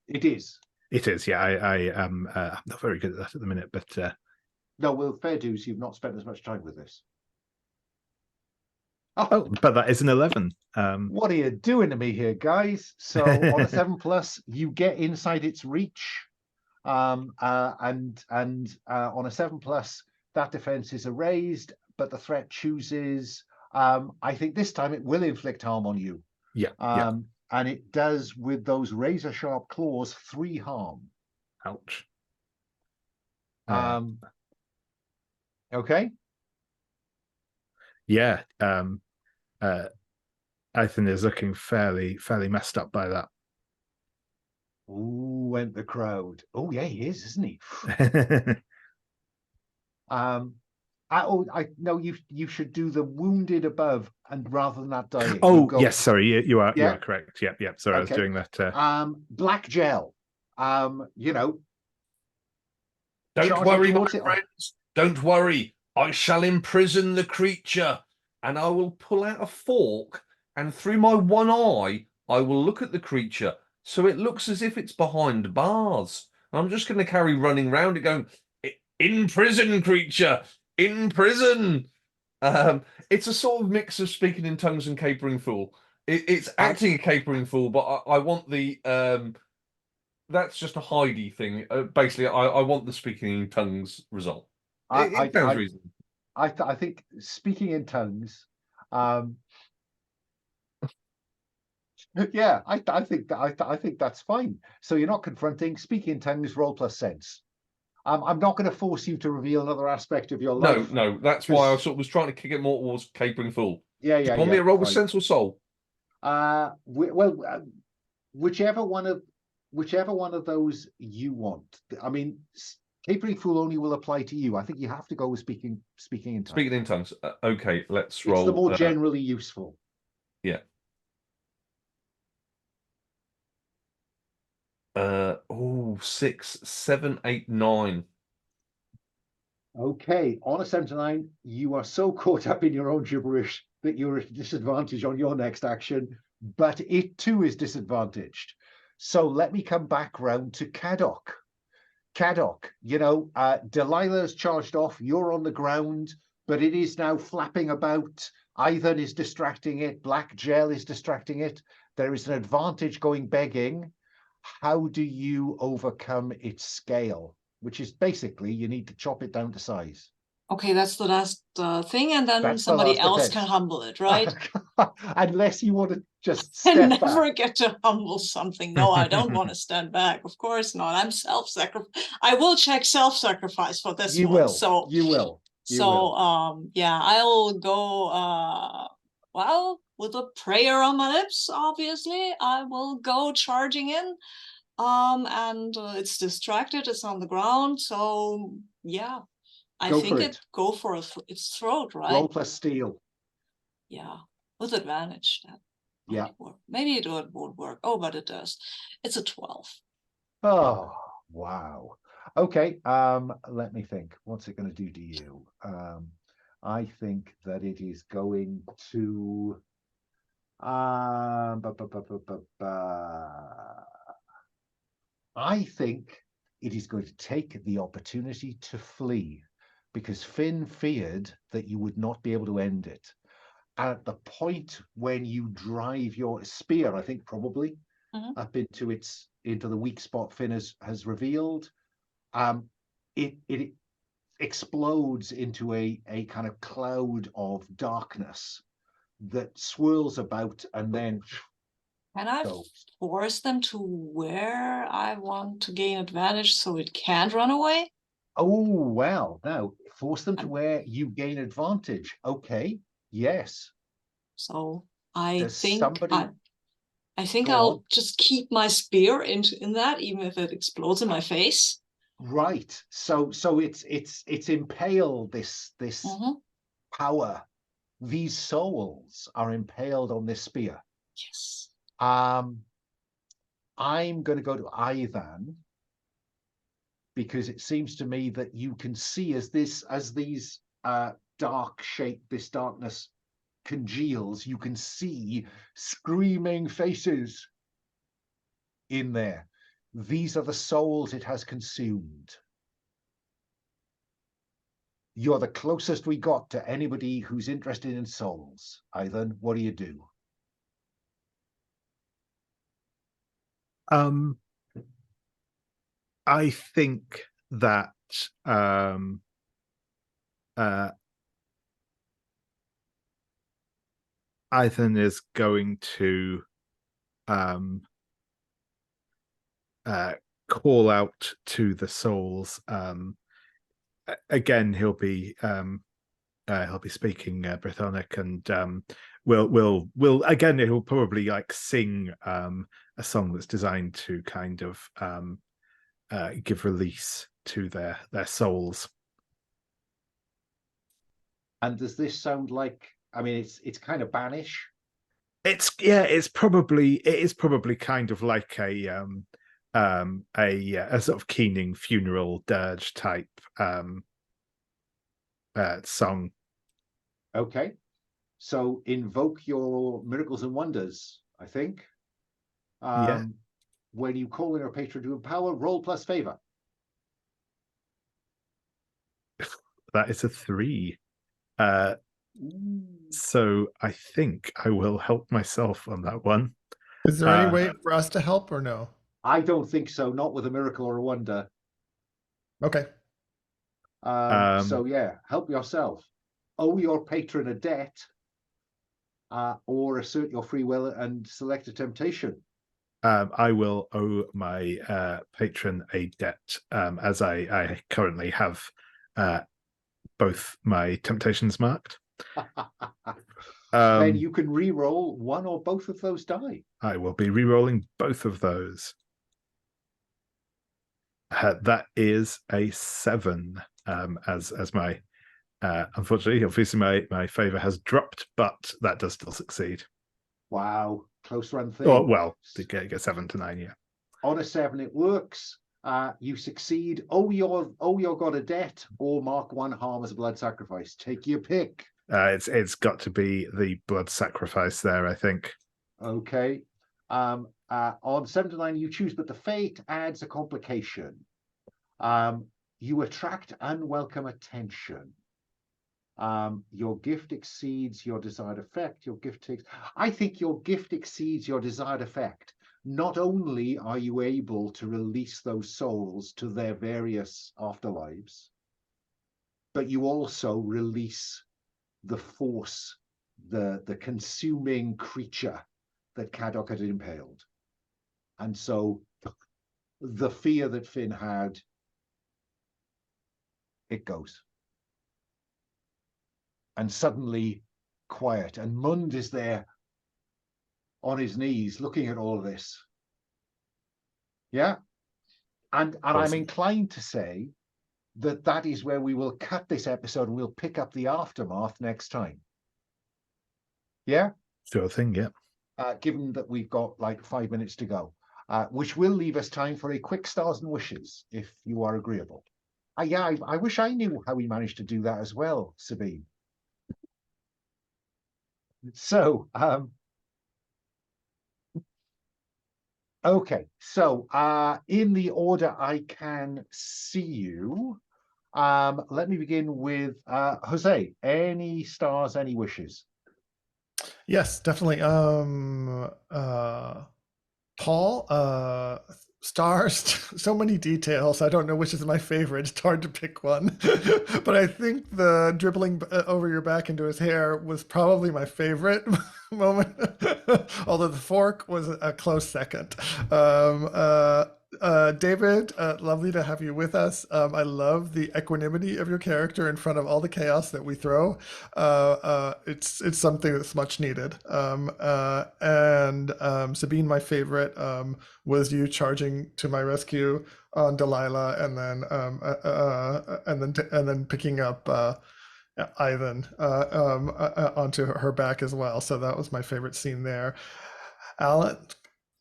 [SPEAKER 1] It is.
[SPEAKER 5] It is, yeah. I am I'm not very good at that at the minute, but
[SPEAKER 1] no, well, fair dues, you've not spent as much time with this.
[SPEAKER 5] Oh, but that is an 11.
[SPEAKER 1] What are you doing to me here, guys? So on a 7+, you get inside its reach. And on a 7+, that defense is erased, but the threat chooses. I think this time it will inflict harm on you.
[SPEAKER 5] Yeah.
[SPEAKER 1] And it does, with those razor sharp claws, 3 harm.
[SPEAKER 5] Ouch.
[SPEAKER 1] Okay.
[SPEAKER 5] Yeah. Ethan is looking fairly messed up by that.
[SPEAKER 1] Ooh, went the crowd. Oh yeah, he is, isn't he? No, you should do the wounded above, and rather than that dying.
[SPEAKER 5] Oh yes, sorry, you are correct. Yep. Sorry, okay. I was doing that.
[SPEAKER 1] Black Jel. You know.
[SPEAKER 4] Don't worry, my friends. Don't worry. I shall imprison the creature, and I will pull out a fork, and through my one eye, I will look at the creature, so it looks as if it's behind bars. And I'm just going to carry running around it, going, "In prison, creature! In prison!" It's a sort of mix of speaking in tongues and capering fool. It's acting a capering fool, but I want the that's just a hidey thing. Basically, I want the speaking in tongues result. It sounds reasonable.
[SPEAKER 1] I think speaking in tongues. Yeah, I think that's fine. So you're not confronting. Speaking in tongues, roll plus sense. I'm not going to force you to reveal another aspect of your life.
[SPEAKER 4] No, that's why I sort of was trying to kick it more towards capering fool.
[SPEAKER 1] Yeah.
[SPEAKER 4] Do you want me to roll with sense or soul?
[SPEAKER 1] Whichever one of those you want. I mean, capering fool only will apply to you. I think you have to go with speaking in tongues.
[SPEAKER 4] Speaking in tongues. Okay, let's roll.
[SPEAKER 1] It's the more generally useful.
[SPEAKER 4] Yeah. 6, 7, 8, 9.
[SPEAKER 1] Okay, on a 7 to 9, you are so caught up in your own gibberish that you're at a disadvantage on your next action, but it too is disadvantaged. So let me come back round to Cadoc. Cadoc, you know, Delilah's charged off, you're on the ground, but it is now flapping about. Aoddan is distracting it, Black Jel is distracting it. There is an advantage going begging. How do you overcome its scale? Which is basically you need to chop it down to size.
[SPEAKER 3] Okay, that's the last thing, and then somebody else can humble it, right?
[SPEAKER 1] Unless you want to just step back.
[SPEAKER 3] I never get to humble something. No, I don't want to stand back. Of course not. I'm self-sacrifice. I will check self-sacrifice for this
[SPEAKER 1] you
[SPEAKER 3] one.
[SPEAKER 1] Will.
[SPEAKER 3] So
[SPEAKER 1] you will.
[SPEAKER 3] Yeah, I'll go well, with a prayer on my lips, obviously. I will go charging in. And it's distracted, it's on the ground, so yeah, I think go for its throat, right?
[SPEAKER 1] Roll plus steel.
[SPEAKER 3] Yeah, with advantage.
[SPEAKER 1] Yeah,
[SPEAKER 3] maybe it won't work. Oh, but it does. It's a 12.
[SPEAKER 1] Oh wow. Okay, let me think. What's it going to do to you? I think that it is going to I think it is going to take the opportunity to flee, because Fynn feared that you would not be able to end it. At the point when you drive your spear, I think probably up into the weak spot Fynn has revealed, it explodes into a kind of cloud of darkness that swirls about and then
[SPEAKER 3] Can I
[SPEAKER 1] goes.
[SPEAKER 3] force them to where I want to gain advantage so it can't run away?
[SPEAKER 1] Oh, well, now force them to where you gain advantage. Okay, yes.
[SPEAKER 3] So I
[SPEAKER 1] Does
[SPEAKER 3] think
[SPEAKER 1] somebody
[SPEAKER 3] I think
[SPEAKER 1] go
[SPEAKER 3] I'll
[SPEAKER 1] on?
[SPEAKER 3] just keep my spear in that, even if it explodes in my face.
[SPEAKER 1] Right. So it's impaled this
[SPEAKER 3] Mhm.
[SPEAKER 1] power. These souls are impaled on this spear.
[SPEAKER 3] Yes.
[SPEAKER 1] I'm going to go to Aoddan because it seems to me that you can see as these this darkness congeals, you can see screaming faces in there. These are the souls it has consumed. You're the closest we got to anybody who's interested in souls. Aoddan, what do you do?
[SPEAKER 5] I think that Ethan is going to call out to the souls. Again, he'll be speaking Brythonic, and will again, he'll probably like sing a song that's designed to kind of give release to their souls.
[SPEAKER 1] And does this sound like, I mean, it's kind of banish.
[SPEAKER 5] It is probably kind of like a sort of keening funeral dirge type song.
[SPEAKER 1] Okay. So invoke your miracles and wonders, I think.
[SPEAKER 5] Yeah.
[SPEAKER 1] When you call in your patron to empower, roll plus favor.
[SPEAKER 5] That is a 3. So I think I will help myself on that one.
[SPEAKER 2] Is there any way for us to help or no?
[SPEAKER 1] I don't think so, not with a miracle or a wonder.
[SPEAKER 2] Okay.
[SPEAKER 1] So yeah, help yourself. Owe your patron a debt, or assert your free will and select a temptation.
[SPEAKER 5] I will owe my patron a debt, as I currently have both my temptations marked.
[SPEAKER 1] Then you can re-roll one or both of those die.
[SPEAKER 5] I will be re-rolling both of those. That is a 7, as my unfortunately, obviously my favor has dropped, but that does still succeed.
[SPEAKER 1] Wow, close run thing.
[SPEAKER 5] Oh well, to get 7 to 9, yeah.
[SPEAKER 1] On a 7, it works. You succeed. Owe your god a debt, or mark 1 harm as a blood sacrifice. Take your pick.
[SPEAKER 5] It's got to be the blood sacrifice there, I think.
[SPEAKER 1] Okay. On 7 to 9, you choose, but the fate adds a complication. You attract unwelcome attention. Your gift exceeds your desired effect. I think your gift exceeds your desired effect. Not only are you able to release those souls to their various afterlives, but you also release the force, the consuming creature that Cadoc had impaled. And so the fear that Fynn had, it goes. And suddenly quiet. And Mund is there on his knees looking at all of this. Yeah. And
[SPEAKER 5] Awesome.
[SPEAKER 1] I'm inclined to say that is where we will cut this episode and we'll pick up the aftermath next time. Yeah?
[SPEAKER 5] Sure thing, yeah.
[SPEAKER 1] Given that we've got like 5 minutes to go, which will leave us time for a quick stars and wishes, if you are agreeable. I wish I knew how we managed to do that as well, Sabine. So, okay, so in the order I can see you, let me begin with Jose. Any stars, any wishes?
[SPEAKER 2] Yes, definitely. Paul, stars, so many details. I don't know which is my favorite. It's hard to pick one. But I think the dribbling over your back into his hair was probably my favorite moment. Although the fork was a close second. David, lovely to have you with us. I love the equanimity of your character in front of all the chaos that we throw. It's something that's much needed. Sabine, my favorite was you charging to my rescue on Delilah, and then picking up Ivan onto her back as well. So that was my favorite scene there. Alan,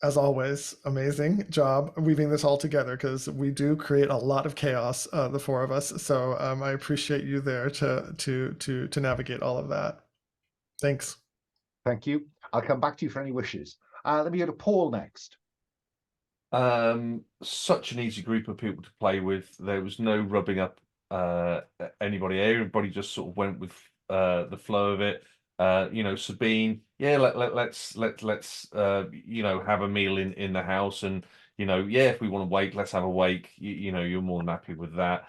[SPEAKER 2] as always, amazing job weaving this all together, because we do create a lot of chaos, the four of us. So I appreciate you there to navigate all of that. Thanks.
[SPEAKER 1] Thank you. I'll come back to you for any wishes. Let me go to Paul next.
[SPEAKER 4] Such an easy group of people to play with. There was no rubbing up anybody. Everybody just sort of went with the flow of it. Sabine, yeah, let's have a meal in the house, and if we want to wake, let's have a wake. You're more than happy with that.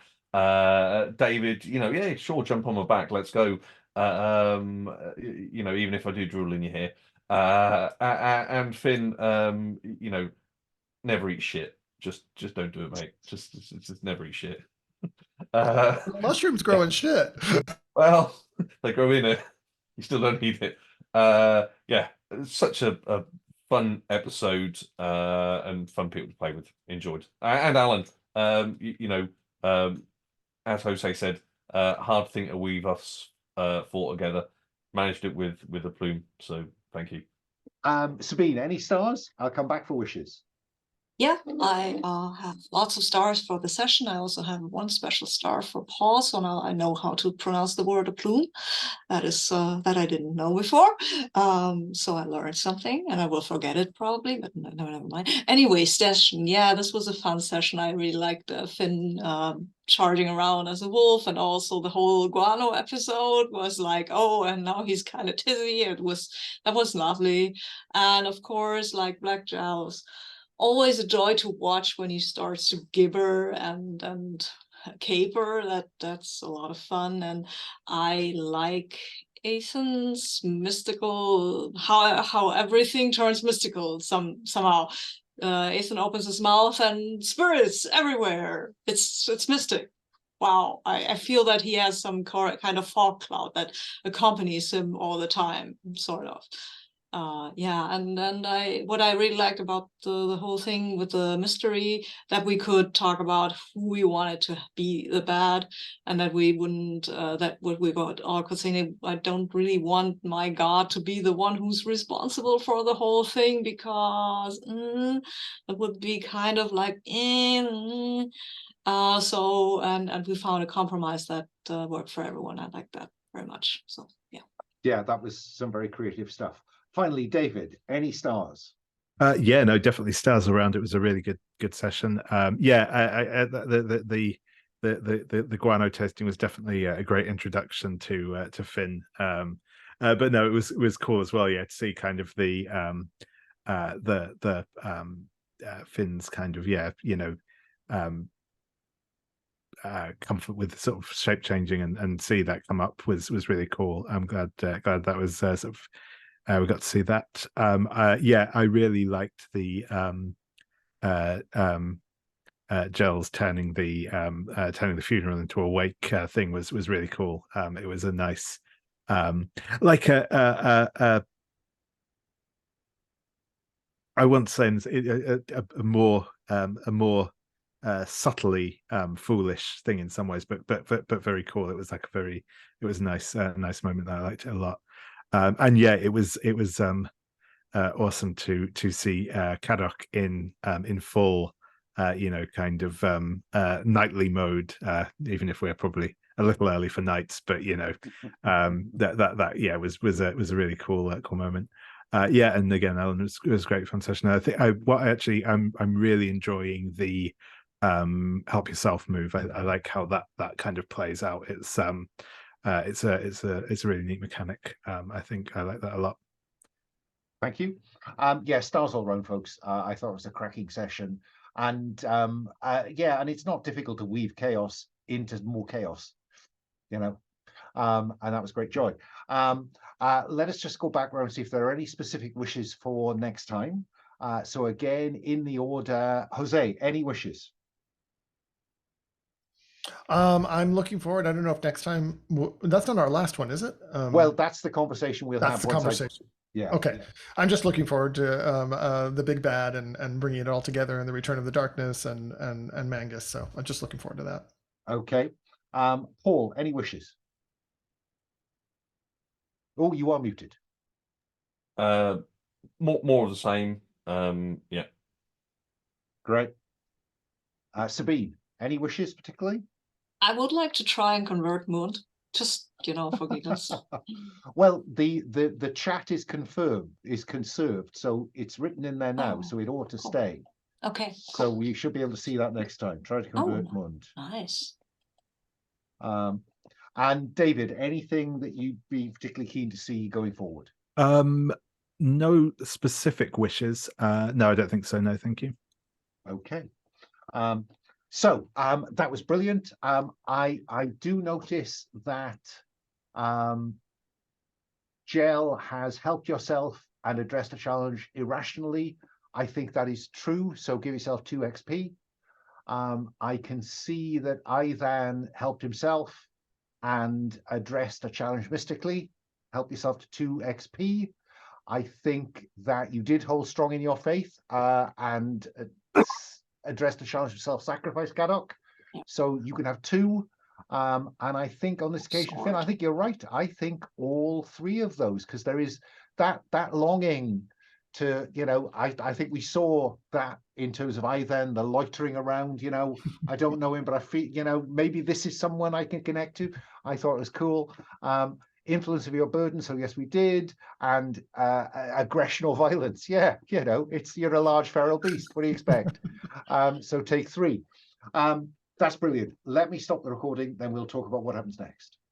[SPEAKER 4] David, yeah, sure, jump on my back, let's go. Even if I do drool in your hair. And Fynn, never eat shit. Just don't do it, mate. Just never eat shit.
[SPEAKER 2] Mushrooms grow in shit.
[SPEAKER 4] Well, they grow in it. You still don't eat it. Yeah, such a fun episode and fun people to play with. Enjoyed. And Alan, as Jose said, hard thing to weave us four together. Managed it with a plume. So thank you.
[SPEAKER 1] Sabine, any stars? I'll come back for wishes.
[SPEAKER 3] Yeah, I have lots of stars for the session. I also have one special star for Paul, so now I know how to pronounce the word plume. That is that I didn't know before. So I learned something, and I will forget it probably, but no, never mind. Anyway, session. Yeah, this was a fun session. I really liked Fynn charging around as a wolf, and also the whole guano episode was like, oh, and now he's kind of tizzy. That was lovely, and of course, like Black Jel, always a joy to watch when he starts to gibber and caper. That's a lot of fun, and I like Ethan's mystical, how everything turns mystical somehow. Ethan opens his mouth and spirits everywhere. It's mystic. Wow, I feel that he has some kind of fog cloud that accompanies him all the time, sort of. Yeah, and what I really liked about the whole thing with the mystery, that we could talk about who we wanted to be the bad, and that we wouldn't that what we got all could say, I don't really want my god to be the one who's responsible for the whole thing, because it would be kind of like so and we found a compromise that worked for everyone. I like that very much. So yeah,
[SPEAKER 1] that was some very creative stuff. Finally, David, any stars?
[SPEAKER 5] Yeah, no, definitely stars around. It was a really good session. The guano tasting was definitely a great introduction to Fynn. But no, it was cool as well. Yeah, to see kind of the Finn's kind of comfort with sort of shape changing and see that come up was really cool. I'm glad that was sort of. We got to see that. I really liked the Gel's turning the funeral into a wake thing was really cool. It was a nice, like I won't say a more subtly foolish thing in some ways, but very cool. It was like it was a nice moment that I liked it a lot. And yeah, it was awesome to see Cadoc in full, kind of nightly mode. Even if we're probably a little early for nights, but that was a really cool moment. And again, Alan, it was a great fun session. I think I'm really enjoying the help yourself move. I like how that kind of plays out. It's a really neat mechanic. I think I like that a lot.
[SPEAKER 1] Thank you. Stars all round, folks. I thought it was a cracking session. And yeah, and it's not difficult to weave chaos into more chaos, you know. And that was great joy. Let us just go back around and see if there are any specific wishes for next time. So again, in the order, Jose, any wishes?
[SPEAKER 2] I'm looking forward. I don't know if next time that's not our last one, is it?
[SPEAKER 1] Well, that's the conversation we'll
[SPEAKER 2] that's
[SPEAKER 1] have
[SPEAKER 2] the
[SPEAKER 1] once
[SPEAKER 2] conversation.
[SPEAKER 1] Yeah.
[SPEAKER 2] Okay. I'm just looking forward to the big bad and bringing it all together and the return of the darkness and Mangus. So I'm just looking forward to that.
[SPEAKER 1] Okay. Paul, any wishes? Oh, you are muted.
[SPEAKER 6] More of the same. Yeah.
[SPEAKER 1] Great. Sabine, any wishes particularly?
[SPEAKER 3] I would like to try and convert Mund, just, you know, for giggles.
[SPEAKER 1] Well, the chat is conserved, so it's written in there now,
[SPEAKER 3] Oh,
[SPEAKER 1] so it ought to
[SPEAKER 3] cool.
[SPEAKER 1] stay.
[SPEAKER 3] Okay.
[SPEAKER 1] So we should be able to see that next time. Try to convert Mund.
[SPEAKER 3] Nice.
[SPEAKER 1] And David, anything that you'd be particularly keen to see going forward?
[SPEAKER 5] No specific wishes. No, I don't think so. No, thank you.
[SPEAKER 1] Okay. So that was brilliant. I do notice that Jel has helped yourself and addressed a challenge irrationally. I think that is true. So give yourself 2 XP. I can see that Aoddan helped himself and addressed a challenge mystically. Help yourself to 2 XP. I think that you did hold strong in your faith and addressed a challenge of self-sacrifice, Cadoc.
[SPEAKER 3] Yeah.
[SPEAKER 1] So you can have 2. And I think on this occasion, Fynn, I think you're right. I think all 3 of those, because there is that longing to, you know, I think we saw that in terms of Aoddan, the loitering around, you know, I don't know him, but I feel, you know, maybe this is someone I can connect to. I thought it was cool. Influence of your burden, so yes, we did. And aggression or violence, yeah, you know, you're a large feral beast. What do you expect? So take 3. That's brilliant. Let me stop the recording, then we'll talk about what happens next.